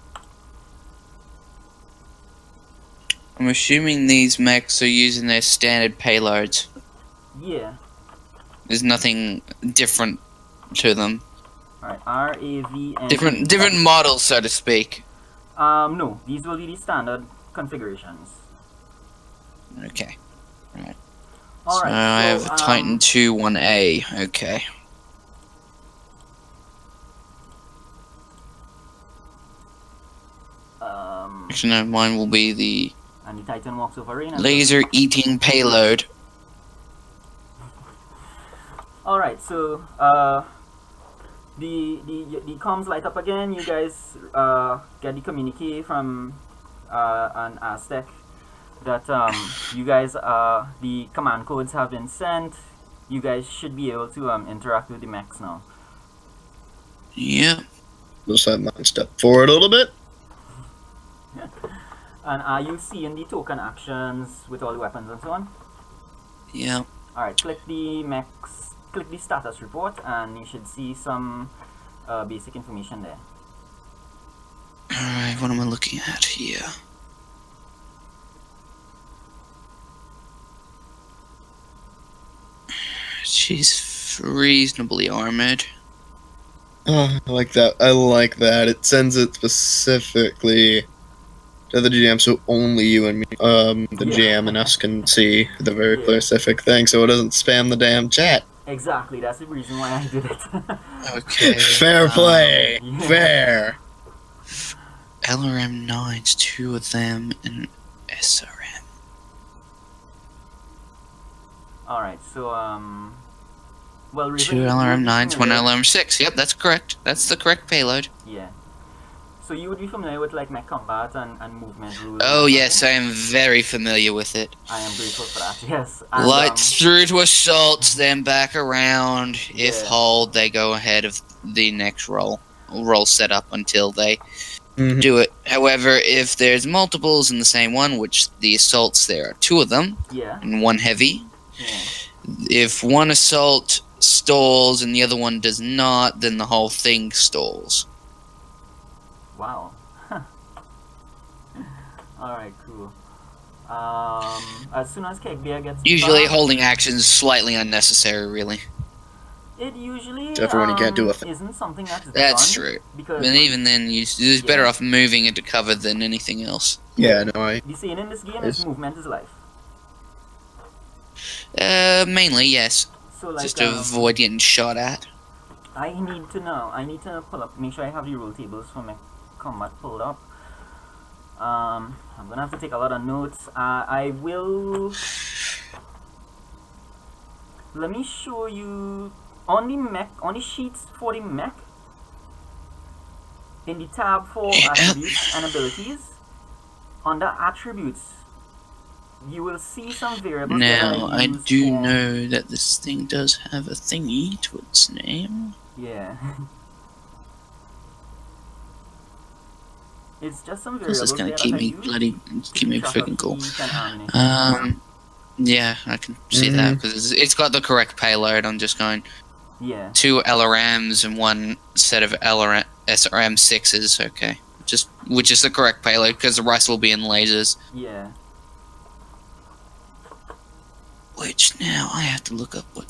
I'm assuming these mechs are using their standard payloads. Yeah. There's nothing different to them. Alright, RAV and... Different models, so to speak. No. These will be the standard configurations. Okay. Right. Alright, so I have a Titan 2 1A. Okay. Actually, no, mine will be the... And the Titan walks over rain. Laser-eating payload. Alright, so the comms light up again. You guys get the communique from an Aztec that you guys the command codes have been sent. You guys should be able to interact with the mechs now. Yeah. Just have mine step forward a little bit. And are you seeing the token actions with all the weapons and so on? Yeah. Alright, click the mechs, click the status report, and you should see some basic information there. Alright, what am I looking at here? She's reasonably armored. Oh, I like that. I like that. It sends it specifically to the GM, so only you and me, the GM and us can see the very specific thing, so it doesn't spam the damn chat. Exactly, that's the reason why I did it. Okay. Fair play. Fair. LRM 9s, 2 of them, and SRM. Alright, so, well, 2 LRM 9s, 1 LRM 6. Yep, that's correct. That's the correct payload. Yeah. So you would be familiar with like mech combat and movement rules. Oh yes, I am very familiar with it. I am grateful for that. Yes. And, Lights through to assault, then back around. If Yeah. hold, they go ahead of the next roll set up until they Mhm. do it. However, if there's multiples in the same one, which the assaults there are 2 of them, Yeah. and 1 heavy. Yeah. If one assault stalls and the other one does not, then the whole thing stalls. Wow. Alright, cool. As soon as Cake Bear gets Usually, back, holding action is slightly unnecessary, really. it usually Except for when you can't do a thing. isn't something that's That's done true. because But even then, you're better off moving into cover than anything else. Yeah, no, I. the saying in this game Yes. is movement is life. Mainly, yes. So like Just to avoid getting shot at. I need to know. I need to pull up. Make sure I have the rule tables for my combat pulled up. I'm gonna have to take a lot of notes. I will. Let me show you on the mech, on the sheets for the mech. In the tab for attributes and abilities, under attributes, you will see some variables. Now, that I used do for- know that this thing does have a thingy to its name. Yeah. It's just some This variables is gonna there keep that I me use. keep me Track of freaking cool. heat and ammunition. Yeah, I can see that because it's got the correct payload. I'm just going Yeah. 2 LRMs and 1 set of SRM 6s. Okay, which is the correct payload because the rest will be in lasers. Yeah. Which now I have to look up what.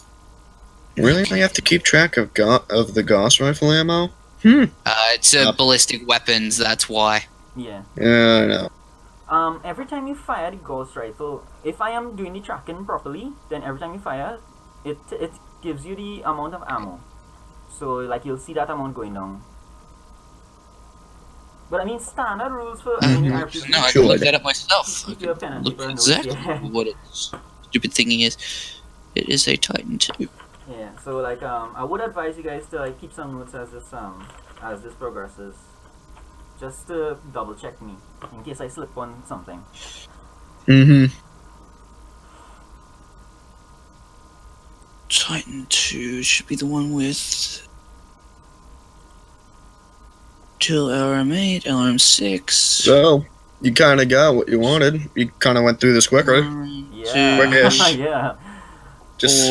Really? I have to keep track of the Gauss rifle ammo? It's ballistic weapons. That's why. Yeah. Yeah, I know. Every time you fire the ghost rifle, if I am doing the tracking properly, then every time you fire, it gives you the amount of ammo. So like you'll see that amount going down. But I mean standard rules for any RPG. No, I Sure. can look that up myself. I Keep your pen can and look paper notes, exactly yeah. what its stupid thingy is. It is a Titan 2. Yeah. So like I would advise you guys to like keep some notes as this progresses. Just to double check me in case I slip on something. Mm-hmm. Titan 2 should be the one with 2 LRM8, LRM6. So, you kind of got what you wanted. You kind of went through this quicker. Yeah. Quickish. Yeah. Just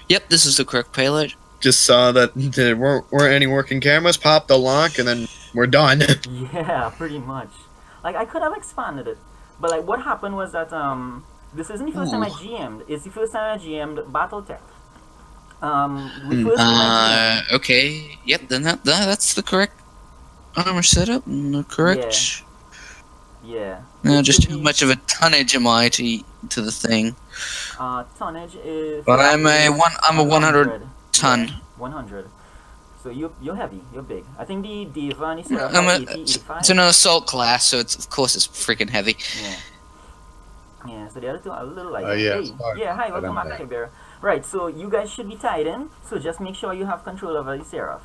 Yep, this is the correct payload. just saw that there weren't any working cameras, popped the lock, and then we're done. Yeah, pretty much. Like I could have expanded it, but like what happened was that this isn't the first time I GM'd. It's the first time I GM'd Battletech. We first met Okay. Yep, then that's the correct armor setup and the correct. Yeah. Now, It just should how be- much of a tonnage am I to the thing? Tonnage is. But I'm a 100 ton. Yeah, 100. So you're heavy. You're big. I think the Diva and the Seraph I'm have a, 80, 85. it's an assault class, so of course it's freaking heavy. Yeah. Yeah, so the other two are a little lighter. Oh, yeah, Hey, sorry. yeah, hi, welcome I'm back, back. Kibera. Right, so you guys should be tied in, so just make sure you have control over the Seraph.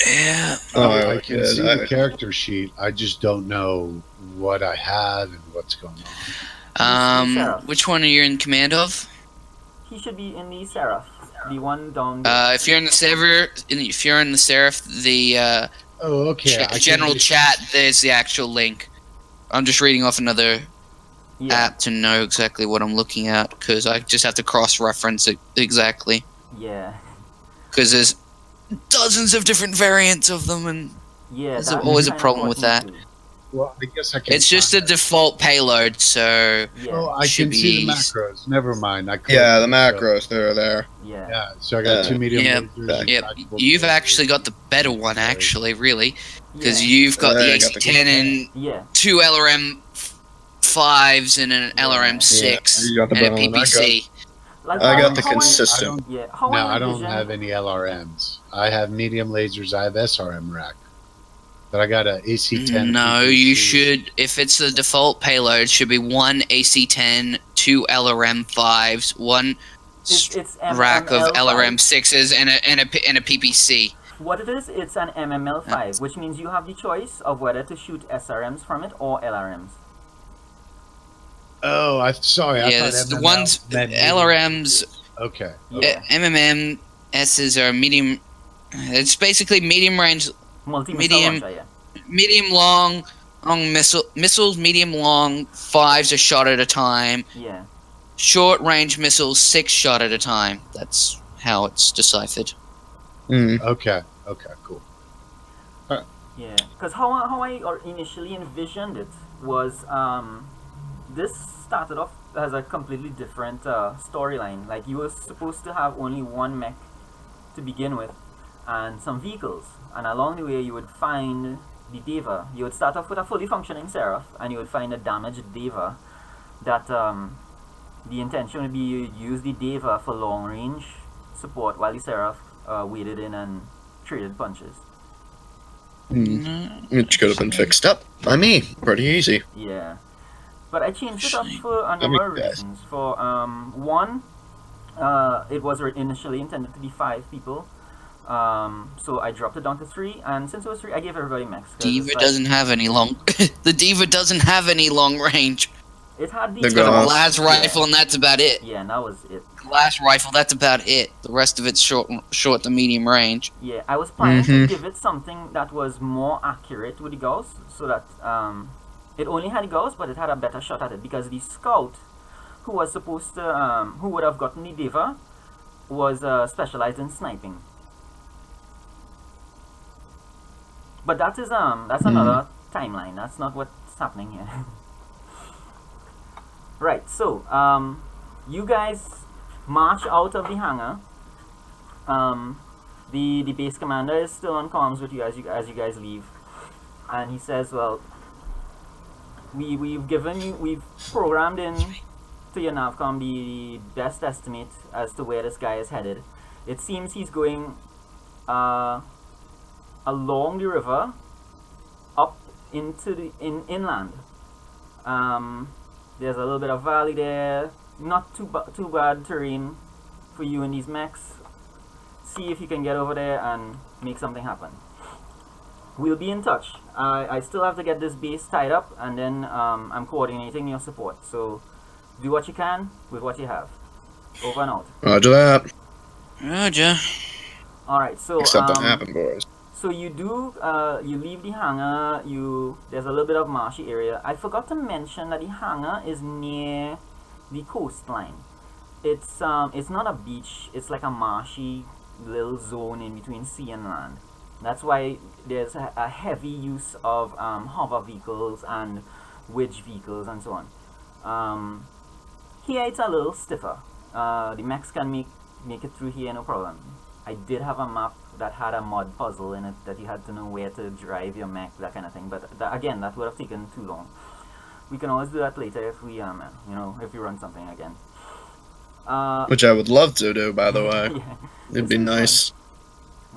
Yeah. Oh, I okay, can see I- the character sheet. I just don't know what I have and what's going on. Seraph. Which one are you in command of? He should be in the Seraph. The one down there. If you're in the server, if you're in the Seraph, the Oh, okay. I can general just- chat, there's the actual link. I'm just reading off another Yeah, app to know exactly what I'm looking at, because I just have to cross-reference it exactly. yeah, Because there's dozens of different variants of them, and yeah. There's that's always a kinda problem with important too. Well, I guess I can. it's just a find it. default payload, so Yeah, Oh, I should can see be- the macros. Never mind. I Yeah, the clicked, macros, they're there. yeah. Yeah, so I got two medium Yeah, lasers and yep, tactical you've lasers. actually got the better one, actually, really, because Yeah. you've got the I got the- AC-10 and Yeah, 2 LRM5s and an LRM6 Yeah, you got the and a better one. PPC. like I got the how consistent. Yeah, how No, I I don't envision- have any LRMs. I have medium lasers. I have SRM rack. But I got a AC-10. No, PPC. you should. If it's the default payload, it should be 1 AC-10, 2 LRM5s, 1 It's rack of ML5. LRM6s, and a PPC. What it is, it's an MML5, which means you have the choice of whether to shoot SRMs from it or LRMs. Oh, I thought the MML ones meant LRMs, Okay. Yeah. MMMSs are medium. It's basically medium range, Multi-missile launcher, yeah. medium long missiles, medium long 5s a shot at a time. Yeah. Short range missiles 6 shot at a time. That's how it's deciphered. Okay, cool. Yeah, because how I initially envisioned it was this started off as a completely different storyline. Like, you were supposed to have only one mech to begin with and some vehicles, and along the way you would find the Deva. You would start off with a fully functioning Seraph, and you would find a damaged Deva that the intention would be you use the Deva for long range support while the Seraph waded in and traded punches. Which could have been fixed up by me. Pretty easy. Yeah. But I changed it up for a number of reasons. For one, it was initially intended to be 5 people. So I dropped it down to 3, and since it was 3, I gave everybody mechs. Diva doesn't have any long. The Diva doesn't have any long range. It had It's got a glass rifle, and that's about it. Yeah, and that was it. Glass rifle, that's about it. The rest of it's short to medium range. Yeah, I was planning to give it something that was more accurate with the Gauss, so that it only had the Gauss, but it had a better shot at it, because the scout, who was supposed to, who would have gotten the Deva, was specialized in sniping. But that is that's another timeline. That's not what's happening here. Right. So you guys march out of the hangar. The base commander is still on comms with you as you guys leave, and he says, "Well, we've programmed in to your Navcom the best estimate as to where this guy is headed. It seems he's going along the river, up into the inland. There's a little bit of valley there, not too bad terrain for you and these mechs. See if you can get over there and make something happen. We'll be in touch. I still have to get this base tied up, and then I'm coordinating your support. So do what you can with what you have. Over and out. Roger that. Roger. Alright, so make something happen, boys. So you do, you leave the hangar, there's a little bit of marshy area. I forgot to mention that the hangar is near the coastline. It's not a beach, it's like a marshy little zone in between sea and land. That's why there's a heavy use of hover vehicles and wedge vehicles and so on. Here it's a little stiffer. The mechs can make it through here, no problem. I did have a map that had a mod puzzle in it that you had to know where to drive your mech, that kind of thing. But again, that would have taken too long. We can always do that later if we, if we run something again. Which I would love to do, by the way. Yeah, it'd be nice.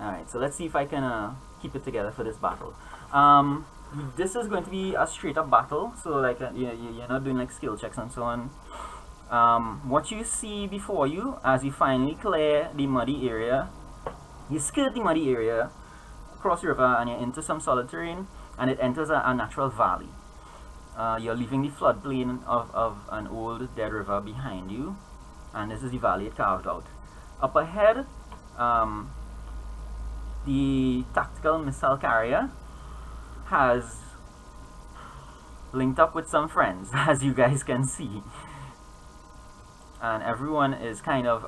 Alright, so let's see if I can keep it together for this battle. This is going to be a straight up battle, so like you're not doing like skill checks and so on. What you see before you as you finally clear the muddy area, you skirt the muddy area, cross the river, and you're into some solid terrain, and it enters a natural valley. You're leaving the floodplain of an old dead river behind you, and this is the valley it carved out. Up ahead, the tactical missile carrier has linked up with some friends, as you guys can see. And everyone is kind of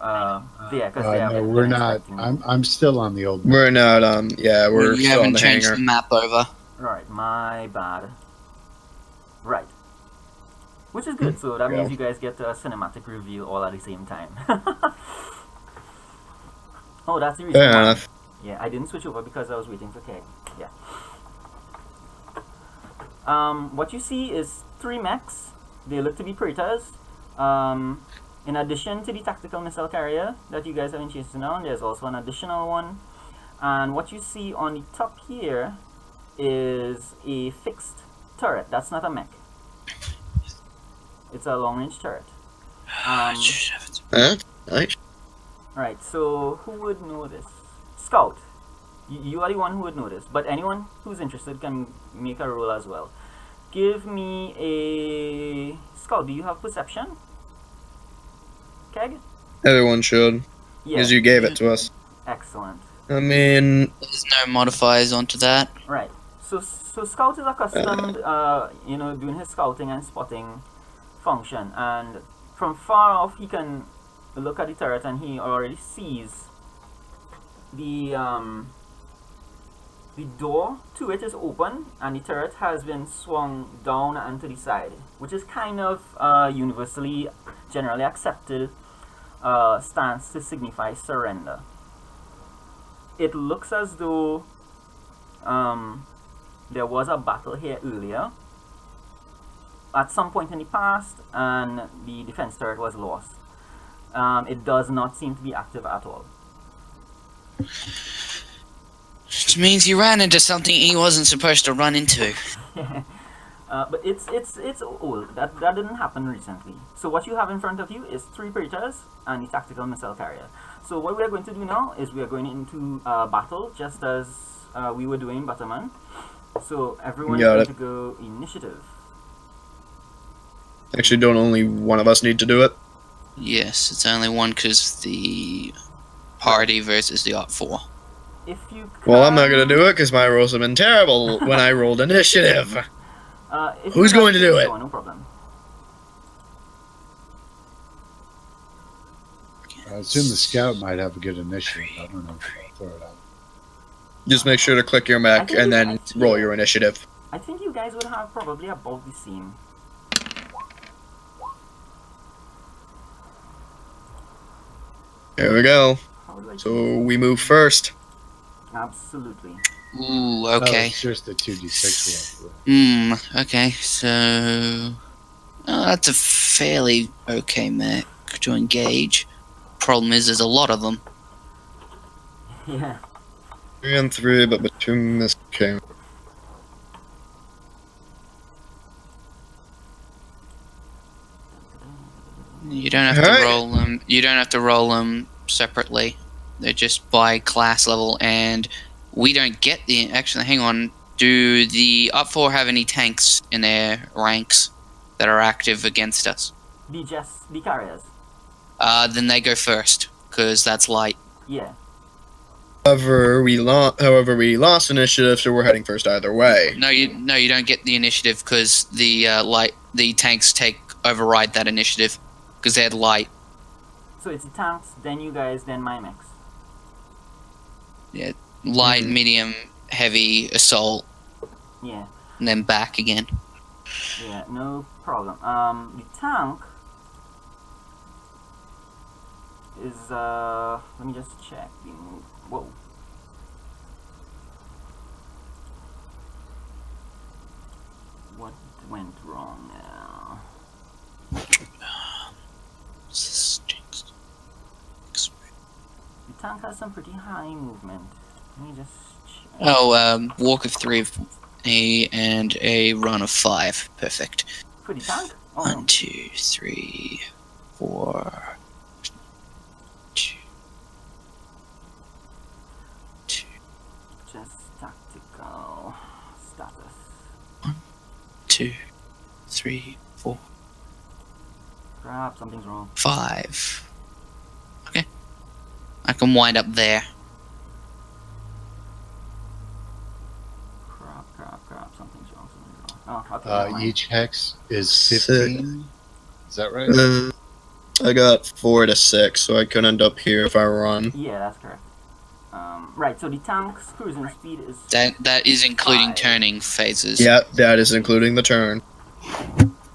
there because they no, we're not. I'm still on the old map. We're not. Yeah, we're you still haven't on the changed hangar. the map over. Right, my bad. Right. Which is good, so that means you guys get a cinematic reveal all at the same time. Oh, that's the reason Fair why. enough. Yeah, I didn't switch over because I was waiting for Keg. Yeah. What you see is 3 mechs. They look to be Praetors. In addition to the tactical missile carrier that you guys have been chasing down, there's also an additional one. And what you see on the top here is a fixed turret. That's not a mech. It's a long-range turret. Nice. Right, so who would know this? Scout. You are the one who would know this, but anyone who's interested can make a roll as well. Give me a scout. Do you have perception? Keg? Everyone should, because you gave it to us. Excellent. I mean, There's no modifiers onto that. Right. So scout is accustomed, doing his scouting and spotting function, and from far off he can look at the turret and he already sees the door to it is open and the turret has been swung down and to the side, which is kind of universally, generally accepted stance to signify surrender. It looks as though there was a battle here earlier at some point in the past and the defense turret was lost. It does not seem to be active at all. Which means he ran into something he wasn't supposed to run into. But it's old. That didn't happen recently. So what you have in front of you is 3 predators and the tactical missile carrier. So what we are going to do now is we are going into battle, just as we were doing Butterman. So everyone is going to go initiative. Actually, don't only one of us need to do it? Yes, it's only one because the party versus the Op 4. If you Well, I'm not going to do it because my rolls have been terrible when I rolled initiative. Who's going to do it? No problem. I assume the scout might have a good initiative. I don't know. Throw it out. Just make sure to click your mech and then roll your initiative. I think you guys would have probably about the same. There we go. So we move first. Absolutely. Ooh, Oh, okay. it's just the 2d6 roll. Okay, so... that's a fairly okay mech to engage. Problem is, there's a lot of them. Yeah. 3 and 3, but with 2 missed came. You don't have to roll them. You don't have to roll them separately. They're just by class level, and we don't get the. Actually, hang on. Do the Up 4 have any tanks in their ranks that are active against us? The carriers. Then they go first, because that's light. Yeah. However, we lost initiative, so we're heading first either way. No, you don't get the initiative because the tanks override that initiative because they're light. So it's the tanks, then you guys, then my mechs. Yeah, light, medium, heavy, assault. Yeah. And then back again. Yeah, no problem. The tank is let me just check the move. Whoa. What went wrong now? The tank has some pretty high movement. Let me just check. Oh, walk of 3 and a run of 5. Perfect. For the tank? Oh, 1, 2, 3, 4. 2. Just tactical status. 1, 2, 3, 4, Crap, something's wrong. 5. Okay. I can wind up there. Crap, something's wrong. Oh, okay. never mind. Each hex is 15. Is that right? I got 4 to 6, so I could end up here if I run. Yeah, that's correct. Right, so the tank's cruising speed is... That is including 5. turning phases. Yeah, that is including the turn.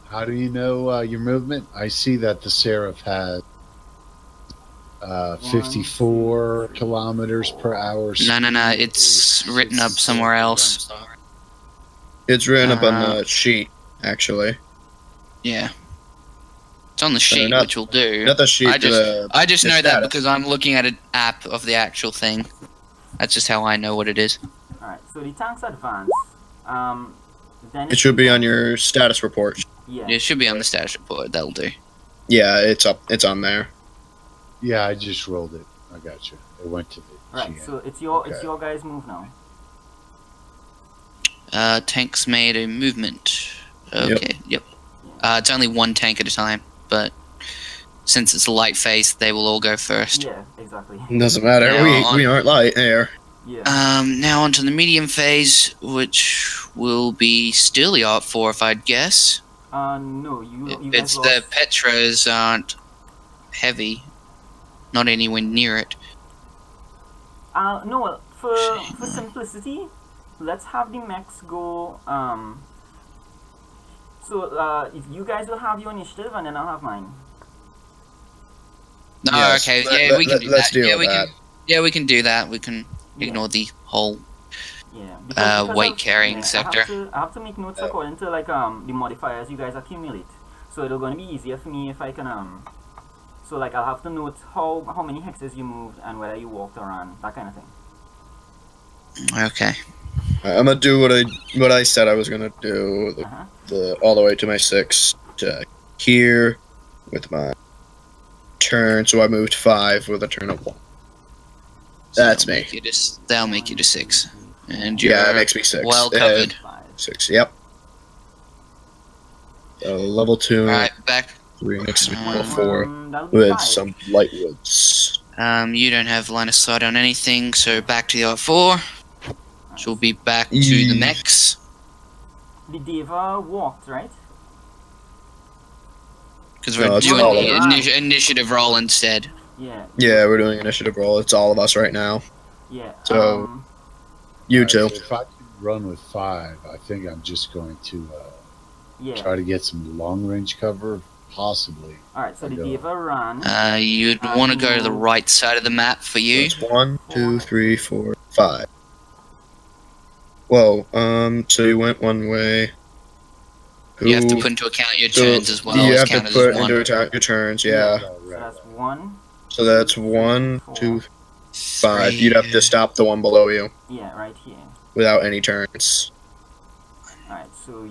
How do you know your movement? I see that the Seraph has 54 kilometers per hour. No. It's written up somewhere else. It's written up on the sheet, actually. Yeah. It's on the sheet, not- which will do. Not the sheet, I just the know that status. because I'm looking at an app of the actual thing. That's just how I know what it is. Alright, so the tank's advanced. Then It should be on your status report. Yeah. It should be on the status report. That'll do. Yeah, it's up. It's on there. Yeah, I just rolled it. I got you. It went to the Right. GM. So it's Okay. your guys' move now. Tanks made a movement. Okay, yep. Yeah. It's only one tank at a time, but since it's a light phase, they will all go first. Yeah. Exactly. Doesn't matter. Now We aren't light air. Yeah. Now onto the medium phase, which will be still the Art 4, if I'd guess. No. You guys It's lost. the Petras aren't heavy, not anywhere near it. No. Well, for simplicity, let's have the mechs go. So if you guys will have your initiative, and then I'll have mine. No, Yes, okay, let- yeah, we can let- do let's that. deal Yeah, with that. we can do that. We can Yeah. ignore the whole Yeah. Because weight carrying sector. I have to make notes according to like the modifiers you guys accumulate. So it'll gonna be easier for me if I can So like I'll have to note how many hexes you moved and whether you walked or ran, that kind of thing. Okay. I'm gonna do what I said I was gonna do. The all the way to my 6 to here with my turn. So I moved 5 with a turn of 1. That's me. That'll make you to 6, and you're Yeah, that makes me 6. well covered. 6. Yep. Level 2. All right, back. 3 next to me. Level Um, 4 That'll be with 5. some light woods. You don't have line of sight on anything, so back to the Art 4. Which will be back to the mechs. The Deva walked, right? Because No, we're it's doing all the of us. initiative roll instead. Yeah. Yeah, we're doing initiative roll. It's all of us right now. Yeah. So- You Alright, too. so if I can run with 5, I think I'm just going to yeah. try to get some long range cover, possibly. Alright, so the Go. Deva ran. You'd want to go to the right side of the map for you. That's 1, 2, 3, 4, 5. Whoa. So you went one way. You have to Who- put into account your so turns as well You as have to counted put as one. into account your turns. Yeah. So that's 1. So that's 1, 2, 5. Three. You'd have to stop the one below you Yeah, right here. without any turns. Alright, so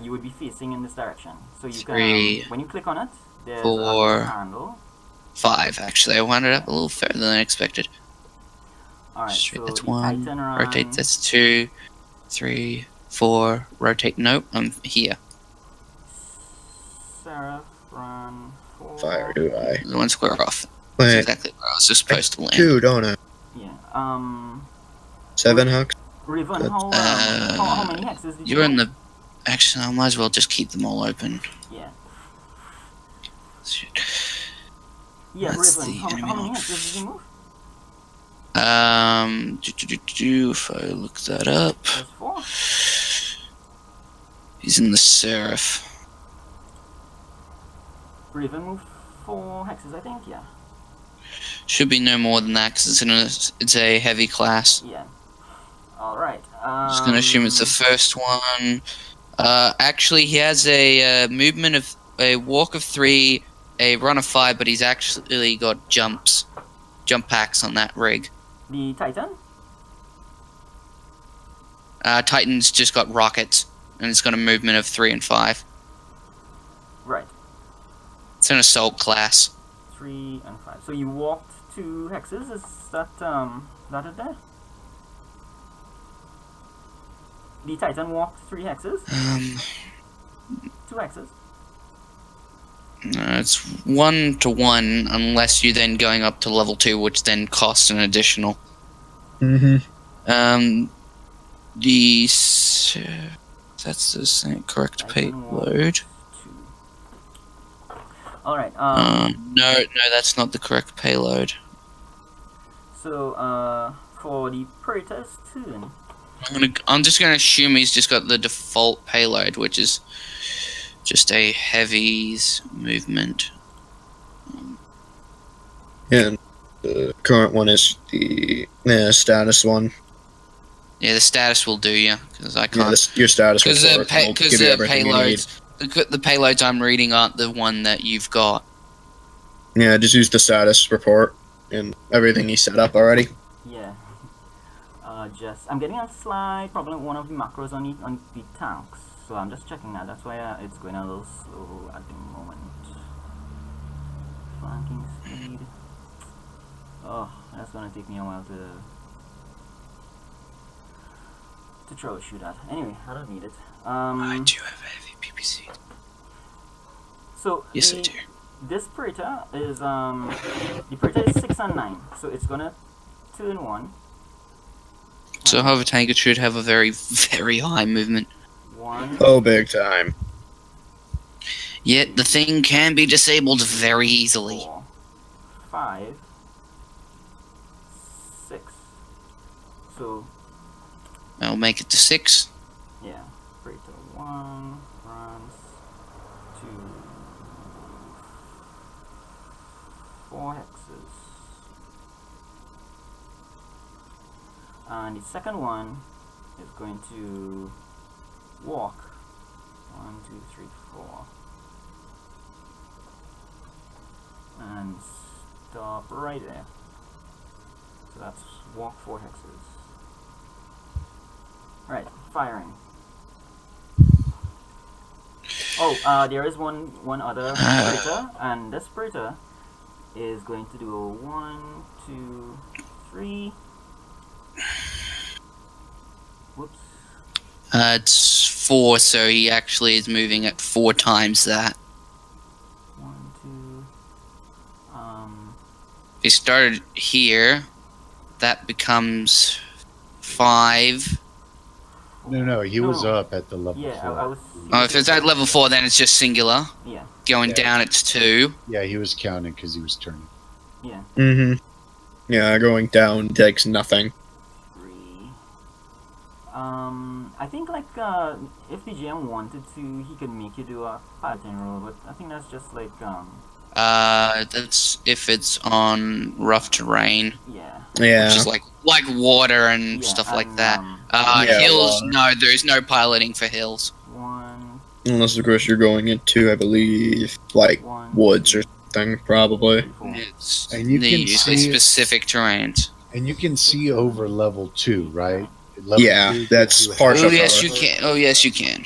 you would be facing in this direction. So you Three. can when you click on it, there's Four. a handle. 5, actually. I wound it up a little further than I expected. Alright, Straight, so that's the 1. Titan ran. Rotate, that's 2, 3, 4. Rotate, nope, I'm here. Seraph ran 4. Fire, do I? The 1 square off. That's Wait, exactly where I was supposed to land. 2, don't I? Yeah. 7 hux? Riven, Good. how many hexes did you You're in move? the... Actually, I might as well just keep them all open. Yeah. Shoot. Yeah, That's Riven, the how enemy many log. hexes did you move? If I look that up, There's 4. he's in the Seraph. Riven moved 4 hexes, I think, yeah. Should be no more than that because it's a heavy class. Yeah. Alright. Just gonna assume it's the first one. Actually, he has a movement of a walk of 3, a run of 5, but he's actually got jump packs on that rig. The Titan? Titan's just got rockets, and it's got a movement of 3 and 5. Right. It's an assault class. 3 and 5. So you walked 2 hexes, is that it there? The Titan walked 3 hexes? 2 hexes? No, it's 1 to 1, unless you're then going up to level 2, which then costs an additional. Mm-hmm. That's the same correct Titan walked payload. 2. Alright, No, that's not the correct payload. so, for the Praetor's turn, I'm just gonna assume he's just got the default payload, which is just a heavy's movement. And the current one is the status one. Yeah, the status will do you because I Yeah, can't. your status Because report will give you everything you need. the payloads I'm reading aren't the one that you've got. Yeah, just use the status report and everything you set up already. yeah. I'm getting a slight problem with one of the macros on the tanks, so I'm just checking that. That's why it's going a little slow at the moment. Flanking speed. Oh, that's gonna take me a while to troubleshoot that. Anyway, I don't need it. I do have a heavy PPC. So Yes, I do. this Praetor is the Praetor is 6 and 9, so it's gonna turn 1. So hover tanker should have a very, very high movement. 1. Oh, big time. Yet the thing can be disabled very easily. 4, 5, 6. So I'll make it to 6. yeah, Praetor 1 runs 2, 4 hexes. And the second one is going to walk. 1, 2, 3, 4. And stop right there. So that's walk 4 hexes. Right, firing. Oh, there is one other Praetor, and this Praetor is going to do a 1, 2, 3. Whoops. It's 4, so he actually is moving at 4 times that. 1, 2. If he started here, that becomes 5. No, he was up at the level Yeah, 4. I was. Oh, if it's at level 4, then it's just singular. Yeah, Going Yeah. down, it's 2. Yeah, he was counting because he was turning. yeah. Mm-hmm. Yeah, going down takes nothing. 3. I think like if the GM wanted to, he could make you do a pattern roll, but I think that's just like That's if it's on rough terrain, yeah. Yeah. which is like water and Yeah, stuff like and, that. Yeah, Hills, water. no, there's no piloting for hills. 1, Unless, of course, you're going into, I believe, like, 1, woods or something, probably. 3, 4. It's And you can usually see- specific terrains. And you can see over level 2, right? Level Yeah, 2 that's gives you partial Oh yes, cover. you can. Oh yes, you can.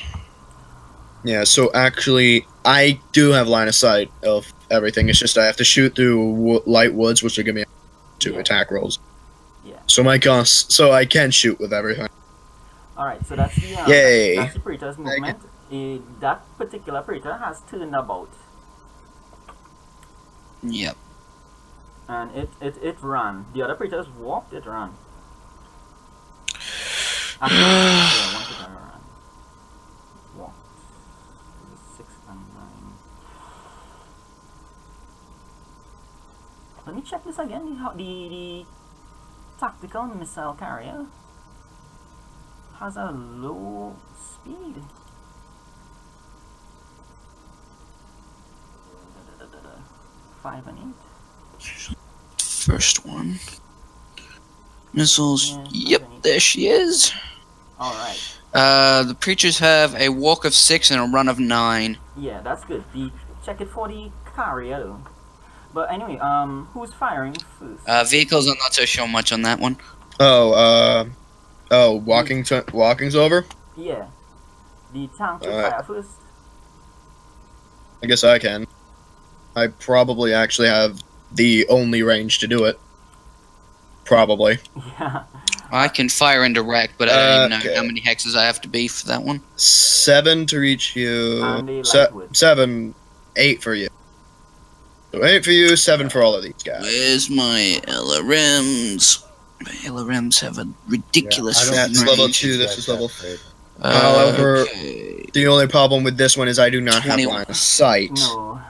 Yeah, so actually, I do have line of sight of everything. It's just I have to shoot through light woods, which will give me 2 Yeah. attack rolls. Yeah. So I can shoot with everything. Alright, so that's the Yay. that's the Praetor's movement. That particular Praetor has turned about, Yep. and it ran. The other Praetors walked, it ran. Actually, yeah, one Praetor ran. Walked. 6 and 9. Let me check this again. The tactical missile carrier has a low speed. 5 and 8. First one. Missiles. Yeah, Yep, okay. there she is. Alright. The preachers have a walk of 6 and a run of 9. Yeah, that's good. Check it for the carrier though. But anyway, who's firing first? Vehicles, I'm not so sure much on that one. Walking's over? Yeah. The tank will Alright. fire first. I guess I can. I probably actually have the only range to do it. Probably. Yeah. I can fire indirect, but I don't even Okay. know how many hexes I have to be for that one. 7 to reach you. And the light wood. 7, 8 for you. So 8 for you, 7 for all of these guys. Where's my LRMs? My LRMs have a ridiculous Yeah, I don't That's think level you 2, should this get is that level favor. However, okay. The only problem with this one is I do not have 21. line of sight, No.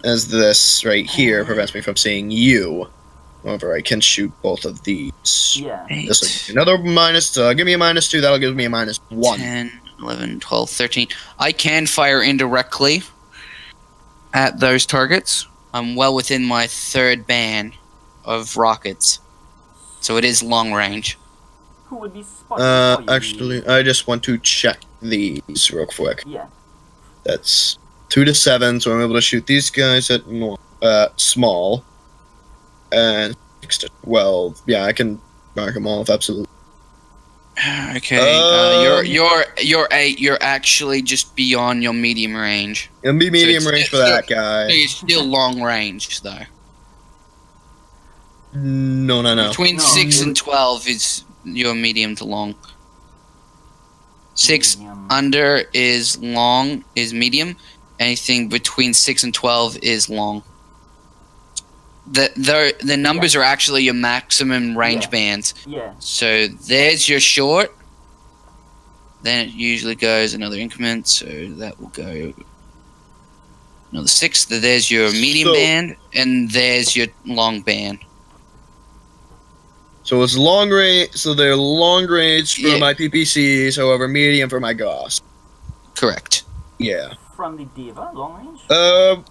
as this right here prevents me from seeing you. However, I can shoot both of these. Yeah. This will give me another minus, give me a -2, that'll give me a -1. 10, 11, 12, 13. I can fire indirectly at those targets. I'm well within my 3rd ban of rockets. So it is long range. Who would be spotting for you? Actually, I just want to check these real quick. Yeah. That's 2 to 7, so I'm able to shoot these guys at small. And 6 to 12. Yeah, I can mark them off, absolutely. Okay, you're 8. You're actually just beyond your medium range. It'll be medium it's- range for it's that guy. It's still long range though. No. Between No, 6 it- and 12 is your medium to long. 6 medium. under is long, is medium. Anything between 6 and 12 is long. The numbers are actually your maximum range Yeah. bands. Yeah. So there's your short. Then it usually goes another increment, so that will go another 6. There's your medium So- band, and there's your long band. So it's long range. So they're long range for Yeah. my PPCs, however, medium for my Gauss. Correct. Yeah. From the Deva, long range?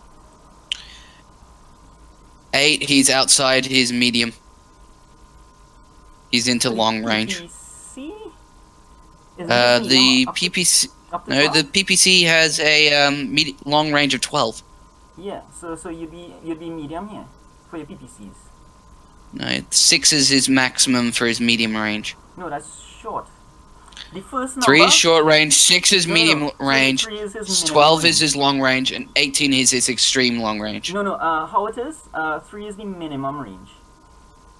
8, he's outside his medium. He's into long range. PPC? Is The medium up to- PPC. up to No, 12? the PPC has a long range of 12. Yeah, so you'd be medium here for your PPCs. No, 6 is his maximum for his medium range. No, that's short. The first number. 3 is short range, 6 is No, medium no. range, 3 is his minimum 12 range. is his long range, and 18 is his extreme long range. No. How it is? 3 is the minimum range.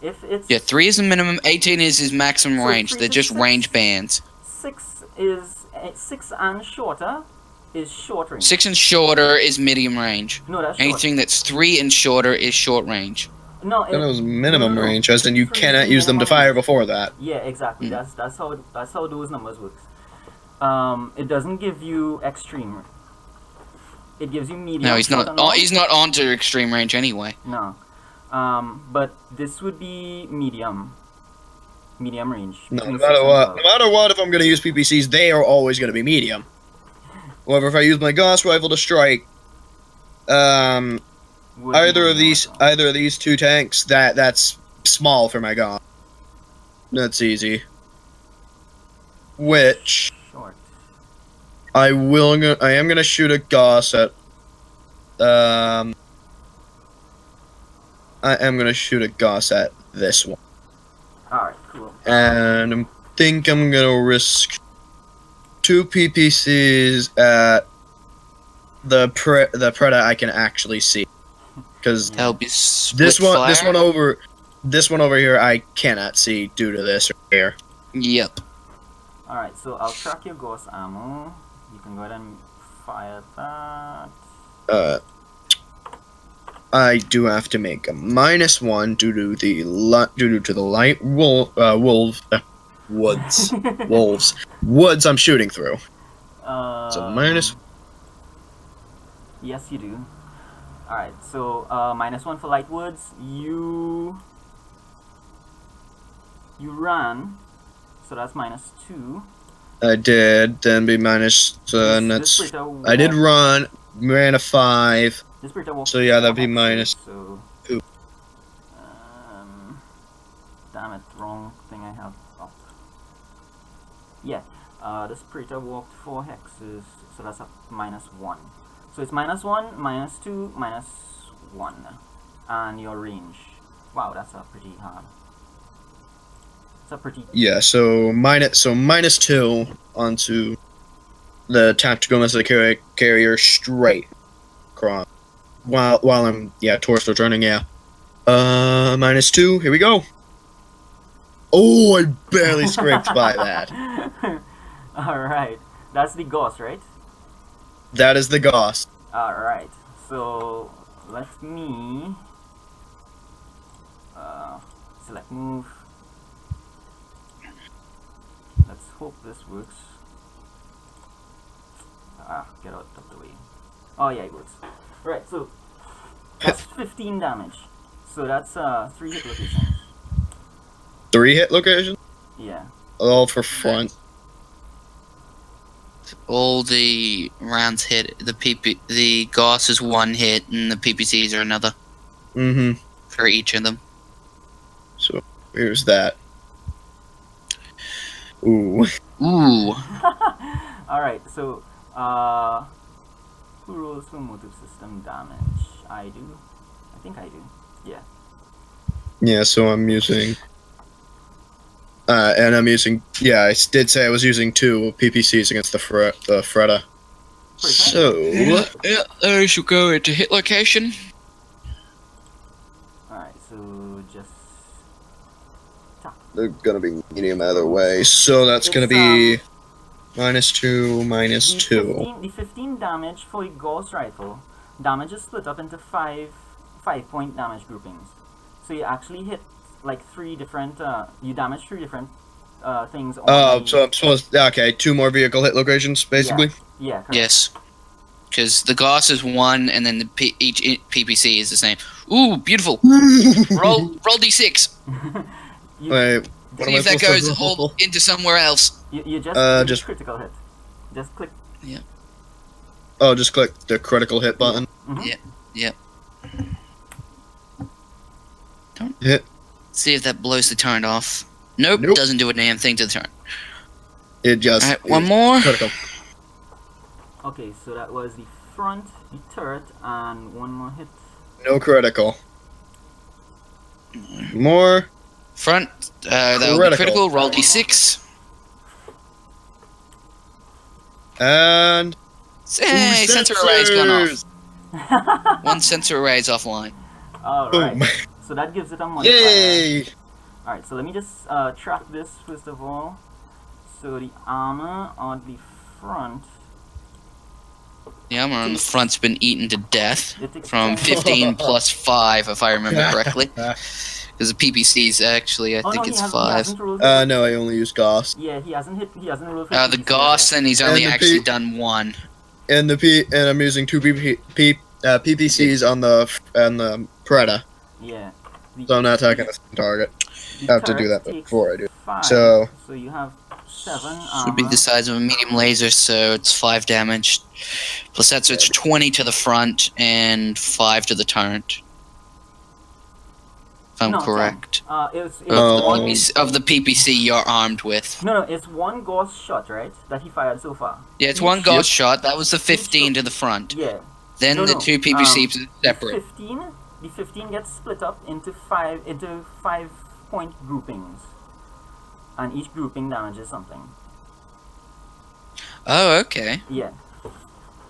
If it's Yeah, 3 is the minimum, 18 is his maximum So range. 3 They're to just 6? range bands. 6 and shorter is short range. 6 and shorter is medium range. No, that's short. Anything that's 3 and shorter is short range. No, That was minimum no. range, as in you 3 is cannot the use them to minimum fire range. before that. Yeah, exactly. Mm. That's how those numbers works. It doesn't give you extreme. It gives you medium. No, he's short, not. and long. He's not onto extreme range anyway. No. But this would be medium. Medium range. No between matter 6 and what, 12. no matter what, if I'm going to use PPCs, they are always going to be medium. However, if I use my Gauss rifle to strike, Would be either of medium these two tanks, that's small for my Gauss. That's easy. Which also. Short. I am gonna shoot a Gauss at. I am gonna shoot a Gauss at this one, Alright, cool. and I think I'm gonna risk 2 PPCs at the Preda I can actually see, because That'll be split this one fire. this one over here I cannot see due to this right here. Yep. Alright, so I'll track your Gauss ammo. You can go ahead and fire that. I do have to make a -1 due to the light woods I'm shooting through. So minus. Yes, you do. Alright, so -1 for light woods. You ran, so that's -2. I did then be minus. And This that's. Brita I did walked- ran a 5. This Brita walked So yeah, that'd be 4 minus hexes, so, 2. damn it, wrong thing I have up. Yeah, this Brita walked 4 hexes, so that's a -1. So it's -1, -2, -1, and your range. Wow, that's a pretty hard. It's a pretty. Yeah, so -2 onto the tactical missile carrier straight across. While I'm torso turning, yeah. -2, here we go. Oh, I barely scraped by that. Alright, that's the Gauss, right? That is the Gauss. Alright, so let me select move. Let's hope this works. Get out of the way. Oh yeah, it works. Right, so that's 15 damage. So that's 3 hit locations. 3 hit locations, Yeah. all for front. All the rounds hit. The Gauss is 1 hit, and the PPCs are another Mm-hmm. for each of them. So here's that. Ooh. Ooh. Alright, so who rolls for motive system damage? I do. I think I do. Yeah. Yeah, so I'm using. And I'm using. Yeah, I did say I was using 2 PPCs against the Freda. So. Yeah, those will go into hit location. Alright, so just they're gonna be medium either way. So that's gonna be -2, -2. The 15 damage for a Gauss rifle, damage is split up into 5-point damage groupings. So you actually hit like 3 different, you damage 3 different things. So I'm supposed, okay, 2 more vehicle hit locations, basically? Yeah, correct. Yes. Because the Gauss is 1, and then each PPC is the same. Ooh, beautiful. roll D6. Wait, what See if that goes all into somewhere else. You just critical hit. Just click. Yeah. Oh, just click the critical hit button. Yeah. Don't hit. See if that blows the turret off. Nope, doesn't do a damn thing to the turret. It just. Alright, one more. Critical. Okay, so that was the front, the turret, and 1 more hit. No critical. More. Front, that will be critical. Roll D6. And. Hey, sensor array's gone off. 1 sensor array is offline. Alright, so that gives it a modifier. Yay! Alright, so let me just track this first of all. So the armor on the front. The armor on the front's been eaten to death from 10. 15 plus 5, if I remember correctly. Because the PPC's actually, I think it's 5. No, I only use Gauss. Yeah, he hasn't rolled for The Gauss, and he's only actually done 1. And I'm using 2 PPCs on the Preda. Yeah. So I'm not attacking the same target. I have to do that before I do. 5. So you have 7 armor. Should be the size of a medium laser, so it's 5 damage. Plus that's it's 20 to the front and 5 to the turret. If I'm correct. 10. It's of the PPC you're armed with. No, it's 1 Gauss shot, right? That he fired so far. Yeah, it's 1 Gauss shot. That was the 15 to the front. Yeah. Then the 2 PPCs are separate. The 15 gets split up into 5-point groupings, and each grouping damages something. Oh, okay. Yeah.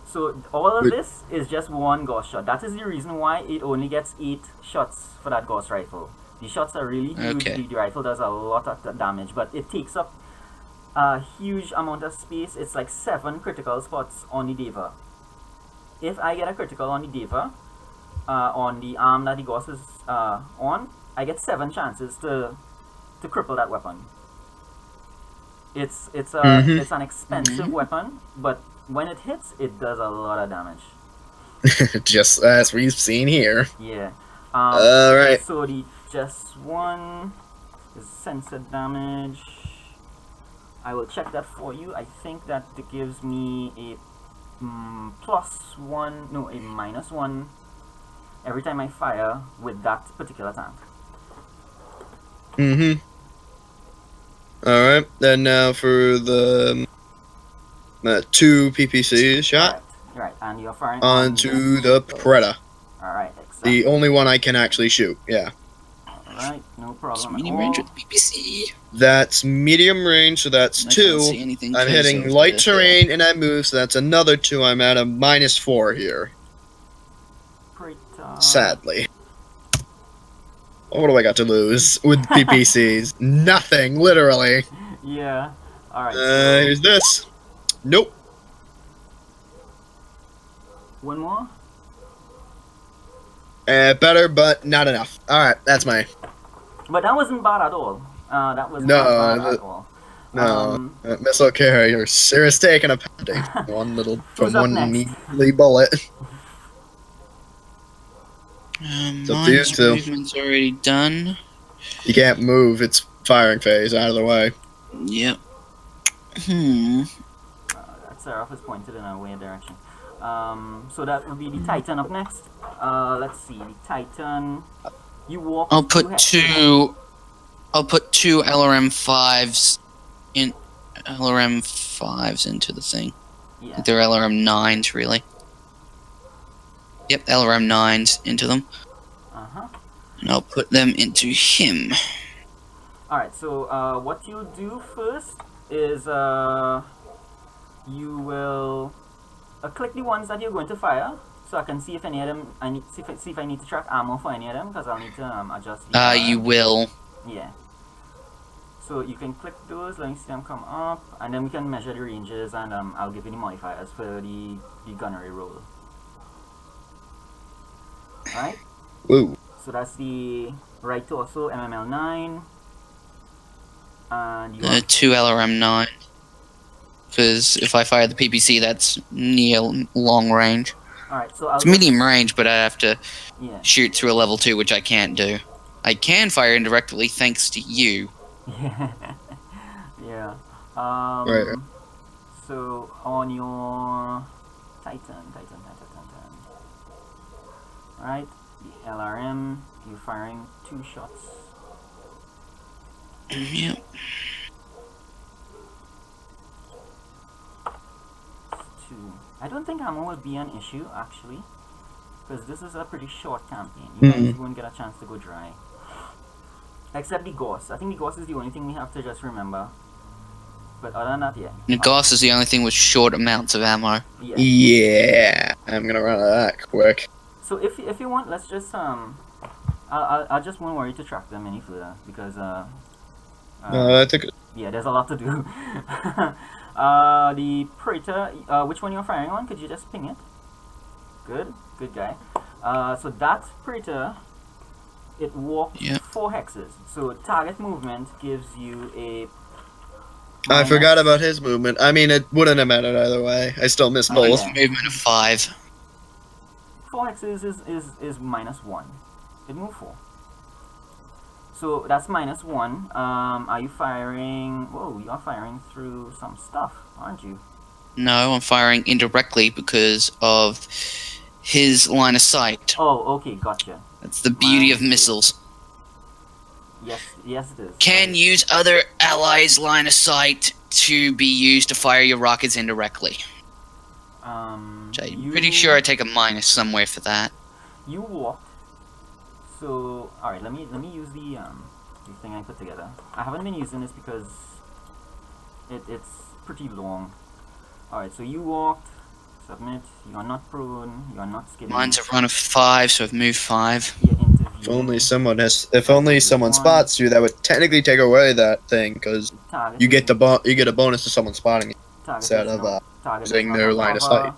So all of this is just 1 Gauss shot. That is the reason why it only gets 8 shots for that Gauss rifle. The shots are really huge. Okay. The rifle does a lot of damage, but it takes up a huge amount of space. It's like 7 critical spots on the Deva. If I get a critical on the Deva, on the arm that the Gauss is on, I get 7 chances to cripple that weapon. It's an expensive weapon, but when it hits, it does a lot of damage. Just as we've seen here. Yeah. Alright. So the just 1 is sensor damage. I will check that for you. I think that it gives me a +1, no, a -1 every time I fire with that particular tank. Alright, then now for the 2 PPCs shot. Right, and you're firing onto the Preda. Alright, excellent. The only one I can actually shoot, yeah. Alright, no problem. Medium range with PPC. That's medium range, so that's 2. I'm hitting light terrain and I move, so that's another 2. I'm at a -4 here. Sadly. What do I got to lose with PPCs? Nothing, literally. Yeah. Alright. Here's this. Nope. 1 more? Better, but not enough. Alright, that's my... But that wasn't bad at all. That was not bad at all. No, missile carrier, serious taking a pounding. From one measly bullet. Mine's movement's already done. You can't move, it's firing phase, out of the way. Yep. That Seraph is pointed in a weird direction. So that would be the Titan up next. Let's see, the Titan. You walk. I'll put two LRM5s in LRM5s into the thing. Yeah. They're LRM9s, really. Yep, LRM9s into them. And I'll put them into him. Alright, so what you'll do first is you will click the ones that you're going to fire, so I can see if any of them, I need see if I need to track ammo for any of them, because I'll need to adjust the... You will. Yeah. So you can click those, let me see them come up, and then we can measure the ranges, and I'll give you the modifiers for the gunnery roll. Alright? Woo. So that's the right torso, MML 9. And you 2 LRM 9. Because if I fire the PPC, that's near long range. Alright, so I'll It's medium range, but I have to yeah. shoot through a level 2, which I can't do. I can fire indirectly thanks to you. Yeah. Right. So on your Titan. Alright, the LRM, you're firing 2 shots. Yep. 2. I don't think ammo will be an issue actually, because this is a pretty short campaign. You guys won't get a chance to go dry. Except the Gauss. I think the Gauss is the only thing we have to just remember. But other than that, yeah. The Gauss is the only thing with short amounts of ammo. Yeah. Yeah, I'm gonna run out of that quick. So if you want, let's just I just won't worry to track them any further because I think yeah, there's a lot to do. The Praetor, which one you're firing on? Could you just ping it? Good guy. So that Praetor, it walked 4 hexes. So target movement gives you a. I forgot about his movement. I mean, it wouldn't have mattered either way. I still missed both. Yeah. Movement of 5. 4 hexes is -1. It moved 4. So that's -1. Are you firing? Whoa, you are firing through some stuff, aren't you? No, I'm firing indirectly because of his line of sight. Oh, okay, gotcha. That's the beauty of missiles. Yes, it is. Can use other allies' line of sight to be used to fire your rockets indirectly. Which I'm pretty sure I take a minus somewhere for that. You walked. So, all right, let me use the thing I put together. I haven't been using this because it's pretty long. All right, so you walked. Submit. You are not prone. You are not skidding. Mine's a run of 5, so I've moved 5. If only someone spots you, that would technically take away that thing, because you get a bonus to someone spotting you instead of using their line of sight.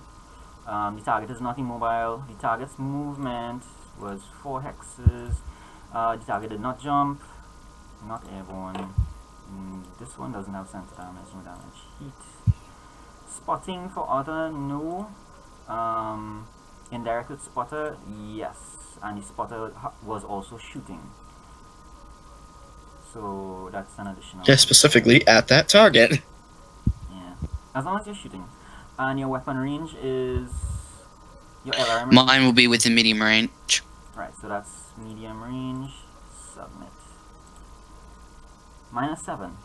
The target is not immobile. The target's movement was 4 hexes. The target did not jump, not airborne. This one doesn't have center damage, no damage. Heat. Spotting for other, no. Indirect with spotter, yes. And the spotter was also shooting. So that's an additional. Yeah, specifically at that target. Yeah. As long as you're shooting. And your weapon range is your LRM range? Mine will be within medium range. Right, so that's medium range. Submit. -7.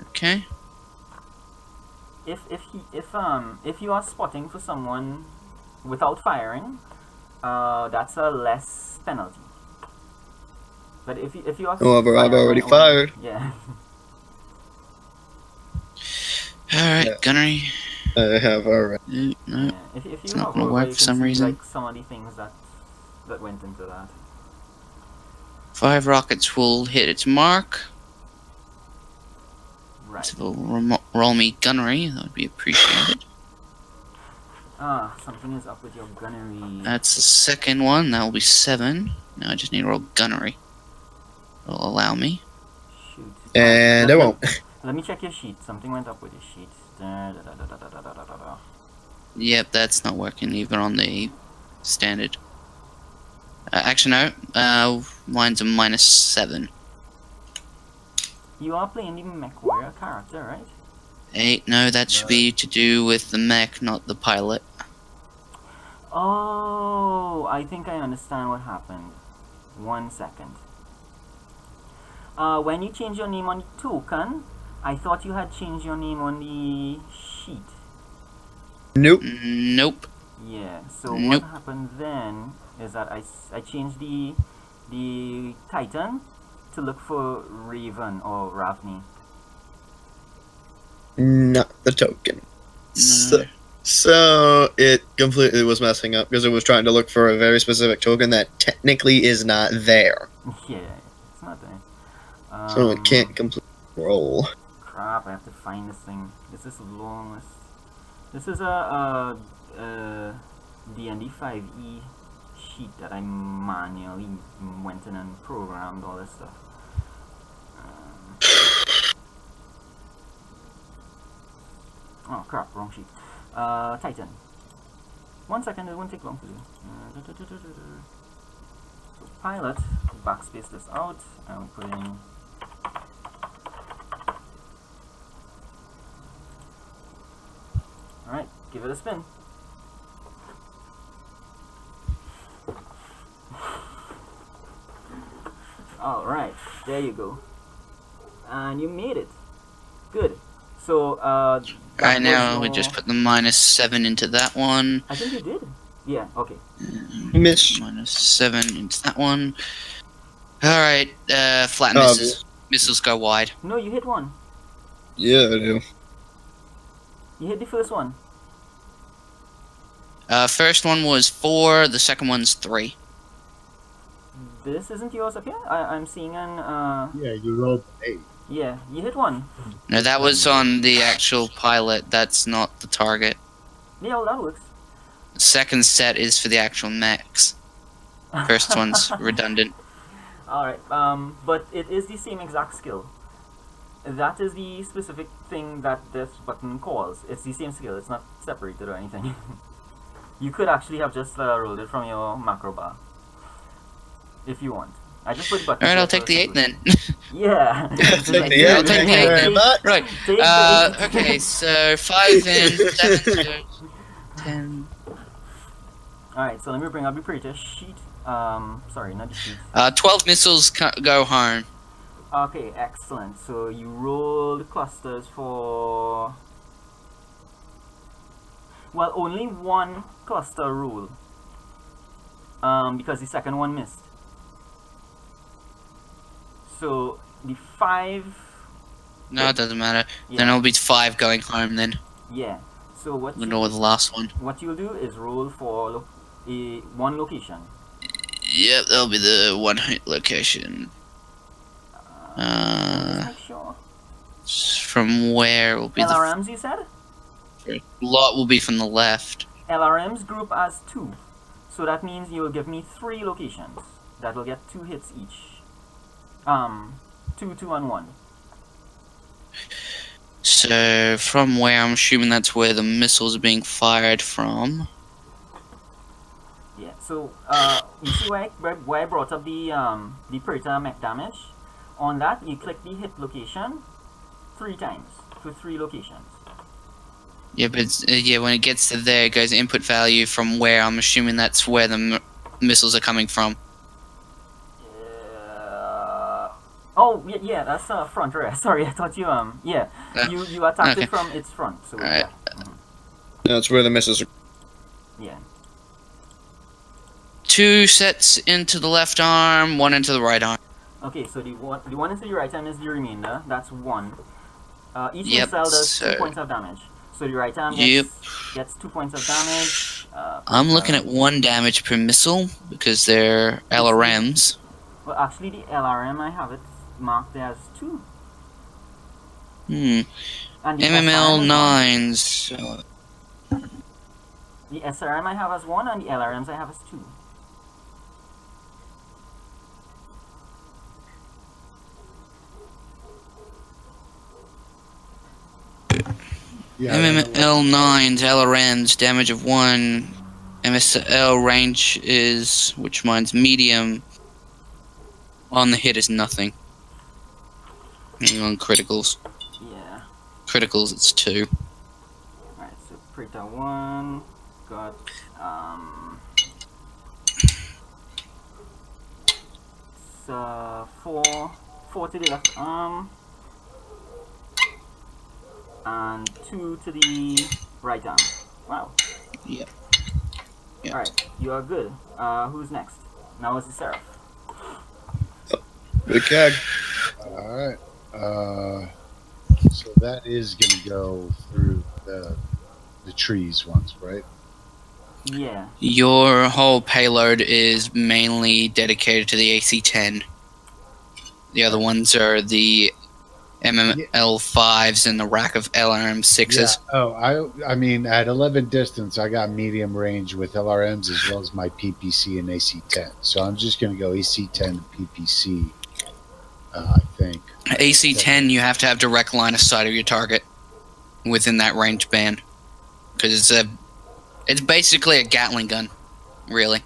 Okay. If you are spotting for someone without firing, that's a less penalty. But if you are However, I've already fired. Yeah. Alright, Yeah. gunnery. I have already. No. Yeah. If you It's not have gonna over, work you for can some see, reason. like some of the things that went into that. 5 rockets will hit its mark. Right. So they'll roll me gunnery. That would be appreciated. Something is up with your gunnery. That's the second one. That will be 7. Now I just need to roll gunnery. It'll allow me. Shoot. And it won't. Let me check your sheet. Something went up with your sheet. Da, da, da, da, da, da, da, da, da. Yep, that's not working even on the standard. Actually, no. Mine's a -7. You are playing the mech warrior character, right? 8. No, that should be to do with the mech, not the pilot. Oh, I think I understand what happened. 1 second. When you change your name on the token, I thought you had changed your name on the sheet. Nope. Nope. Yeah, so Nope. what happened then is that I changed the Titan to look for Raven or Ravni. Not the token. No. So it completely was messing up because it was trying to look for a very specific token that technically is not there. Yeah, it's not there. So it can't complete roll. Crap, I have to find this thing. This is long. This is a D&D 5e sheet that I manually went in and programmed all this stuff. Oh crap, wrong sheet. Titan. 1 second, it won't take long to do. So pilot, backspace this out, and we put in. Alright, give it a spin. Alright, there you go. And you made it. Good. So, Right now, we just put the -7 into that one. I think you did. Yeah, okay. Miss. -7 into that one. Alright, flat misses. Missiles go wide. No, you hit one. Yeah, I do. You hit the first one. First one was 4, the second one's 3. This isn't yours up here? I'm seeing an, Yeah, you rolled 8. yeah, you hit one. No, that was on the actual pilot. That's not the target. Yeah, well, that works. The second set is for the actual mechs. First one's redundant. Alright, but it is the same exact skill. That is the specific thing that this button calls. It's the same skill, it's not separated or anything. You could actually have just rolled it from your macro bar. If you want. I just put buttons. Alright, I'll take the 8 then. Yeah. I'll take the 8 then. Right. Okay, so 5 in, 7 to 10. Alright, so let me bring up the preacher sheet. Sorry, not the sheet. 12 missiles go home. Okay, excellent. So you rolled clusters for... Well, only one cluster roll. Because the second one missed. So the 5... No, it doesn't matter. Yeah. Then it'll be 5 going home then. Yeah. So what We'll know with the last one. what you'll do is roll for one location. Yep, that'll be the one location. Make sure. From where will be LRMs, you said? the lot will be from the left. LRMs group as 2. So that means you'll give me 3 locations. That will get 2 hits each. 2, 2, and 1. So from where, I'm assuming that's where the missiles are being fired from. Yeah, so you see where I brought up the Predator mech damage? On that, you click the hit location 3 times for 3 locations. Yeah, but yeah, when it gets to there, it goes input value from where. I'm assuming that's where the missiles are coming from. Oh, yeah, that's front rear. Sorry, I thought you yeah, you attacked okay. it from its front. So Alright. yeah. That's where the misses are. Yeah. 2 sets into the left arm, 1 into the right arm. Okay, so the one into the right arm is the remainder. That's 1. Each Yep, missile does so- 2 points of damage. So the right arm Yep. gets 2 points of damage. I'm looking at 1 damage per missile because they're LRMs. Well, actually, the LRM I have it marked as 2. Hmm. And the MML SRM is 9s. 1. The SRM I have as 1, and the LRMs I have as 2. Yeah, MML 9s, LRMs, damage of 1. MSL range is, which mine's medium. On the hit is nothing. And on criticals. Yeah. Criticals, it's 2. Alright, so Preta 1 got it's 4 to the left arm and 2 to the right arm. Wow. Yep. Yep. Alright, you are good. Who's next? Now it's the Seraph. Big Keg. Alright. So that is going to go through the trees once, right? Yeah. Your whole payload is mainly dedicated to the AC-10. The other ones are the MML5s and the rack of LRM6s. Yeah. Oh, I mean, at 11 distance, I got medium range with LRMs as well as my PPC and AC-10. So I'm just going to go AC-10 and PPC, I think. AC-10, you have to have direct line of sight of your target within that range band. Because it's basically a Gatling gun, really.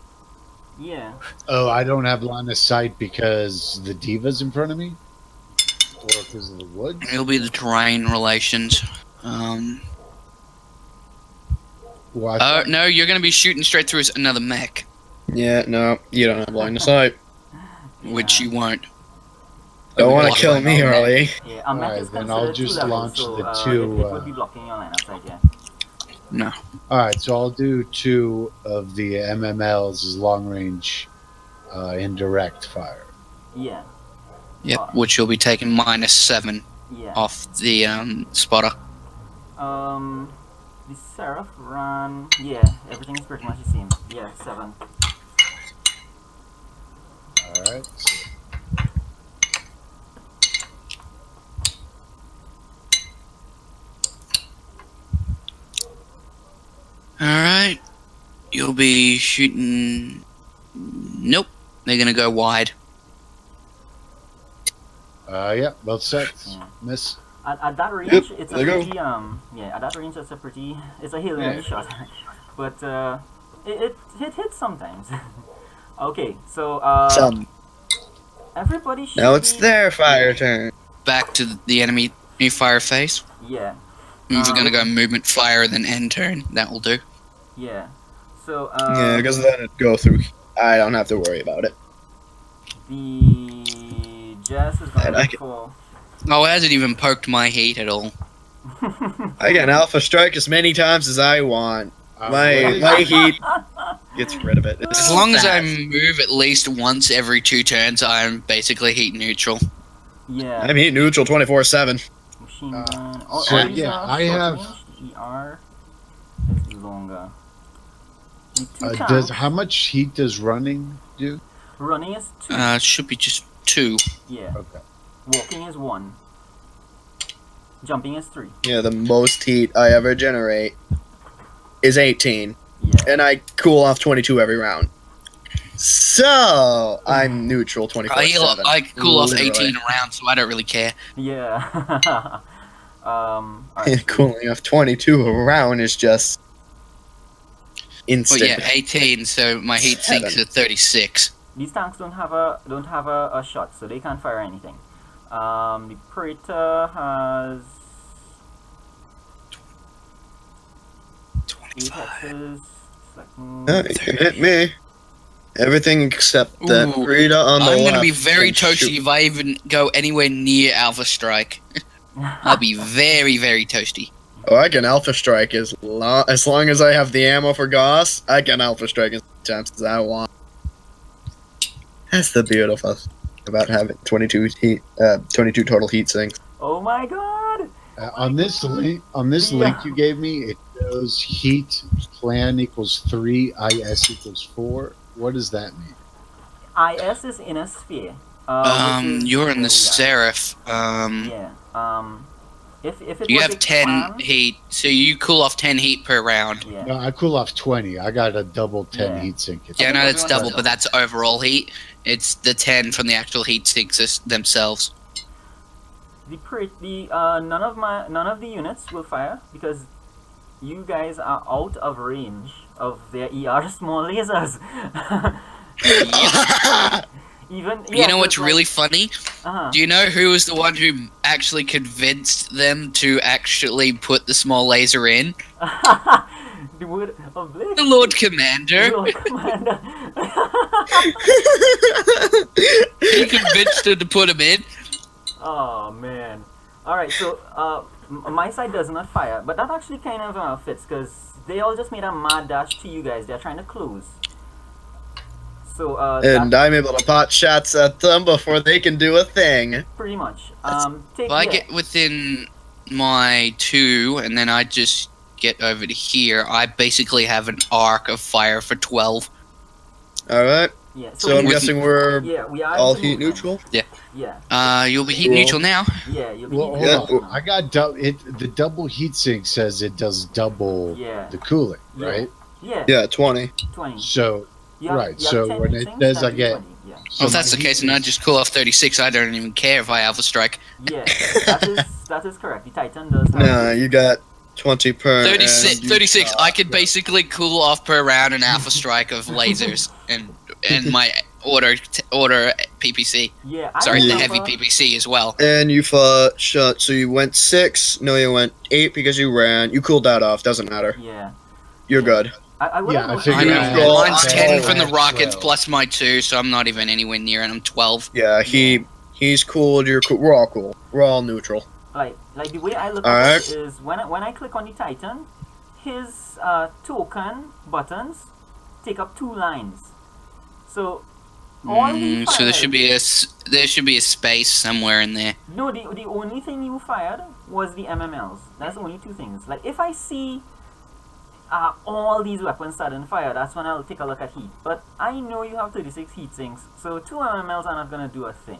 Yeah. Oh, I don't have line of sight because the Diva's in front of me? Or because of the woods? It'll be the terrain relations. Well, No, you're going to be shooting straight through another mech, Yeah, no, you don't have line of sight. which you won't. Don't want to Block kill line. me, Harley. Yeah, a mech Alright, is then I'll considered just 2 levels, launch so, the it 2, would be blocking your line of sight, yeah. No. Alright, so I'll do 2 of the MMLs as long range indirect fire. Yeah. Yep, which you'll be taking -7 Yeah. off the spotter. The Seraph ran. Yeah, everything is pretty much the same. Yeah, 7. Alright. Alright. You'll be shooting... Nope. They're going to go wide. Yeah, both sets. Yeah. Miss. At that range, Yep, it's a there you go. pretty yeah. At that range, it's a Hail Mary shot, but it hits sometimes. Okay, so everybody should Now it's be, their fire turn. Back to the enemy fire phase. Yeah, If you're going to go movement fire, then end turn. That will do. yeah. So Yeah, because then it go through. I don't have to worry about it. the Jess is going And I to for. Oh, it hasn't even poked my heat at all. I can alpha strike as many times as I want. What My is- heat gets rid of it. It's As long as I fast. move at least once every 2 turns, I'm basically heat neutral. Yeah. I'm heat neutral 24/7. Machine gun. so, these yeah, are I short have- range. The ER is longer. The two does tanks, how much heat does running do? running is 2. It should be just 2. Yeah. Okay. Walking is 1. Jumping is 3. Yeah, the most heat I ever generate is 18, Yeah. and I cool off 22 every round. So I'm neutral 24/7. I cool off Literally. 18 rounds, so I don't really care. Yeah. Alright. Cooling off 22 around is just But instant. yeah, 18, so my heat sinks at 36. These tanks don't have a shot, so they can't fire anything. The Praetor has 8 hexes. You can hit me. Everything except that Ooh, Rita on the I'm left. gonna be very can toasty shoot. if I even go anywhere near Alpha Strike. I'll be very, very toasty. Oh, I can alpha strike as long as I have the ammo for Gauss. I can alpha strike as many times as I want. That's the beautiful about having 22 total heat sinks. Oh my god! On this link, you gave me, it shows heat plan equals 3, IS equals 4. What does that mean? IS is in a sphere. Which is You're in where the Seraph. Yeah. If it You was have a 10 clan, heat, so you cool off 10 heat per round. Yeah. No, I cool off 20. I got a double 10 Yeah. heat sink. Yeah, no, think that's everyone's double, got but that's overall heat. It's the 10 from the actual heat sinks themselves. None of the units will fire because you guys are out of range of their ER small lasers. Even You know what's really funny? Uh-huh. Do you know who was the one who actually convinced them to actually put the small laser in? The word of bliss. The Lord Commander. Lord Commander. He convinced her to put him in. Oh man. Alright, so my side does not fire, but that actually kind of fits because they all just made a mad dash to you guys. They're trying to close. So And I'm able to pot shots at them before they can do a thing. pretty much. If I get within my 2 and then I just get over to here, I basically have an arc of fire for 12. Alright, yeah, so I'm with- guessing we're yeah, we are all into heat movement. neutral? Yeah. You'll be heat neutral now. Yeah, you'll be Well, heat hold neutral on. now. I got the double heatsink says it does double Yeah. the cooling, Yeah. right? Yeah. Yeah, 20. 20. So You have, right. you have So 10 when heat it sinks, says then I do get 20. Yeah. Well, if my that's the case, and I heat just cool off 36, I don't even care if I Alpha Strike. Yeah. that is correct. The Titan does have. Nah, you got 20 per. 36, and you 36. I got- could basically cool off per round an Alpha Strike of lasers and my order PPC. Yeah. I Sorry, the remember, heavy PPC as well. And you fought shot. So you went 6. No, you went 8 because you ran. You cooled that off. Doesn't matter. Yeah. You're Yeah. good. I would Yeah, have I noticed. I figured know. Yeah. Mine's Yeah. 10 Yeah. from the rockets 12. plus my 2, so I'm not even anywhere near it. I'm 12. Yeah, he's cooled. You're cool. We're all cool. We're all neutral. Like the way I look Alright. at it is when I click on the Titan, his token buttons take up 2 lines. So all he So there fired- should be a space somewhere in there. No, the only thing you fired was the MMLs. That's the only 2 things. Like if I see all these weapons starting fire, that's when I'll take a look at heat. But I know you have 36 heat sinks, so 2 MMLs are not gonna do a thing.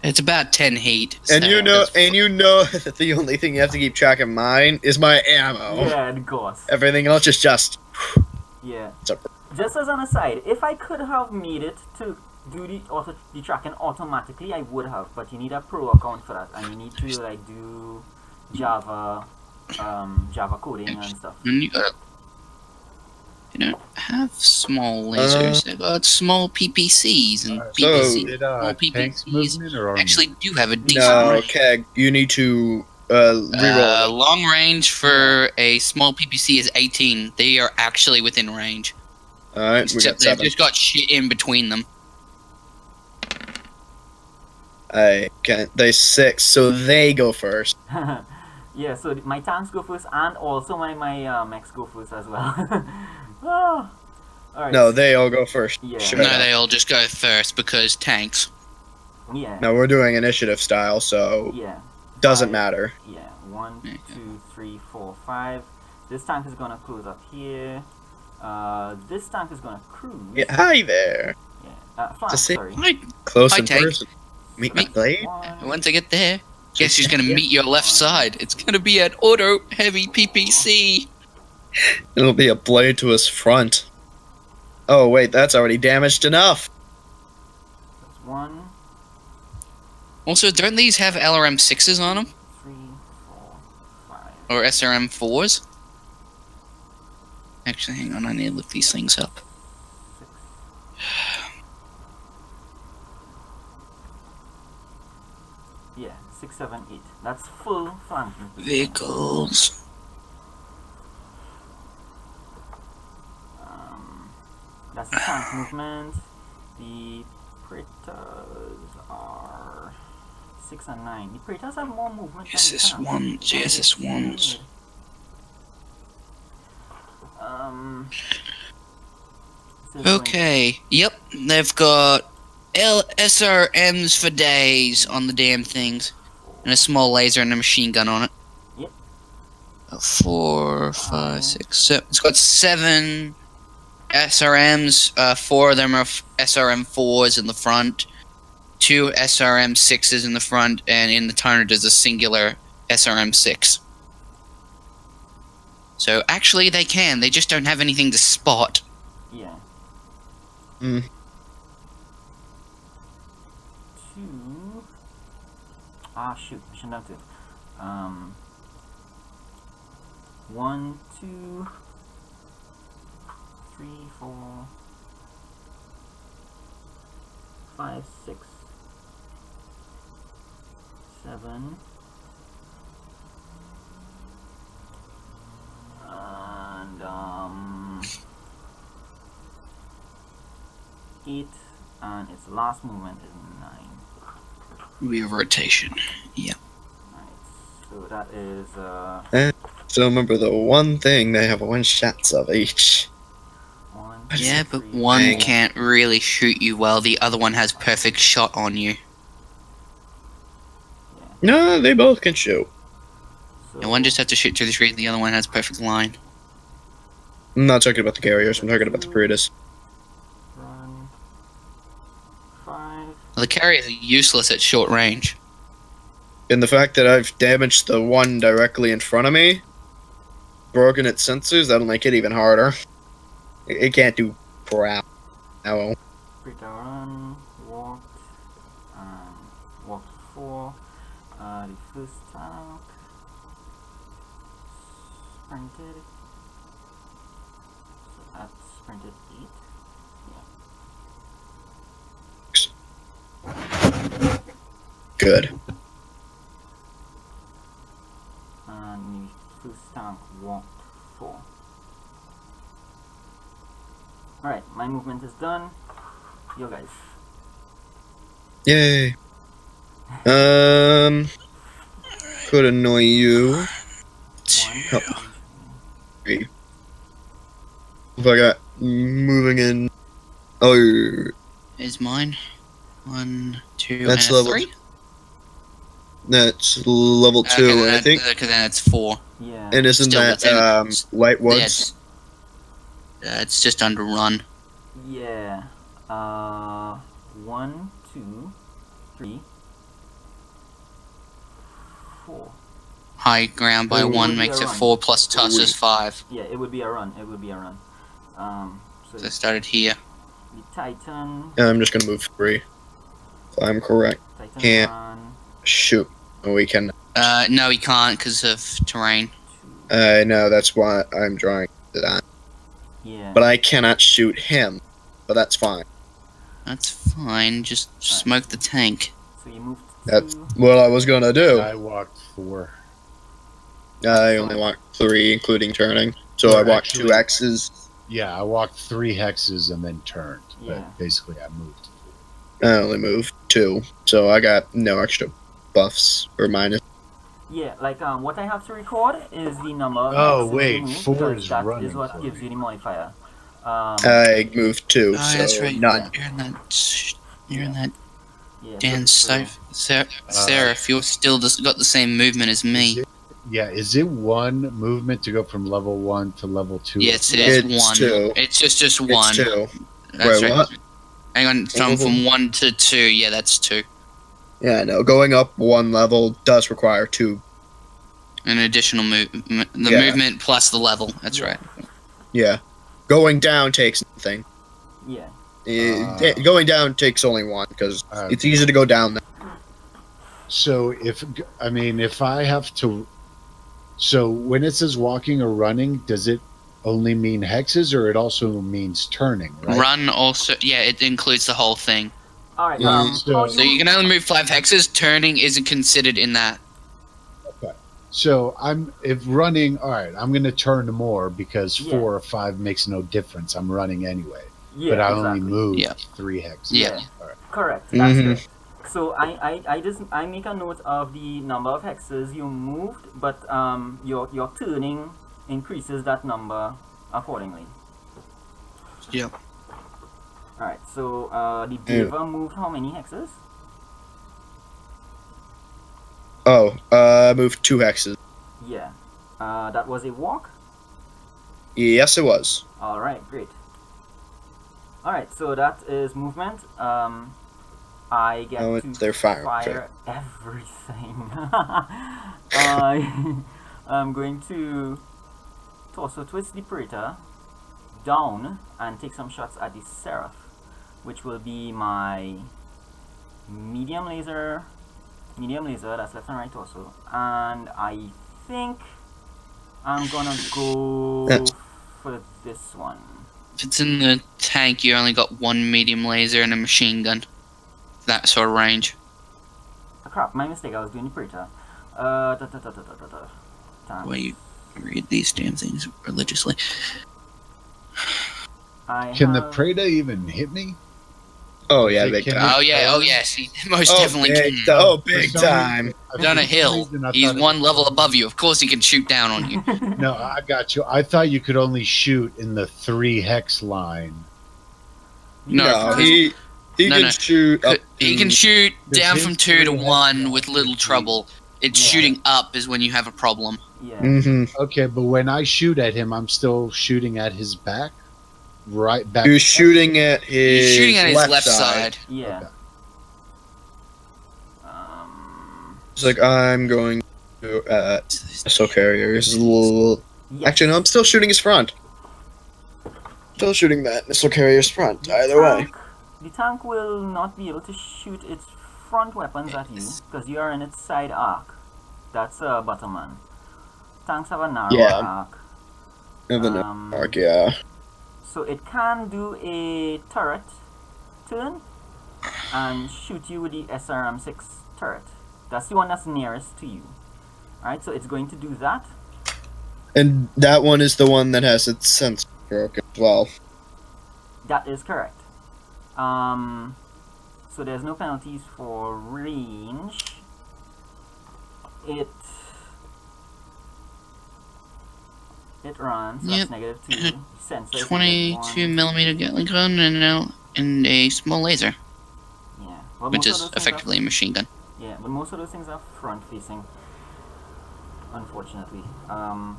It's about 10 heat. And so you know, that's- that the only thing you have to keep track of mine is my ammo. Yeah, of course. Everything else is just. Yeah. It's a- Just as an aside, if I could have made it to do the tracking automatically, I would have. But you need a pro account for that, and you need to like do Java coding and stuff. And you don't have small lasers. They've got small PPCs, and PPC, Did small tanks PPCs movement or army? actually do have a decent No, range. Keg. You need to reroll. Long range for a small PPC is 18. They are actually within range. All right, we Except got they've 7. just got shit in between them. I can't. They 6, so they go first. Yeah, so my tanks go first, and also my mechs go first as well. Oh. Alright. No, they all go first. Yeah. Sure. No, they all just go first because tanks. Yeah. No, we're doing initiative style, so Yeah. doesn't Five. matter. Yeah. 1, Okay. 2, 3, 4, 5. This tank is gonna cruise up here. This tank is gonna cruise. Yeah, hi there. Yeah. Flank, Just say- sorry. Close Hi, in tank. person. Meet my blade. Once I get there, guess who's gonna meet your left side? It's gonna be an auto heavy PPC. It'll be a blade to his front. Oh wait, that's already damaged enough. That's 1, Also, don't these have LRM 6s on them 3, 4, 5. or SRM 4s? Actually, hang on, I need to look these things up. 6. Yeah, 6, 7, 8. That's full flanking. Vehicles. That's the tank movement. The Praetors are 6 and 9. The Praetors have more movement than the tanks. JSS 1s. This is going- Okay, yep, they've got SRMs for days on the damn things, and a small laser and a machine gun on it. Yep. 4, 5, 6, 7. It's got 7 SRMs. 4 of them are SRM 4s in the front, 2 SRM 6s in the front, and in the turret is a singular SRM 6. So actually, they can. They just don't have anything to spot. Yeah. Hmm. 2. Shoot. I shouldn't have to. 1, 2, 3, 4, 5, 6, 7. And 8, and its last movement is 9. We have rotation. Yeah. Right, so that is So remember the one thing, they have 1 shots of each. 1. Yeah, two, but three, one Dang. can't really shoot you while the other one has perfect shot on you. No, they both can shoot. So And one just has to shoot through the screen, the other one has perfect line. I'm not talking about the carriers, I'm talking about the Praetors. run 5. The carriers are useless at short range. And the fact that I've damaged the one directly in front of me, broken its sensors, that'll make it even harder. It can't do crap. Oh. Break a run, walked, and walked 4. The first tank sprinted. So that sprinted 8. Good. And the first tank walked 4. Alright, my movement is done. You guys. Yay. Could annoy you. 1, Oh. 3. If I got moving in. Oh, Is mine. 1, 2, That's and a level 3? that's level 2, Okay, then I think. Okay, then it's 4. Yeah. And isn't Still that within- light Yeah, woods? it's just under run. Yeah. 1, 2, 3, 4. High ground by Oh, 1 yeah, makes it run. 4 plus toss Wait. is 5. Yeah, it would be a run. It would be a run. So So I started here. the Titan. I'm just gonna move 3. If I'm correct. Titan Can't. run. Shoot. Oh, we can. No, he can't because of terrain. 2. No, that's why I'm drawing that. Yeah. But I cannot shoot him. But that's fine. That's fine. Just smoke the tank. So you moved That's 2. what I was gonna do. I walked 4. I only walked 3, including turning. So Well, I walked actually- 2 X's. Yeah, I walked 3 hexes and then turned. Yeah. But basically, I moved. I only moved 2. So I got no extra buffs or minus. Yeah, like what I have to record is the number of Oh, hexes wait, you moved, 4 because is that running is what for gives me. you the modifier. I moved 2, Oh, so that's right. none. You're in that. You're in that. Yeah, Dan, so, Sarah, if you're still got the same movement as me. Yeah, is it 1 movement to go from level 1 to level 2? Yes, it is It's 1. 2. It's just 1. It's 2. That's Wait, right. what? Hang on, from 1 to 2. Yeah, that's 2. Yeah, no. Going up 1 level does require 2. An additional Yeah. movement plus the level. That's Yeah. right. Yeah. Going down takes nothing. yeah. Going down takes only 1 because it's easy to go down. So if I have to, so when it says walking or running, does it only mean hexes or it also means turning? Right? Run also. Yeah, it includes the whole thing. All right. Yeah, How So you can only move 5 hexes. Turning isn't considered in that. So if running, all right, I'm going to turn more because Yeah. 4 or 5 makes no difference. I'm running anyway, Yeah, but I exactly. only moved Yeah. 3 hexes. Yeah. All right. Correct. That's Mhm. correct. So I make a note of the number of hexes you moved, but your turning increases that number accordingly. Yep. All right. So the Beaver moved how many hexes? Oh, moved 2 hexes. Yeah. That was a walk. Yes, it was. All right. Great. All right. So that is movement. I get Oh, to they're fire. fire everything. I'm going to torso twist the Predator down and take some shots at the Seraph, which will be my medium laser, that's left and right torso, and I think I'm gonna go That's- for this one. If it's in the tank, you only got 1 medium laser and a machine gun. That sort of range. Oh, crap, my mistake, I was doing the Predator. Why you read these damn things religiously? Can the Preda even hit me? Oh yeah, They big can- time. Oh yeah, oh yes, he most definitely big, can. big For some time. reason- Down a for some hill, reason I he's thought it- 1 level above you. Of course, he can shoot down on you. No, I got you. I thought you could only shoot in the 3 hex line. No, No, because- he No, can no. shoot up. He can to- shoot Does down his from 2 to three hex 1 line with little shoot? trouble. It's Yeah. shooting up is when you have a problem. Yeah. Mhm. Okay, but when I shoot at him, I'm still shooting at his back? Right back? You're shooting at his You're shooting at his left side. Yeah. Okay. It's like, I'm going to missile carriers. Yes. Actually, no, I'm still shooting his front. Still shooting that missile carrier's front, The either way. The tank will not be able to shoot its front weapons at you because you are in its side arc. That's a bottom. Tanks have a narrower arc. Arc, yeah. So it can do a turret turn and shoot you with the SRM-6 turret. That's the one that's nearest to you. Alright, so it's going to do that. And that one is the one that has its sensor broken as well. That is correct. So there's no penalties for range. It runs. That's -2. Sensor 22mm Gatling gun and a small laser. Yeah. Well, which is effectively a machine gun. Yeah, but most of those things are front facing. Unfortunately. -2,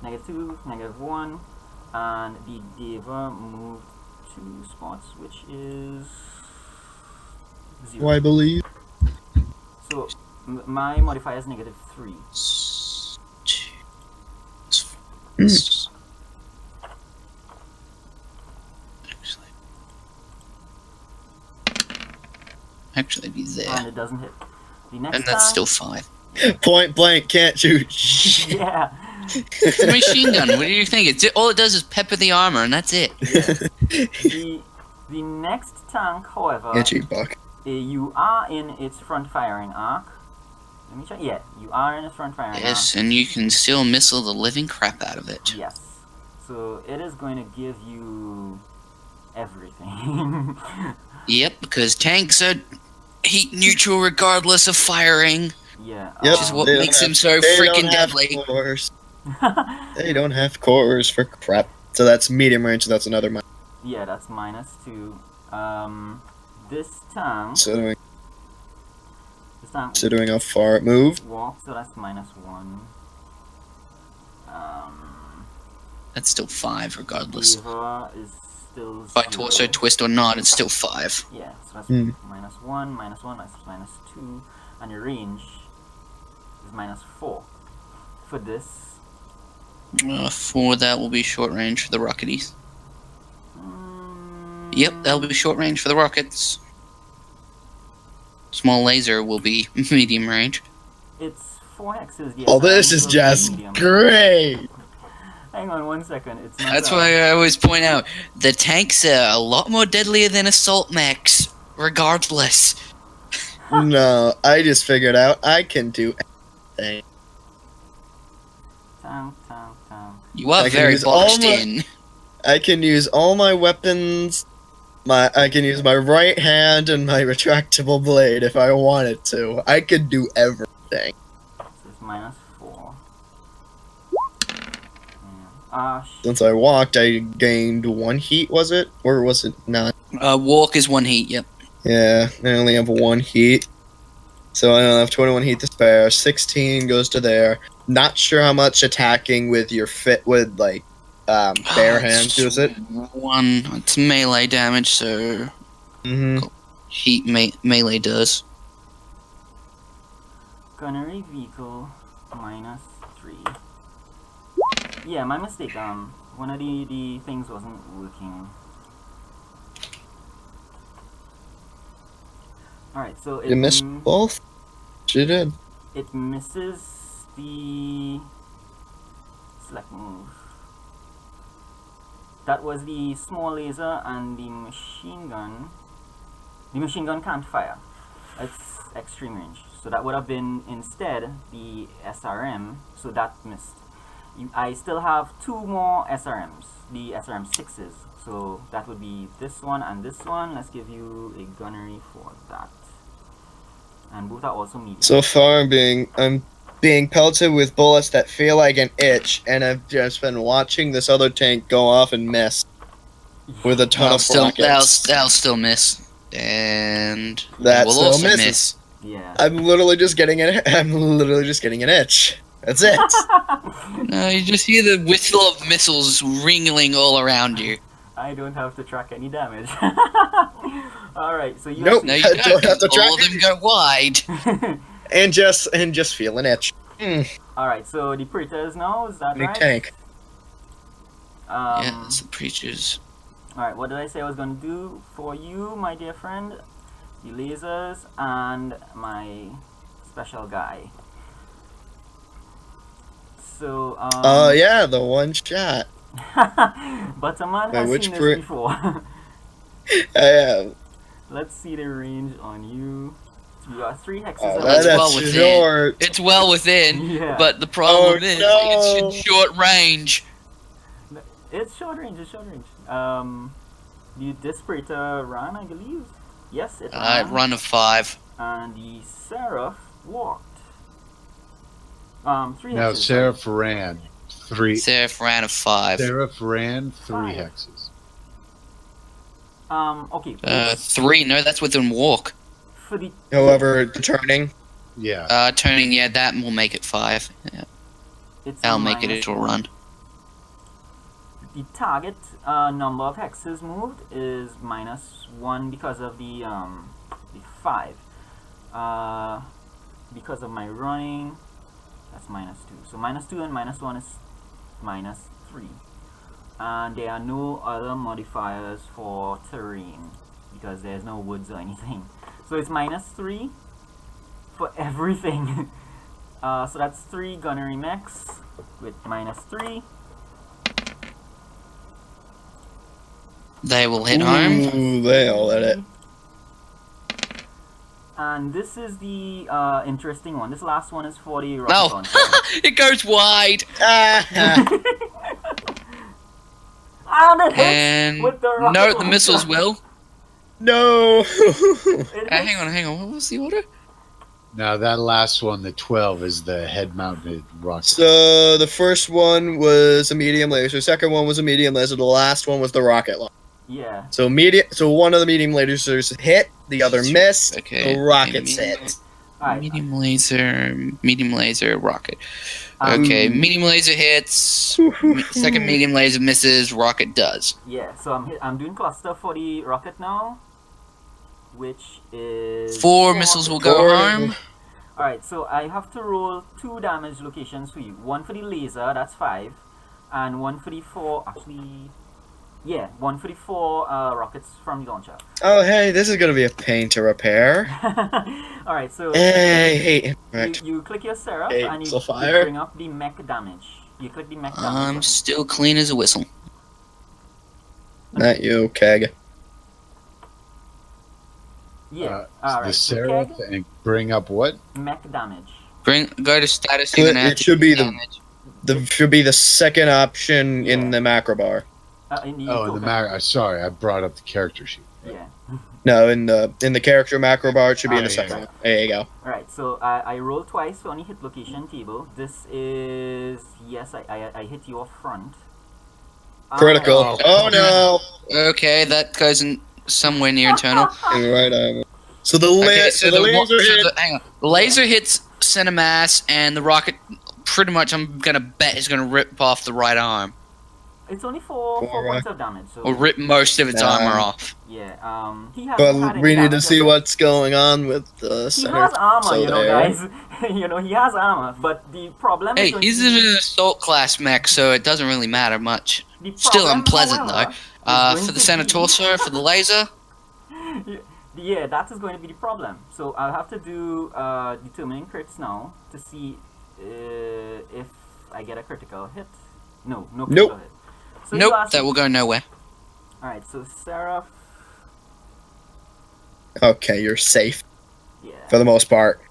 -1, and the Deva moved 2 spots, which is 0. I believe. So my modifier is -3. Actually be there. And it doesn't hit. The next and that's still 5. Point blank, can't shoot. Yeah. It's a machine gun. What do you think? All it does is pepper the armor, and that's it. Yeah. The next tank, however, Buck. You are in its front firing arc. Let me check. Yeah, you are in its front firing arc. Yes, and you can still missile the living crap out of it. Yes. So it is going to give you everything. Yep, because tanks are heat neutral regardless of firing. Yeah. Which is what makes them so freaking deadly. They don't have cores for crap. So that's medium range, so that's another minus. Yeah, that's -2. This tank... Considering how far it moved. Walk, so that's -1. That's still 5 regardless. Deva is still By torso twist or not, it's still 5. Yeah, so that's -1, -1, that's -2, and your range is -4. For this... For that will be short range for the Rocketies. Yep, that'll be short range for the rockets. Small laser will be medium range. It's 4 hexes. Yes, oh, this is just great! Hang on 1 second. It's not That's why I always point out the tanks are a lot more deadlier than assault mechs, regardless. No, I just figured out I can do anything. Tank. You are very boxed in. I can use all my weapons. I can use my right hand and my retractable blade if I wanted to. I could do everything. So it's -4. Yeah. Since I walked, I gained 1 heat, was it? Or was it not? Walk is 1 heat, yep. Yeah, I only have 1 heat. So I don't have 21 heat to spare. 16 goes to there. Not sure how much attacking with your bare hands does it. 1. It's melee damage, so heat melee does. Gunnery vehicle -3. Yeah, my mistake. One of the things wasn't working. Alright, so You missed both? She did. It misses the select move. That was the small laser and the machine gun. The machine gun can't fire. It's extreme range. So that would have been instead the SRM. So that missed. I still have 2 more SRMs. The SRM-6s. So that would be this one and this one. Let's give you a gunnery for that. And both are also medium. So far, I'm being pelted with bullets that feel like an itch, and I've just been watching this other tank go off and miss with a ton of rockets. That'll still miss, and that will still also misses. miss. Yeah. I'm literally just getting an itch. That's it. No, you just hear the whistle of missiles ringing all around you. I don't have to track any damage. Alright, so you Nope. No, you I don't have to track all of them go wide. and just feeling itch. Alright, so the Praetors now, is that Big right? tank. Yeah, it's the preachers. Alright, what did I say I was going to do for you, my dear friend? The lasers and my special guy. So, yeah, the one shot. Butterman By has which seen this Brit- before. I have. Let's see the range on you. You got 3 hexes. Oh, away. that's that's well within. short. It's well within, Yeah. but the problem Oh, is no. it's in short range. It's short range, it's short range. This Praetor ran, I believe. Yes, it ran. Run of 5. And the Seraph walked. 3 Now, hexes. Seraph ran 3. Seraph ran of 5. Seraph ran 3 5. hexes. Okay. 3, no, that's within walk. For the However, turning. Yeah. Turning, yeah, that will make it 5. Yeah. it's That'll make it minus into a 1. run. The target number of hexes moved is -1 because of the 5. Because of my running, that's -2. So -2 and -1 is -3. And there are no other modifiers for terrain because there's no woods or anything. So it's -3 for everything. So that's 3 gunnery mechs with -3. They will hit home. Ooh, they all at it. And this is the interesting one. This last one is for the rocket No, launcher. it goes wide. Ah, And it hits And with the rocket no, the launcher. missiles will. no. It hits- Hang on. What was the order? Now, that last one, the 12, is the head-mounted rocket. So the first one was a medium laser. Second one was a medium laser. The last one was the rocket launcher. Yeah. So one of the medium lasers hit, the other missed. Okay. The rockets hit. Alright. Medium laser, rocket. Okay, medium laser hits. Second medium laser misses. Rocket does. Yeah. So I'm doing cluster for the rocket now, which is 4 missiles will go Four. home. Alright, so I have to roll 2 damage locations for you. One for the laser, that's 5, and one for the 4. Actually, yeah, one for the 4 rockets from the launcher. Oh, hey, this is gonna be a pain to repair. Alright, so Hey, hey, right. you click your Seraph Hey, and you so fire. bring up the mech damage. You click the mech damage. I'm button. still clean as a whistle. Not you, Keg. Yeah. The Alright. Seraph and bring up what? Mech damage. Go to status. Click- You're gonna have it to should do be the- damage. Should be the second option Yeah. in the macro bar. In the Oh, token. sorry, I brought up the character sheet. Yeah. No, in the character macro bar, it should be in the Oh, yeah, second one. There you go. Alright, so I roll twice on the hit location table. This is yes, I hit your front. Critical. Oh no! Okay, that goes in somewhere near internal. In the right arm. So the Okay, so the laser hit. hang on. The laser hits center mass, and the rocket, pretty much, I'm gonna bet, is gonna rip off the right arm, It's only four Four, points of damage. So or rip most of its armor off. yeah, he hasn't But had any we need to damage see yet. what's going on with the He center. has armor, So you know, there. guys. You know, he has armor, but the problem Hey, is going he's to in be, an assault class mech, so it doesn't really matter much. the Still problem, unpleasant, however, is For going the to center be- torso, for the laser. Yeah, that is going to be the problem. So I'll have to do determining crits now to see if I get a critical hit. No critical Nope. hit. So Nope, you asked that me- will go nowhere. Alright, so Seraph, Okay, you're safe yeah. for the most part.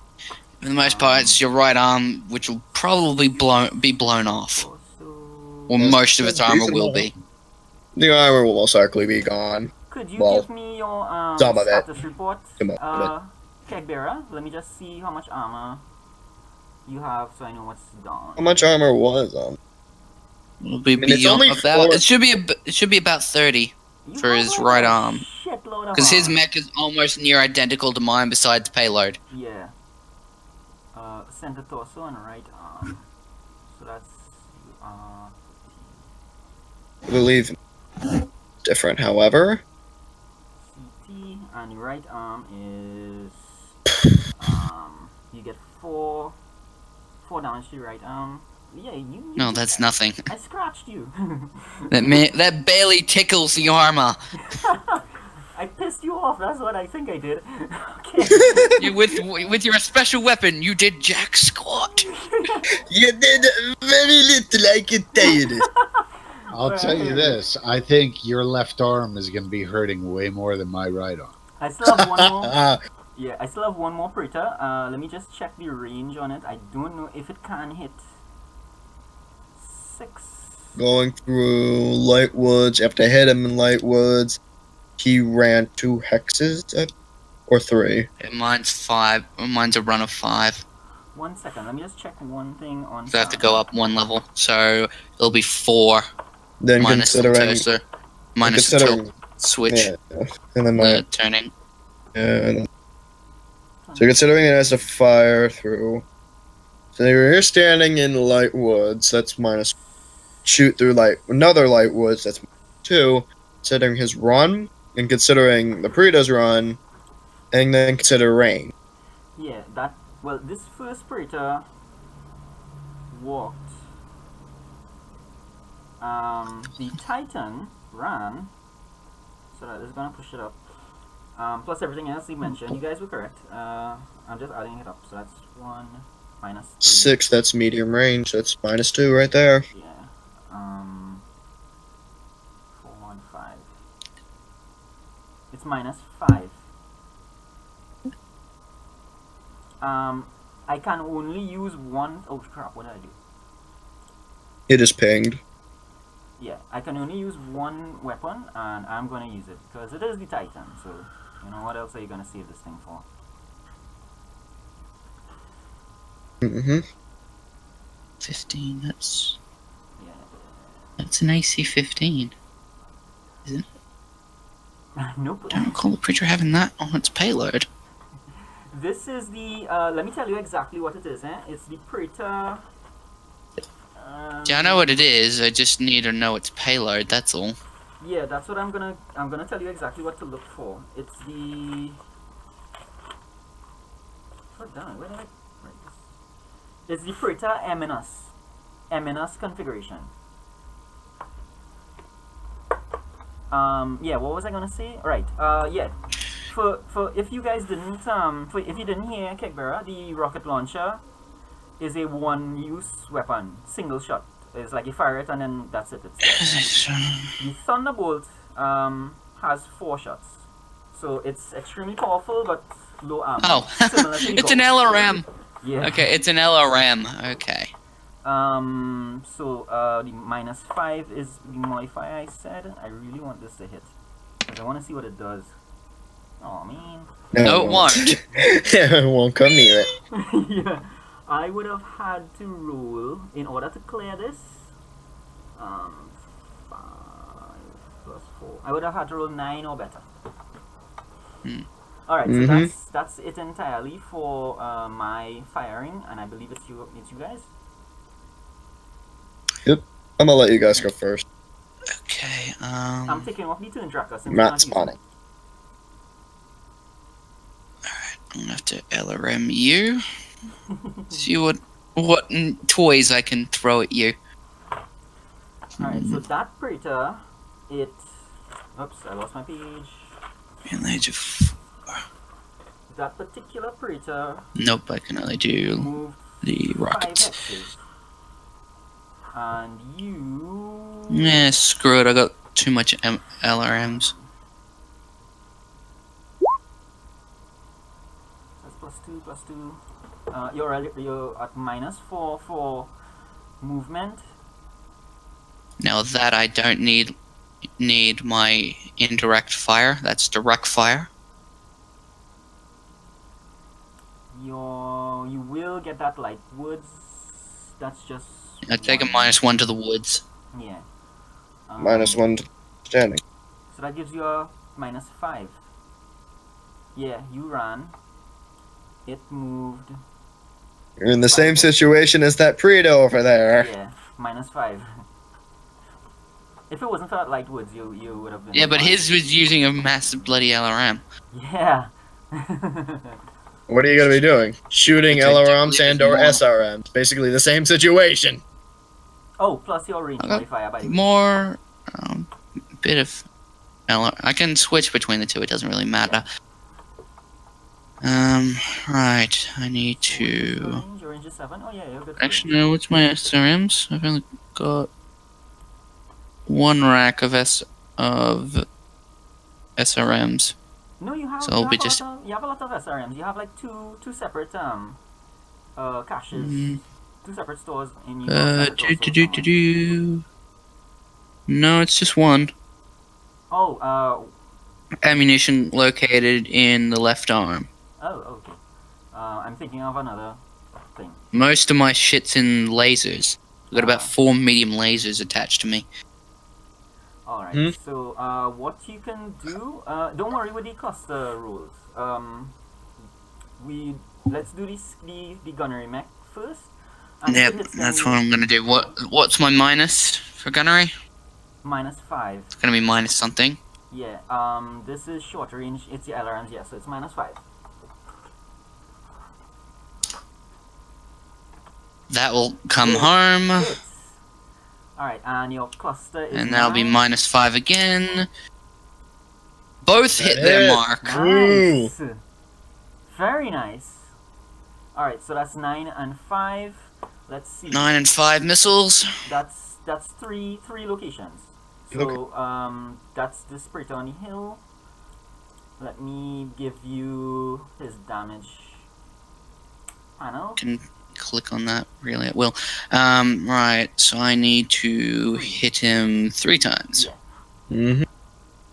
For the most part, it's your right arm, which will probably be blown off, Also, or most of its armor will be. The armor will most likely be gone. could you well, give me your some of it. status report, Some of Kegbearer? Let me just see how much armor you have, so I know what's done. How much armor was on? It'll be mean, it's beyond only about. 4. It should be about 30, You for have his a right arm. shitload of because his armor. mech is almost near identical to mine besides payload. Yeah. Center torso and right arm. So that's I believe different, however. CT and your right arm is you get 4 damage to you, right? Yeah, you. No, that's nothing. I scratched you. That barely tickles the armor. I pissed you off. That's what I think I did. Okay. With your special weapon, you did jack squat. You did very little, I can tell you this. I'll tell you this. I think your left arm is going to be hurting way more than my right arm. I still have one more. Yeah, I still have one more Praetor. Let me just check the range on it. I don't know if it can hit 6. Going through light woods. After I hit him in light woods, he ran 2 hexes, or 3. Mine's 5. Mine's a run of 5. 1 second. Let me just check one thing on. So I have to go up 1 level. So it'll be 4. Then Minus the considering, toaster. Minus the considering, tilt switch. yeah, and then my Turning. yeah. So considering it has a fire through, so you're standing in light woods. That's minus. Shoot through another light woods. That's 2. Considering his run and considering the Praetor's run, and then consider rain. Yeah, that. Well, this first Praetor walked. The Titan ran, so that is gonna push it up. Plus everything else you mentioned, you guys were correct. I'm just adding it up, so that's 1 minus 3. 6. That's medium range. That's minus 2 right there. Yeah. 4 and 5. It's minus 5. I can only use one. Oh crap! What did I do? It is pinged. Yeah, I can only use one weapon, and I'm gonna use it because it is the Titan. So, you know, what else are you gonna save this thing for? Mm-hmm. 15. That's Yeah. an AC 15. Nope. Don't recall the Praetor having that on its payload. This is the. Let me tell you exactly what it is. It's the Praetor. Yeah, I know what it is. I just need to know its payload. That's all. Yeah, that's what I'm gonna tell you exactly what to look for. It's the. What down? Where did I write this? It's the Praetor Eminus configuration. Yeah, what was I gonna say? Right. Yeah. For if you guys didn't if you didn't hear Kickbearer, the rocket launcher is a one-use weapon, single shot. It's like you fire it and then that's it. It's the Thunderbolt has 4 shots, so it's extremely powerful but low armor. Oh, Similar to the it's an Gauss. LRM. Yeah. Okay, it's an LRM. Okay. So the minus 5 is the modifier I said. I really want this to hit because I want to see what it does. Oh man. No, it won't. It won't come near it. Yeah, I would have had to roll in order to clear this. 5 plus 4. I would have had to roll 9 or better. All right, so that's it entirely for my firing, and I believe it's you guys. Yep. I'm gonna let you guys go first. Okay. I'm taking off the turn tracker since Not spawning. I'm gonna have to LRM you. See what toys I can throw at you. Alright, so that Praetor, it. Oops, I lost my page. Age of 4. That particular Praetor Nope, I can only do moved the 5 rockets. hexes. And you. Yeah, screw it. I got too much LRMs. That's plus 2. You're at minus 4 for movement. Now that I don't need my indirect fire. That's direct fire. You will get that light woods. That's just. I take a 1. -1 to the woods. Yeah. -1 to standing. So that gives you a minus 5. Yeah, you ran. It moved. You're in the same situation as that Praetor over there. Yeah, minus 5. If it wasn't for that light woods, you would have been. Yeah, but fine. his was using a massive bloody LRM. Yeah. What are you going to be doing? Shooting Which I do LRMs believe and is or more. SRMs. Basically the same situation. Oh, plus your range I got modifier, by the way. more bit of I can switch between the two. It doesn't really matter. Right. I need to. Your range is 7. Oh yeah, you're good. Actually, no. What's my SRMs? I've only got one rack of SRMs. No, you have. So I'll be just. You have a lot of SRMs. You have like two separate caches, Mm, 2 separate stores in your No, it's just one. Oh, Ammunition located in the left arm. oh, okay. I'm thinking of another thing. Most of my shit's in lasers. I've got about 4 medium lasers attached to me. Alright, so what you can do, don't worry with the cluster rules. Let's do the gunnery mech first. And Yep, that's what I'm gonna do. What's my minus for gunnery? -5. It's gonna be minus something. Yeah, this is short range, it's the LRMs, yeah, so it's -5. That will come home. Alright, and your cluster is And that'll be 9. -5 again. Both hit their mark. Nice! Very nice. Alright, so that's 9 and 5. Let's see. 9 and 5 missiles. That's three locations. So that's the Spiritor on the hill. Let me give you his damage panel. Can click on that really at will. Right, so I need to hit him 3 times. Mm-hmm.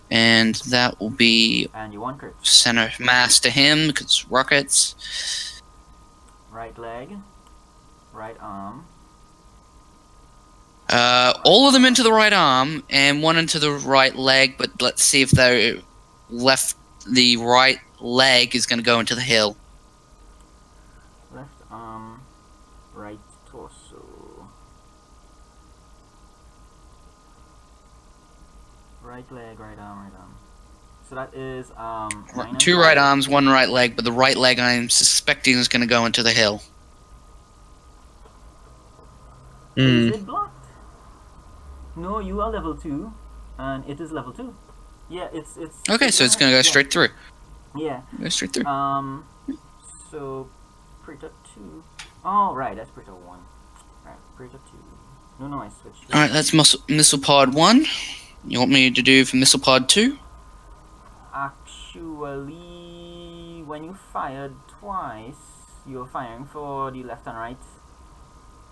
And that will be And you want crit. center of mass to him because rockets. Right leg, right arm. All of them into the right arm and one into the right leg, but let's see if the right leg is going to go into the hill. Left arm, right torso. Right leg, right arm, right arm. So that is 9 2 right arms, 1 right leg, but the right leg I'm suspecting is going to go into the hill. Is it blocked? No, you are level 2, and it is level 2. Yeah, it's. Okay, so it's going to go straight through. Yeah. Go straight through. So Predator 2. Oh, right, that's Predator 1. Right, Predator 2. No, I switched. Alright, that's missile pod 1. You want me to do for missile pod 2? Actually, when you fired twice, you're firing for the left and right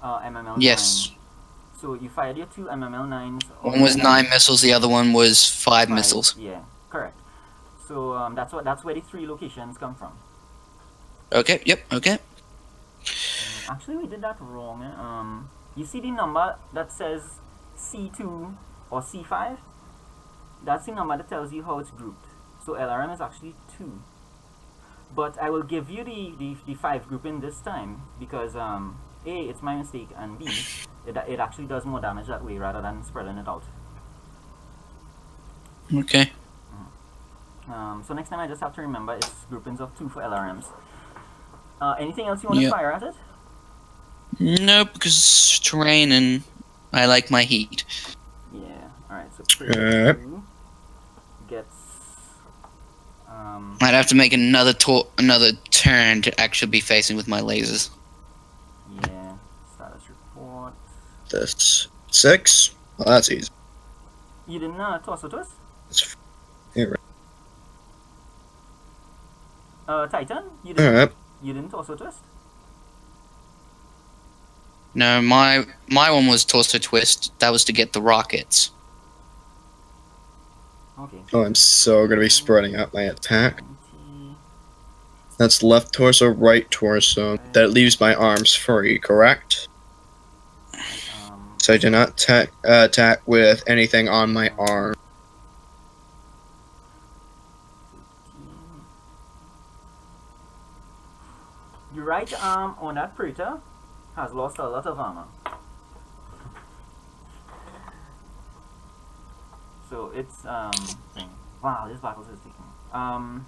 MML9. Yes. So you fired your 2 MML9s. One was 9 missiles, the other one was 5 missiles. Yeah, correct. So that's where the 3 locations come from. Okay, yep, okay. Actually, we did that wrong. You see the number that says C2 or C5? That's the number that tells you how it's grouped. So LRM is actually 2. But I will give you the 5 grouping this time because A, it's my mistake, and B, it actually does more damage that way rather than spreading it out. Okay. So next time I just have to remember it's groupings of 2 for LRMs. Anything else you want to fire at it? Nope, because it's terrain and I like my heat. Yeah, alright, so 2 gets... I'd have to make another turn to actually be facing with my lasers. Yeah, status report. That's 6. Well, that's easy. You didn't toss it to us? Here. Titan? You didn't torso twist? No, my one was torso twist. That was to get the rockets. Okay. Oh, I'm so gonna be spreading out my attack. That's left torso, right torso. That leaves my arms free, correct? So I do not attack with anything on my arm. Your right arm on that Predator has lost a lot of armor. So it's thing. Wow, this battle is taking.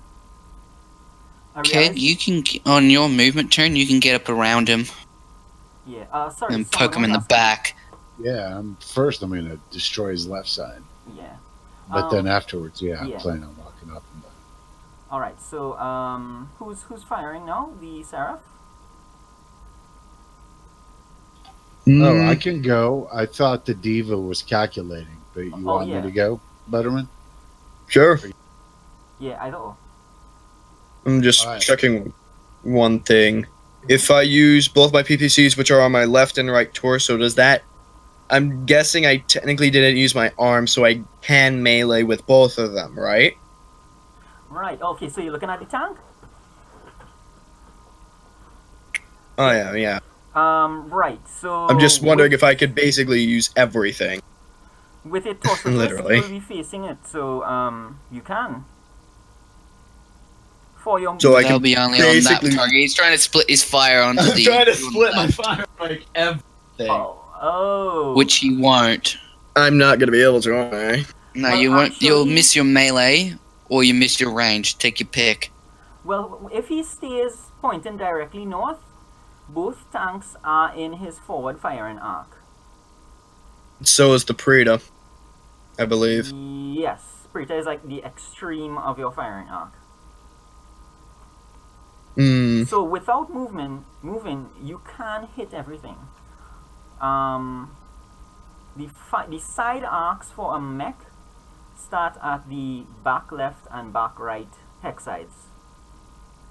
I Kid, realize- you can on your movement turn, you can get up around him Yeah. Sorry. and someone poke him in was the asking. back. Yeah, first I'm gonna destroy his left side, Yeah. but then afterwards, yeah. I plan on walking up and down. All right. So who's firing now? The Seraph. Oh, I can go. I thought the diva was calculating, but you want yeah. me to go, Butterman? Sure. Yeah. I don't. I'm just Alright. checking one thing. If I use both my PPCs, which are on my left and right torso, does that... I'm guessing I technically didn't use my arm, so I can melee with both of them, right? Right. Okay. So you're looking at the tank. Oh, yeah. Right. So I'm just wondering if I could basically use everything. with a torso twist, Literally. you will be facing it. So you can. For your So I That'll can be only on that basically... target. He's trying to split his fire onto I'm the. trying to split my fire like everything. Oh. Which he won't. I'm not gonna be able to, am I? No, Well, you won't. You'll actually- miss your melee or you miss your range. Take your pick. Well, if he stays pointing directly north, both tanks are in his forward firing arc. So is the Preta, I believe. Yes, Preta is like the extreme of your firing arc. So without moving, you can hit everything. The side arcs for a mech start at the back left and back right hex sides.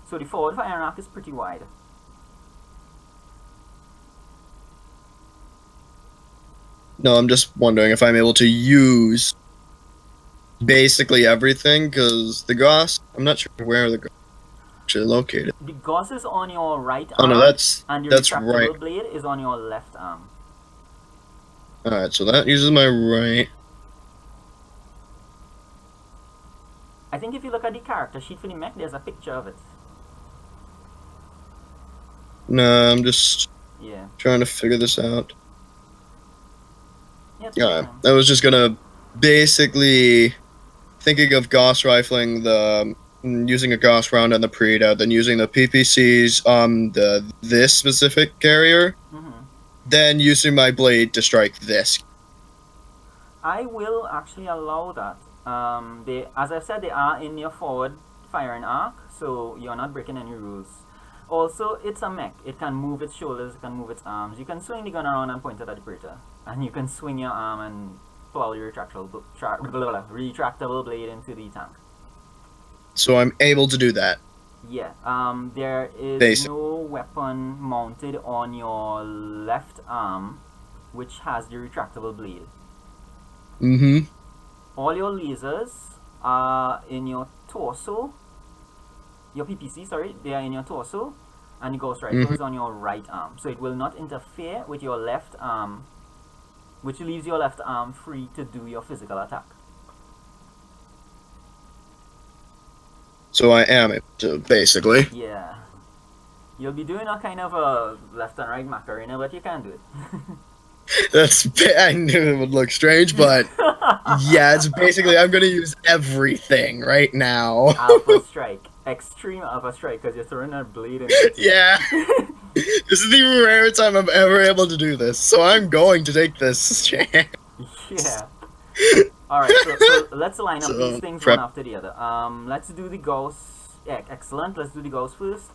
So the forward firing arc is pretty wide. No, I'm just wondering if I'm able to use basically everything, because the Goss, I'm not sure where the Goss is actually located. The Gauss is on your right Oh arm, no, that's and the right. retractable blade is on your left arm. Alright, so that uses my right. I think if you look at the character sheet for the mech, there's a picture of it. No, I'm just Yeah. trying to figure this out. Yeah. Yeah, I was just gonna basically thinking of Gauss rifling the using a Gauss round on the Preta, then using the PPCs on this specific carrier, then using my blade to strike this. I will actually allow that. They, as I've said, they are in your forward firing arc, so you're not breaking any rules. Also, it's a mech. It can move its shoulders, it can move its arms. You can swing the gun around and point it at the Preta. And you can swing your arm and plow your retractable blade into the tank. So I'm able to do that. Yeah, there is Basic. no weapon mounted on your left arm which has the retractable blade. All your lasers are in your torso. Your PPC, sorry, they are in your torso, and the Ghost Rifle is on your right arm. So it will not interfere with your left arm, which leaves your left arm free to do your physical attack. So I am able to, basically. Yeah. You'll be doing a kind of a left and right Macarena, but you can do it. I knew it would look strange, but yeah, it's basically I'm gonna use everything right now. Alpha Strike. Extreme Alpha Strike, because you're throwing a blade in it. Yeah. This is the rare time I'm ever able to do this, so I'm going to take this chance. Yeah. Alright, so let's line up these things one after the other. Let's do the ghost. Yeah, excellent. Let's do the ghost first.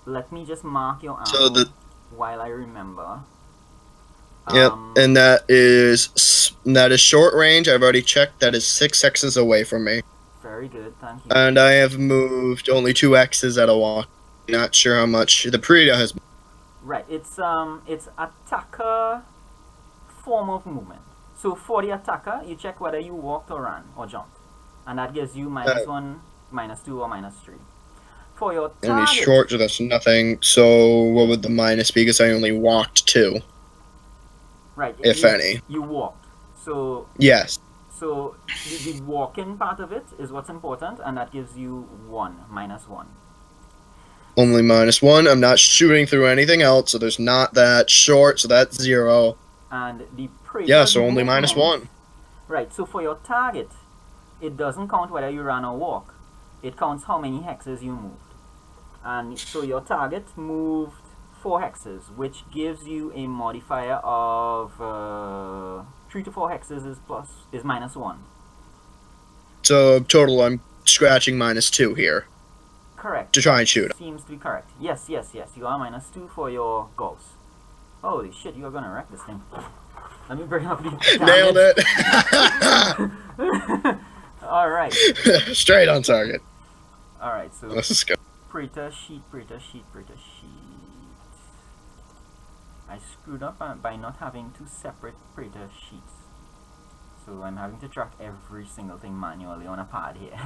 Let me just mark your ammo while I remember. Yep, and that is short range. I've already checked. That is 6 X's away from me. Very good, thank you. And I have moved only 2 X's at a walk. Not sure how much the Preta has. Right, it's attacker form of movement. So for the attacker, you check whether you walked or ran or jumped, and that gives you -1, -2, or -3. For your target, and he's short, so that's nothing. So what would the minus be? Because I only walked 2. Right, if any. You walked. So yes. So the walking part of it is what's important, and that gives you -1. Only -1. I'm not shooting through anything else, so there's not that short, so that's 0. And the Preta, yeah, so only -1. Right, so for your target, it doesn't count whether you ran or walk. it counts how many hexes you moved. And so your target moved 4 hexes, which gives you a modifier of 3 to 4 hexes is minus 1. So total, I'm scratching -2 here Correct. to try and shoot him. Seems to be correct. Yes. You are -2 for your gauss. Holy shit, you are gonna wreck this thing. Let me bring up the Nailed it. Alright. Straight on target. Alright, so Let's go. Praetor sheet. I screwed up by not having 2 separate Praetor sheets. So I'm having to track every single thing manually on a pad here.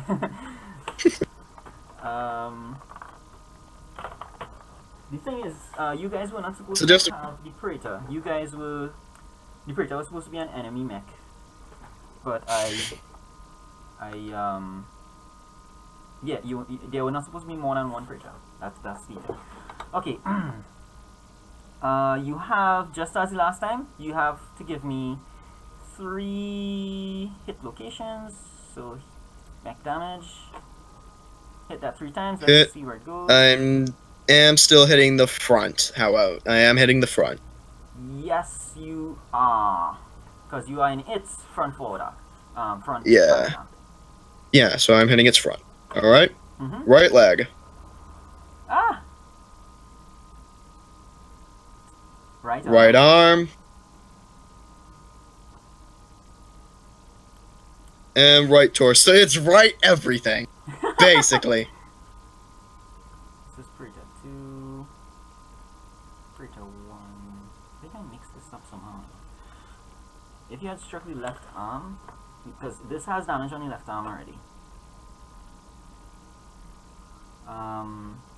The thing is, you guys were not supposed to have the Praetor. The Praetor was supposed to be an enemy mech. But there were not supposed to be more than 1 Praetor. That's the thing. Okay. You have, just as the last time, you have to give me 3 hit locations. So, mech damage. Hit that 3 times. Let's see where it goes. I am still hitting the front. I am hitting the front. Yes, you are. Because you are in its front forward arc. Front. Yeah. Front arc. Yeah, so I'm hitting its front. Alright. Mm-hmm. Right leg. Ah! Right arm. And right torso. So it's right everything. Basically. This is Praetor 2. Praetor 1. I think I mixed this up somehow. If you had struck the left arm, because this has damage on the left arm already.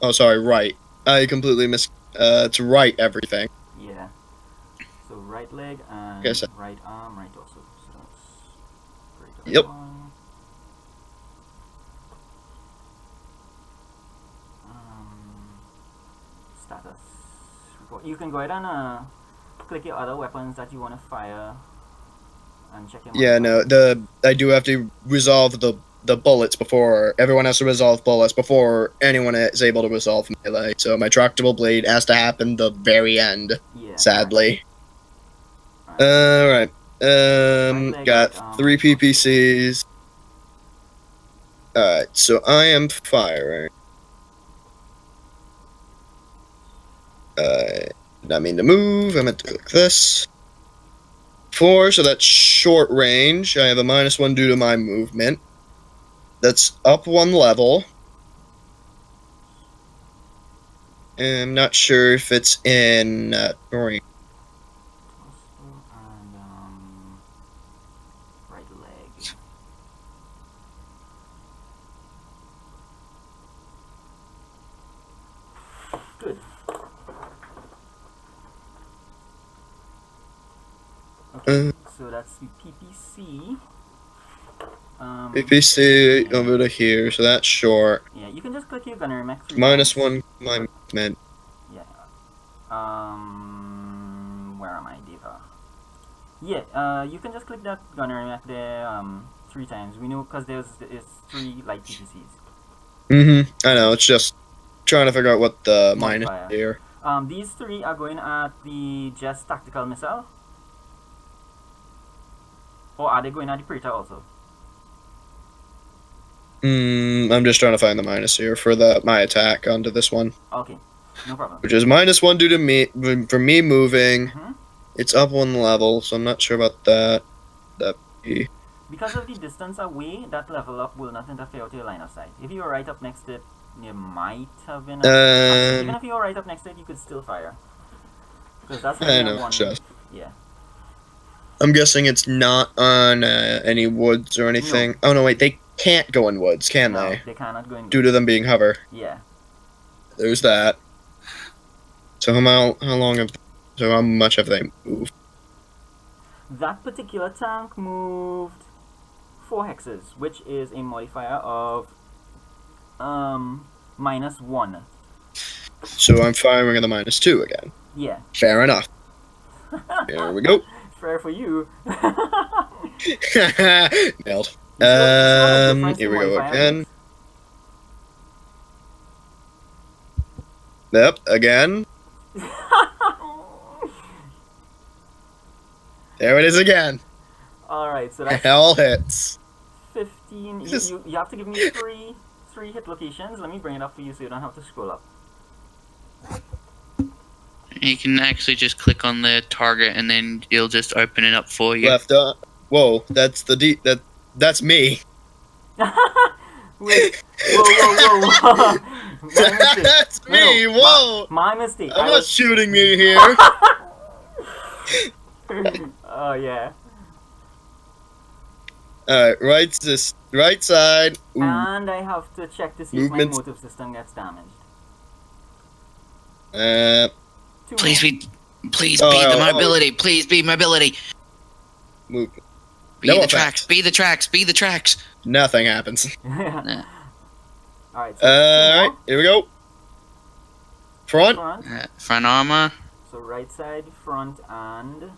Oh, sorry, right. I completely missed. It's right everything. Yeah. So right leg and right arm, right torso. So that's Praetor Yep. 1. Status report. You can go ahead and click your other weapons that you want to fire and check them. Yeah, no, I do have to resolve the bullets before everyone has to resolve bullets before anyone is able to resolve melee. So my tractable blade has to happen the very end. Yeah. Sadly. Alright. Alright. Got 3 PPCs. Alright, so I am firing. I mean to move. I meant to click this. 4, so that's short range. I have a -1 due to my movement. That's up 1 level. And I'm not sure if it's in range. And right leg. Good. Okay, so that's the PPC. PPC over to here, so that's short. Yeah, you can just click your gunner mech. -1 my movement. Yeah. Where am I, Diva? Yeah, you can just click that gunner mech there 3 times. We know because there's 3 light PPCs. I know, it's just trying to figure out what the minus Modifier. here. These 3 are going at the just tactical missile. Or are they going at the Praetor also? I'm just trying to find the minus here for my attack onto this one. Okay, no problem. Which is -1 due to me for me moving. Mhm. It's up 1 level, so I'm not sure about that. Because of the distance away, that level up will not interfere with your line of sight. If you were right up next to it, you might have been. Even if you were right up next to it, you could still fire. Because that's I know, one. just. Yeah. I'm guessing it's not on any woods or anything. No. Oh no, wait, they can't go in woods, can No, they? they cannot go in woods. Due to them being hover. Yeah. There's that. So how much have they moved? That particular tank moved 4 hexes, which is a modifier of -1. So I'm firing at the -2 again. Yeah. Fair enough. Here we go. Fair for you. Nailed. Here we go again. Yep, again. There it is again. Alright, so that's Hell hits. 15. You have to give me three hit locations. Let me bring it up for you so you don't have to scroll up. You can actually just click on the target and then it'll just open it up for you. Left up. Whoa, that's that's me. Wait. Whoa. My mistake. That's me. No, Whoa. My mistake. I'm not shooting me here. Oh, yeah. Alright, right side. Ooh. And I have to check to see Movement. if my motive system gets damaged. Two Please more. be the mobility. Please be mobility. Move. Be No the effect. tracks. Be the tracks. Be the tracks. Nothing happens. Yeah. Alright, so Alright, here we go. Front. Front armor. So right side, front, and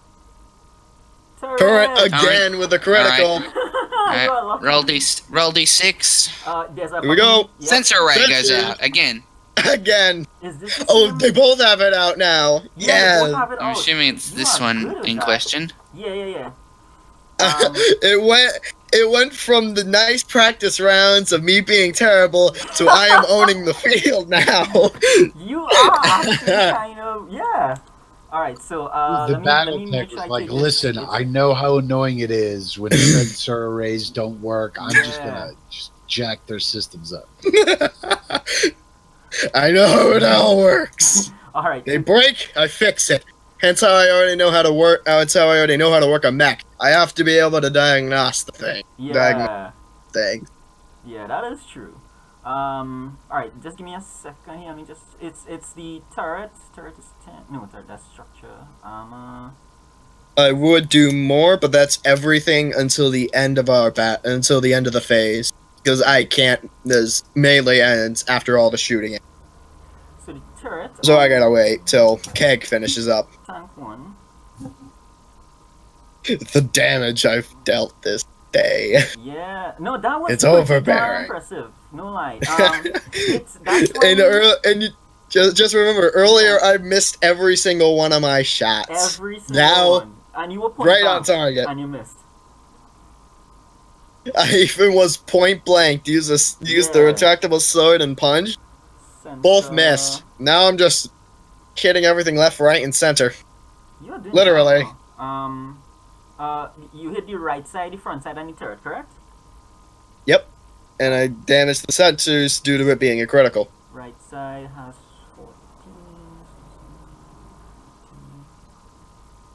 Turret again with a critical. Alright. Roll D6. There's a Here we go. Yep. Sensor array goes Sensor. out again. Again. Is this the Oh, same? they both have it out now. Yeah, they both Yeah. have it I'm out. assuming it's You this are good one at in that. question. Yeah. It went from the nice practice rounds of me being terrible to I am owning the field now. You are actually kind of, yeah. Alright, so The let me Battletech make was sure I like, take this. listen, It's- I know how annoying it is when sensor arrays don't work. I'm just Yeah. gonna jack their systems up. I know how it all works. Alright, They break, I fix it. Hence how I already know how to work. That's how I already know how to work a mech. I have to be able to diagnose the thing. yeah. Thing. Yeah, that is true. Alright, just give me a second here. Let me just. It's the turret. Turret is 10. No, turret, that's structure. I would do more, but that's everything until the end of until the end of the phase. Because I can't. There's melee ends after all the shooting. So the turret. So I gotta wait till Keg finishes up. Tank 1. The damage I've dealt this day. Yeah. No, that was It's pretty overbearing. darn impressive. No lie. That's when And you just remember, earlier I missed every single one of my shots. every single Now, one. And you were point right on blank, target. and you missed. I even was point blank. Use the retractable sword and punch. Both Sensor. missed. Now I'm just hitting everything left, right, and center. You're doing Literally. well. You hit the right side, the front side, and the turret, correct? Yep. And I damaged the sensors due to it being a critical. Right side has 14.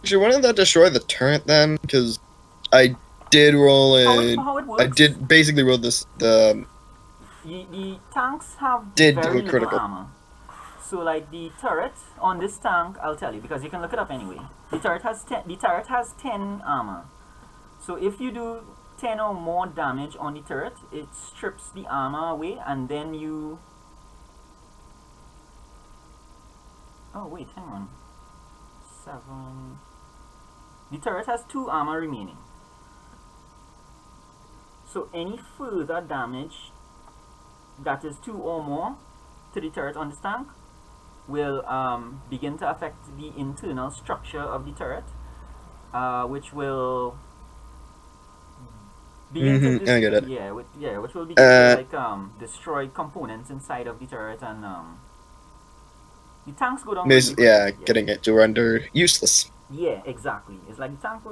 Actually, why didn't that destroy the turret then? Because I did roll in. How it works? I did basically roll this. The The tanks have Did do very a critical. little armor. So like the turret on this tank, I'll tell you because you can look it up anyway. The turret has 10. The turret has 10 armor. So if you do 10 or more damage on the turret, it strips the armor away, and then you. Oh wait, hang on. 7. The turret has 2 armor remaining. So any further damage that is 2 or more to the turret on this tank will begin to affect the internal structure of the turret, which will begin to I get it. which will begin to destroy components inside of the turret, and the tanks go down. Really quick. Getting it to render useless. Yeah, exactly. It's like the tank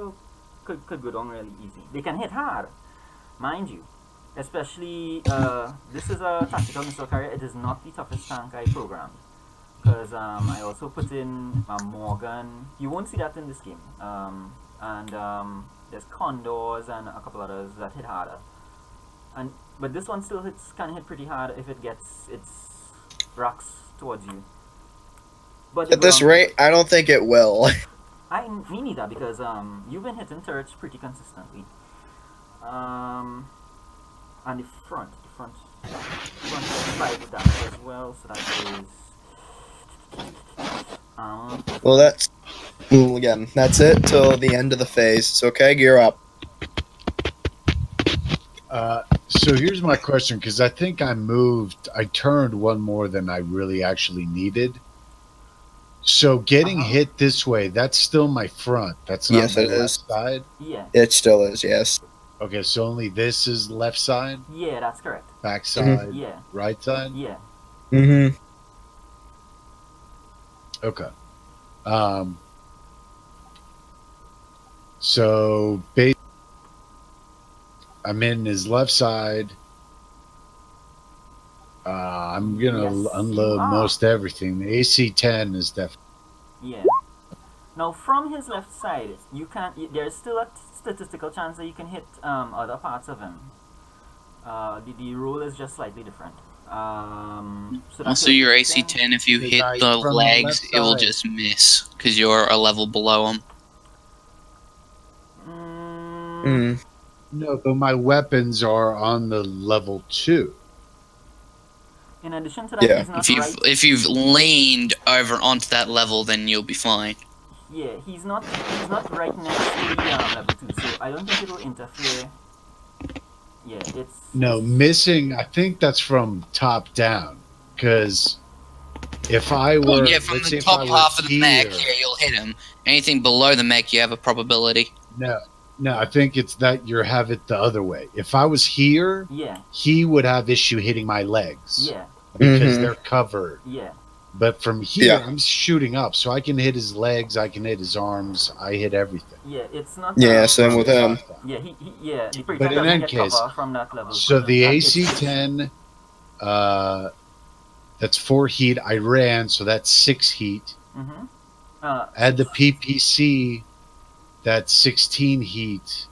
could go down really easy. They can hit hard, mind you. Especially, this is a tactical missile carrier. It is not the toughest tank I programmed. Because I also put in a Morgan. You won't see that in this game. There's Condors and a couple others that hit harder. But this one still can hit pretty hard if it gets its rocks towards you. But At this rate, I don't think it will. Me neither, because you've been hitting turrets pretty consistently. And the front is 5 damage as well, so that is. Well, again, that's it till the end of the phase. So, okay, gear up. So here's my question, because I think I turned one more than I really actually needed. So getting hit this way, that's still my front. That's not Yes, my it left is. side. Yeah. It still is. Yes. Okay, so only this is left side, Yeah, that's correct. back side, Yeah. right side. Yeah. Mm-hmm. Okay. Um. So I'm in his left side. I'm gonna Yes, you unload are. most everything. The AC-10 is definitely. Yeah. Now, from his left side, you can. There's still a statistical chance that you can hit other parts of him. The rule is just slightly different. So that's Also, your AC thing. 10, if you The hit guy the from the legs, left it will side. just miss because you're a level below him. Mm. No, but my weapons are on the level 2. In addition to that, Yeah. he's not right. If you've leaned over onto that level, then you'll be fine. Yeah, he's not right next to the level 2, so I don't think it will interfere. Yeah, No, missing. I think that's from top down. Because if I were, Yeah, from let's the say if I top were half of the mech, here, yeah, you'll hit him. Anything below the mech, you have a probability. no, I think it's that you have it the other way. If I was here, Yeah, he would have issue hitting my legs yeah, because Mhm. they're covered. yeah. But from here, Yeah. I'm shooting up, so I can hit his legs, I can hit his arms, I hit everything. Yeah, it's not. Yeah, same from with the him. top down. Yeah, yeah. The But projectile in doesn't any get case, cover from that level. so the that hits you. AC-10, that's 4 heat. I ran, so that's 6 heat. Mm-hmm. Add the PPC, that's 16 heat.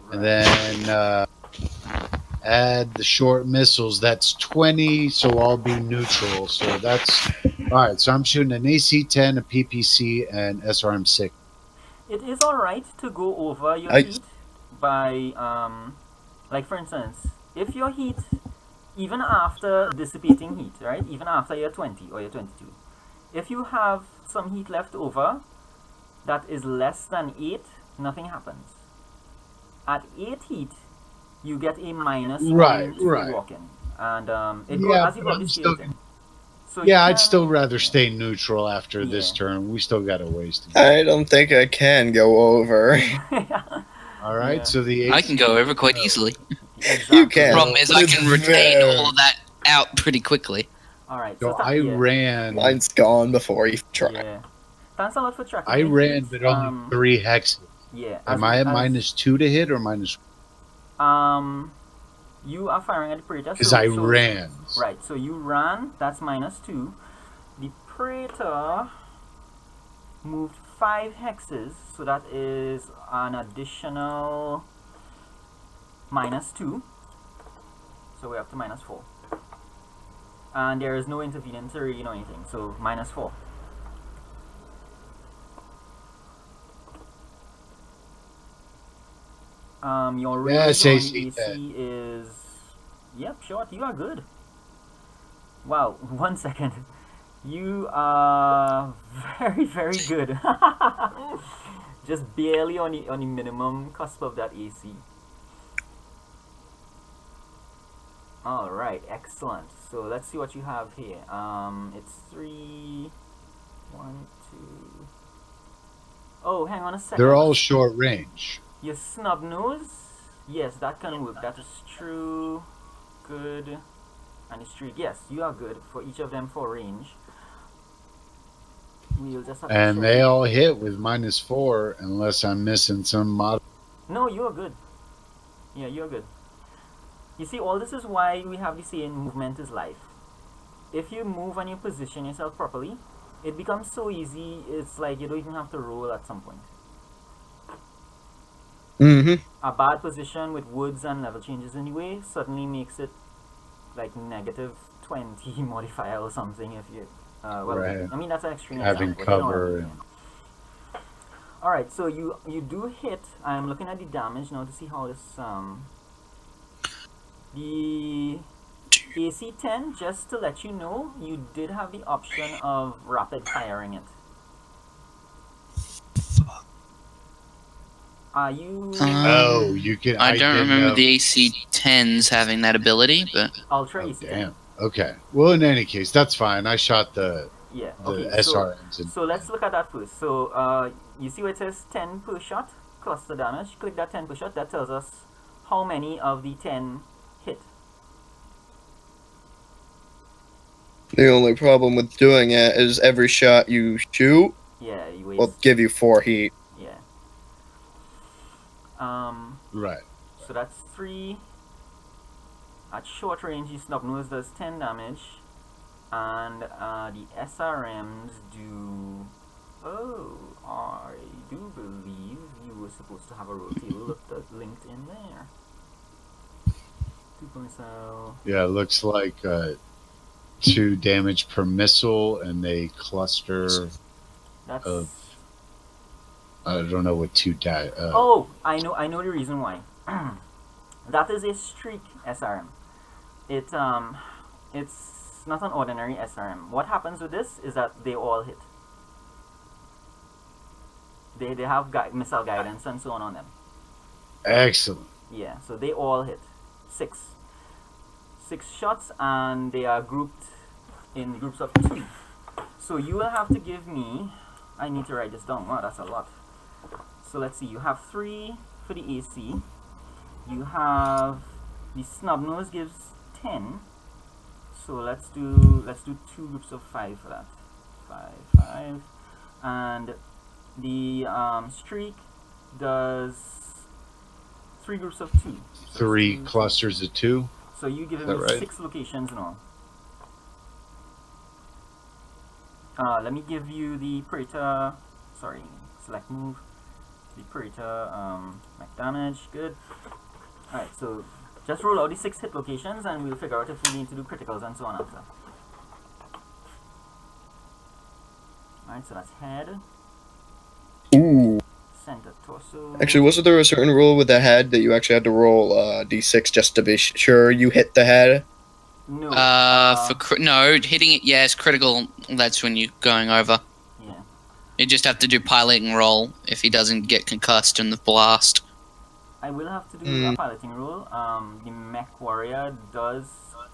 Right. And then add the short missiles, that's 20, so I'll be neutral. So that's all right. So I'm shooting an AC-10, a PPC, and SRM-6. It is alright to go over your I- heat by like for instance, if your heat, even after dissipating heat, right, even after you're 20 or you're 22, if you have some heat left over that is less than 8, nothing happens. At 8 heat, you get a minus Right, 1 to right. walk-in, and it Yeah, goes as you but go I'm the still- scale thing. So Yeah, you I'd can- still rather stay neutral after this Yeah. turn. We still got a ways to go. I don't think I can go over. All right, Yeah. so the I can go over quite no. easily. Exactly. You can. Problem is, But I it's can retain very- all of that out pretty quickly. Alright, So so I ran. Mine's gone before you try. Yeah. Thanks a lot for tracking. I your ran, heat. but only 3 hexes. Yeah. Am I at -2 to hit or minus? You are firing at the Praetor. Because so, I so- ran. Right, so you ran, that's -2. The Praetor moved 5 hexes, so that is an additional -2. So we're up to -4. And there is no intervening terrain or anything, so -4. Your range Yes, on the AC AC is... Yep, short, you are good. Wow, 1 second. You are very, very good. Just barely on the minimum cusp of that AC. Alright, excellent. So let's see what you have here. It's 3... 1, 2... Oh, hang on a second. They're all short range. Your snub nose? Yes, that can work. That is true. Good. And the streak. Yes, you are good for each of them for range. We'll just have to And check. they all hit with -4 unless I'm missing some mod. No, you are good. Yeah, you're good. You see, all this is why we have the saying, movement is life. If you move and you position yourself properly, it becomes so easy, it's like you don't even have to roll at some point. Mm-hmm. A bad position with woods and level changes anyway suddenly makes it like -20 modifier or something if you well, Right. I mean that's an extreme Having example, but you know what I cover mean. Alright, so you do hit. I'm looking at the damage now to see how this the AC-10, just to let you know, you did have the option of rapid firing it. Are you Oh, you can. I don't didn't remember know. the AC-10s having that ability, but Ultra Oh, AC10? damn. Okay. Well, in any case, that's fine. I shot the Yeah. the Okay. SRMs and So let's look at that first. So you see where it says 10 per shot cluster damage. Click that 10 per shot. That tells us how many of the 10 hit. The only problem with doing it is every shot you shoot Yeah, you waste. will give you 4 heat. Yeah. right. So that's 3. At short range, the snub nose does 10 damage, and the SRMs do. Oh, I do believe you were supposed to have a roll table linked in there. 2.0. Yeah, it looks like 2 damage per missile, and they cluster That's. of. I don't know what 2 die. Oh, I know the reason why. That is a streak SRM. It's not an ordinary SRM. What happens with this is that they all hit. They have missile guidance and so on them. Excellent. Yeah, so they all hit. 6 shots, and they are grouped in groups of 2. So you will have to give me. I need to write this down. Wow, that's a lot. So let's see. You have 3 for the AC. You have the snub nose gives 10. So let's do 2 groups of 5 for that. 5, and the streak does 3 groups of 2. So 3 2, clusters of 2. So you give Is me that right? 6 locations now. Let me give you the Praetor. Sorry, select move. The Praetor make damage. Good. Alright, so just roll out the 6 hit locations, and we'll figure out if we need to do criticals and so on after. Alright, so that's head, Ooh. center, torso. Actually, wasn't there a certain rule with the head that you actually had to roll d6 just to be sure you hit the head? No. no, hitting it, yes, critical. That's when you're going over. Yeah. You just have to do piloting roll if he doesn't get concussed in the blast. I will have to do a piloting roll. The mech warrior does.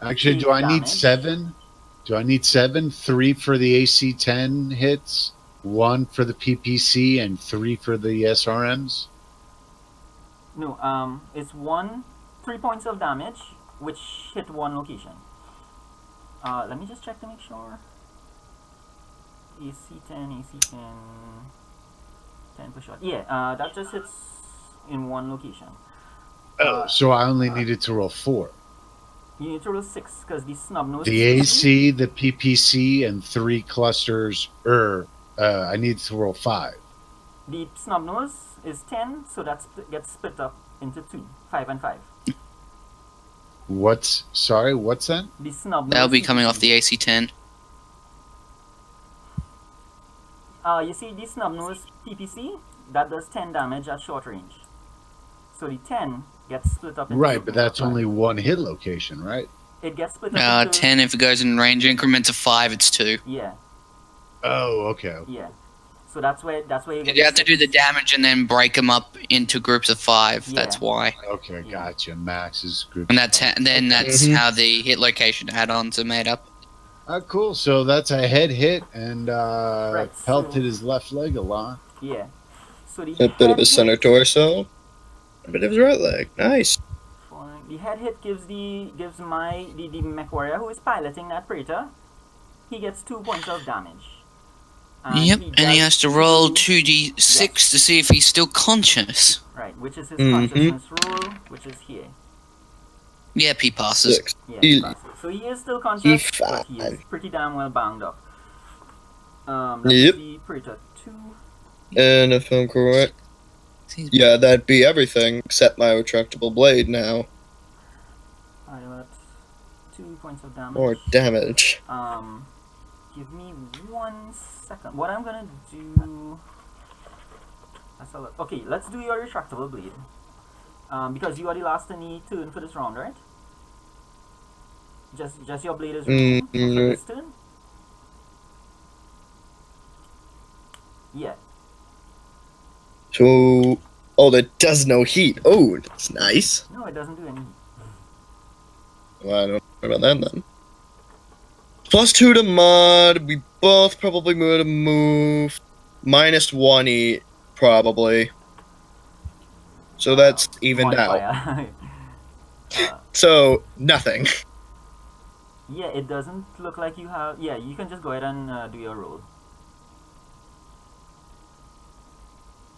Actually, take do I need damage. 7? Do I need 7? 3 for the AC-10 hits, 1 for the PPC, and 3 for the SRMs? No, it's 3 points of damage, which hit 1 location. Let me just check to make sure. AC-10, 10 per shot. Yeah, that just hits in 1 location. So I only needed to roll 4. You need to roll 6 because the snub nose. The AC, the PPC, and 3 clusters. I need to roll 5. The snub nose is 10, so that gets split up into 2, 5 and 5. What's that? The snub nose. That'll be coming PPC. off the AC-10. You see the snub nose PPC that does 10 damage at short range. So the 10 gets split up into Right, but that's 5. only 1 hit location, right? It gets split up into 10 if it goes in range increments of 5, it's 2. Yeah, Oh, okay. yeah. So that's where you get. You have to do the damage and then break them up into groups of 5. Yeah. That's why. Okay, gotcha. Max's group. And that's how the hit location add-ons are made up. Cool. So that's a head hit, and Right, pelted so- his left leg a lot. Yeah. So the A bit of head his center hit- torso, a bit of his right leg. Nice. The head hit gives the mech warrior who is piloting that Praetor. He gets 2 points of damage. And he has to roll 2d6 to see if he's still conscious. Right, which is his Mhm. consciousness roll, which is here. Yep, he passes. 6. Yeah, Easy. so he is still conscious, He's but he is fine. pretty damn well banged up. That's Yep. the Praetor 2. And if I'm correct, yeah, that'd be everything except my retractable blade now. I got 2 points of damage. More damage. Give me 1 second. What I'm gonna do. That's a lot. Okay, let's do your retractable blade. Because you are the last in the turn for this round, right? Just your blade is removed for this turn? Yeah. So, Oh, that does no heat. Oh, that's nice. No, it doesn't do any. Well, I don't know about that then. +2 to mod. We both probably would have moved. -1 heat, probably. So that's evened out. Modifier. So, nothing. Yeah, it doesn't look like you have. Yeah, you can just go ahead and do your roll.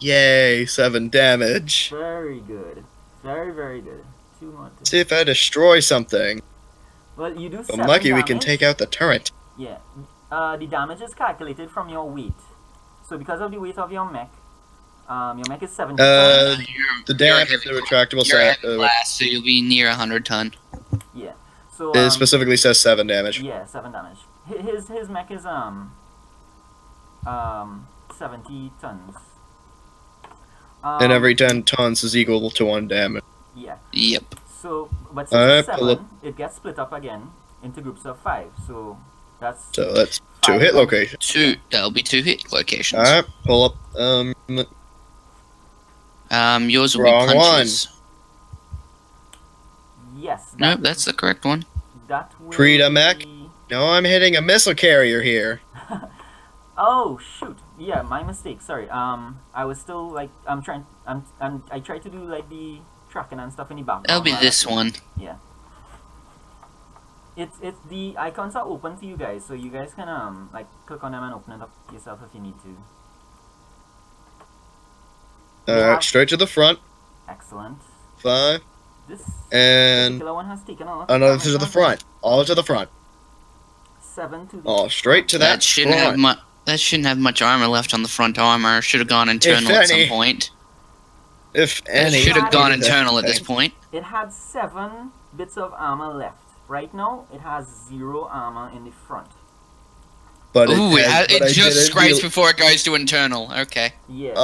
Yay, 7 damage. Very good. Very, very good. 2 more. See if I destroy something. Well, you do If 7 I'm lucky, damage. we can take out the turret. Yeah. The damage is calculated from your weight. So because of the weight of your mech is 70 tons. The damage, the retractable You're set, heavy blast, so you'll be near 100 ton. Yeah. So it specifically says 7 damage. yeah, 7 damage. His mech is 70 tons. And every 10 tons is equal to 1 damage. Yeah. Yep. So, but since it's pull 7, it gets split up again into groups of 5. So that's So that's 2 5 hit damage. locations. That'll be 2 hit locations. Alright, pull up. Yours will Wrong be punches. Yes. Nope, that's the correct one. That will Preta mech? be- No, I'm hitting a missile carrier here. Oh shoot! Yeah, my mistake. Sorry. I was still like I tried to do like the tracking and stuff in the background. That'll be while this I- one. Yeah. It's the icons are open to you guys, so you guys can like click on them and open it up yourself if you need to. Yeah. Straight to the front. Excellent. 5. This And particular one has taken off. another to the front. All to the front. 7 to the Oh, straight to that shouldn't have front. much. That shouldn't have much armor left on the front armor. Should have gone internal at some any. point. If any. Should have gone It- internal at this point. It had 7 bits of armor left. Right now, it has 0 armor in the front. But Ooh, but I it just didn't scrapes real- before it goes to internal. Okay. Yeah.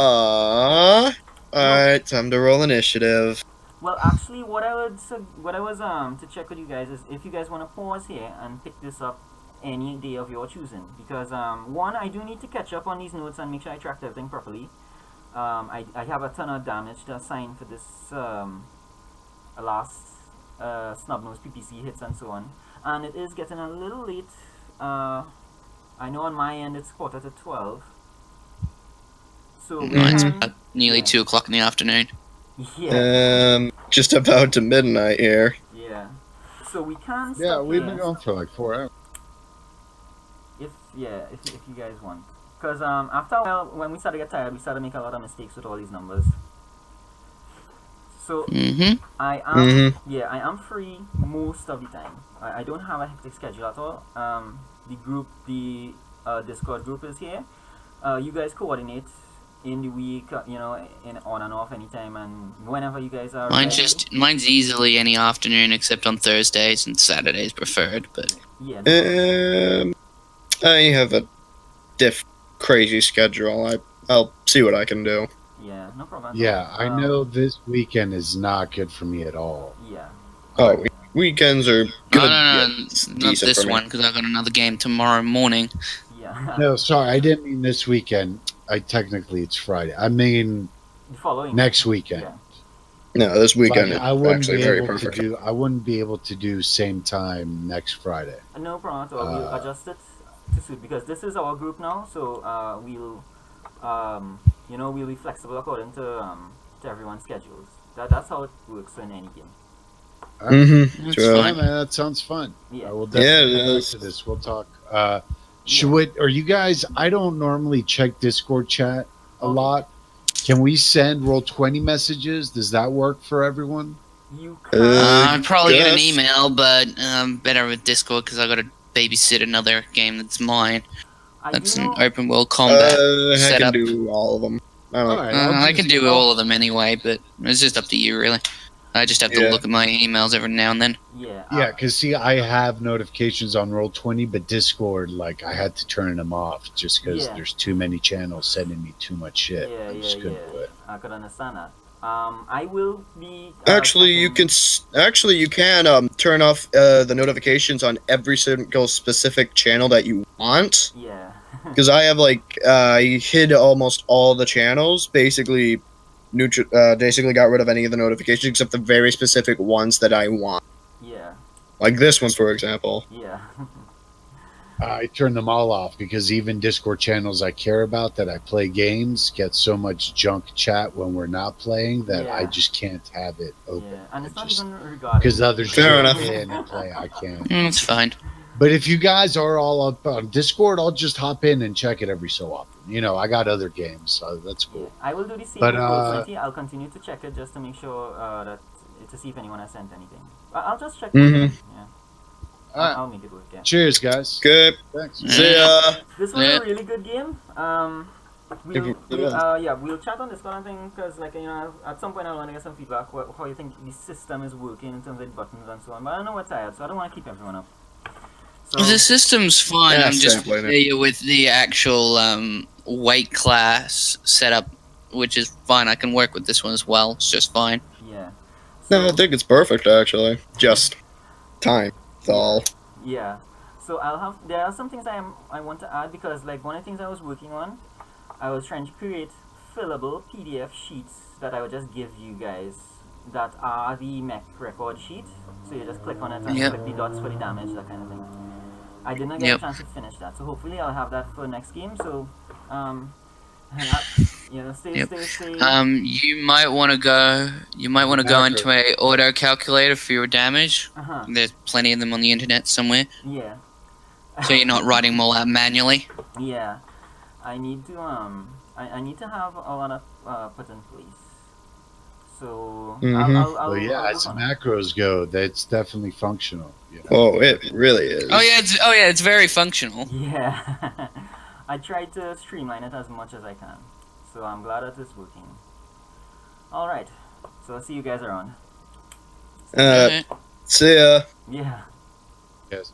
Alright, time to roll initiative. Well, actually, what I was to check with you guys is if you guys want to pause here and pick this up any day of your choosing, because one, I do need to catch up on these notes and make sure I tracked everything properly. I have a ton of damage to assign for this last snub-nosed PPC hits and so on, and it is getting a little late. I know on my end it's 11:45, so we Mine's can- nearly yeah. 2 o'clock in the afternoon. Yeah, Just about to midnight here. yeah. So we can. Yeah, stop we've here. been going for like 4 hours. If you guys want, because after a while when we started to get tired, we started to make a lot of mistakes with all these numbers. So Mm-hmm. I am I am free most of the time. I don't have a hectic schedule at all. The Discord group is here. You guys coordinate in the week, in on and off anytime, and whenever you guys are. ready. Mine's easily any afternoon except on Thursdays and Saturdays preferred, but Yeah. I have a crazy schedule. I'll see what I can do. Yeah, no problem. Yeah, I know this weekend is not good for me at all. Yeah. Oh, weekends are good. no, Yeah, it's not decent this for me. one because I've got another game tomorrow morning. Yeah. No, sorry, I didn't mean this weekend. Technically it's Friday. I mean The following. next weekend. Yeah. No, this weekend Like, is I wouldn't actually be very able perfect. to do. I wouldn't be able to do same time next Friday. No problem at all. We'll adjust it to suit because this is our group now, so we'll we'll be flexible according to everyone's schedules. That's how it works in any game. Mm-hmm. That's Sure. Yeah, fine. man, that sounds fun. Yeah. I will definitely it come back is. to this. We'll talk. Are you guys? I don't normally check Discord chat a Okay. lot. Can we send Roll20 messages? Does that work for everyone? You can. I'd probably get an yes. email, but better with Discord because I got to babysit another game that's mine. I That's do an know- open world combat. I can setup. do all of them. I don't. All right, I'll I just- can do all of them anyway, but it's just up to you, really. I just have to Yeah. look at my emails every now and then. Yeah. Yeah, because see, I have notifications on Roll20, but Discord, like, I had to turn them off just because Yeah. there's too many channels sending me too much shit. Yeah, I just yeah, couldn't yeah. do it. I could understand that. I will be. Actually, you checking- you can turn off the notifications on every single specific channel that you want. Yeah. Because I have I hid almost all the channels basically basically got rid of any of the notifications except the very specific ones that I want. Yeah. Like this one, for example. Yeah. I turn them all off because even Discord channels I care about that I play games get so much junk chat when we're not playing that I just can't have it open. Yeah, and it's not even regarding because others Fair get enough. in and play. I can't. It's fine. But if you guys are all up on Discord, I'll just hop in and check it every so often. You know, I got other games, so that's cool. Yeah, I will do the same But, with Roll 20. I'll continue to check it just to make sure to see if anyone has sent anything. I'll just check. Mhm. Yeah. All right. I'll make it work. Yeah. Cheers, guys. Good. Thanks. See ya. This was Yeah. a really good game. We'll chat on Discord and thing because, like, you know, at some point I want to get some feedback how you think the system is working in terms of buttons and so on. But I don't know what's tired, so I don't want to keep everyone up. So, The system's fine. Yeah, I'm just same, Blaine. familiar with the actual weight class setup, which is fine. I can work with this one as well. It's just fine. yeah. No, I think it's perfect actually. Just time. That's all. Yeah. So there are some things I want to add because, like, one of the things I was working on, I was trying to create fillable PDF sheets that I would just give you guys that are the mech record sheet. So you just click on it and click the dots for the damage, that kind of thing. I did not get a chance to finish that, so hopefully I'll have that for next game. So, stay. You might want to go. You might want to go into a auto calculator for your damage. There's plenty of them on the internet somewhere. Yeah. So you're not writing them all out manually. Yeah. I need to I need to have all of that put in place. So I'll as macros go, that's definitely functional. You know? Oh, it really is. Oh yeah, it's very functional. Yeah. I tried to streamline it as much as I can. So I'm glad that it's working. Alright. So I'll see you guys around. See ya. Yeah. Yes.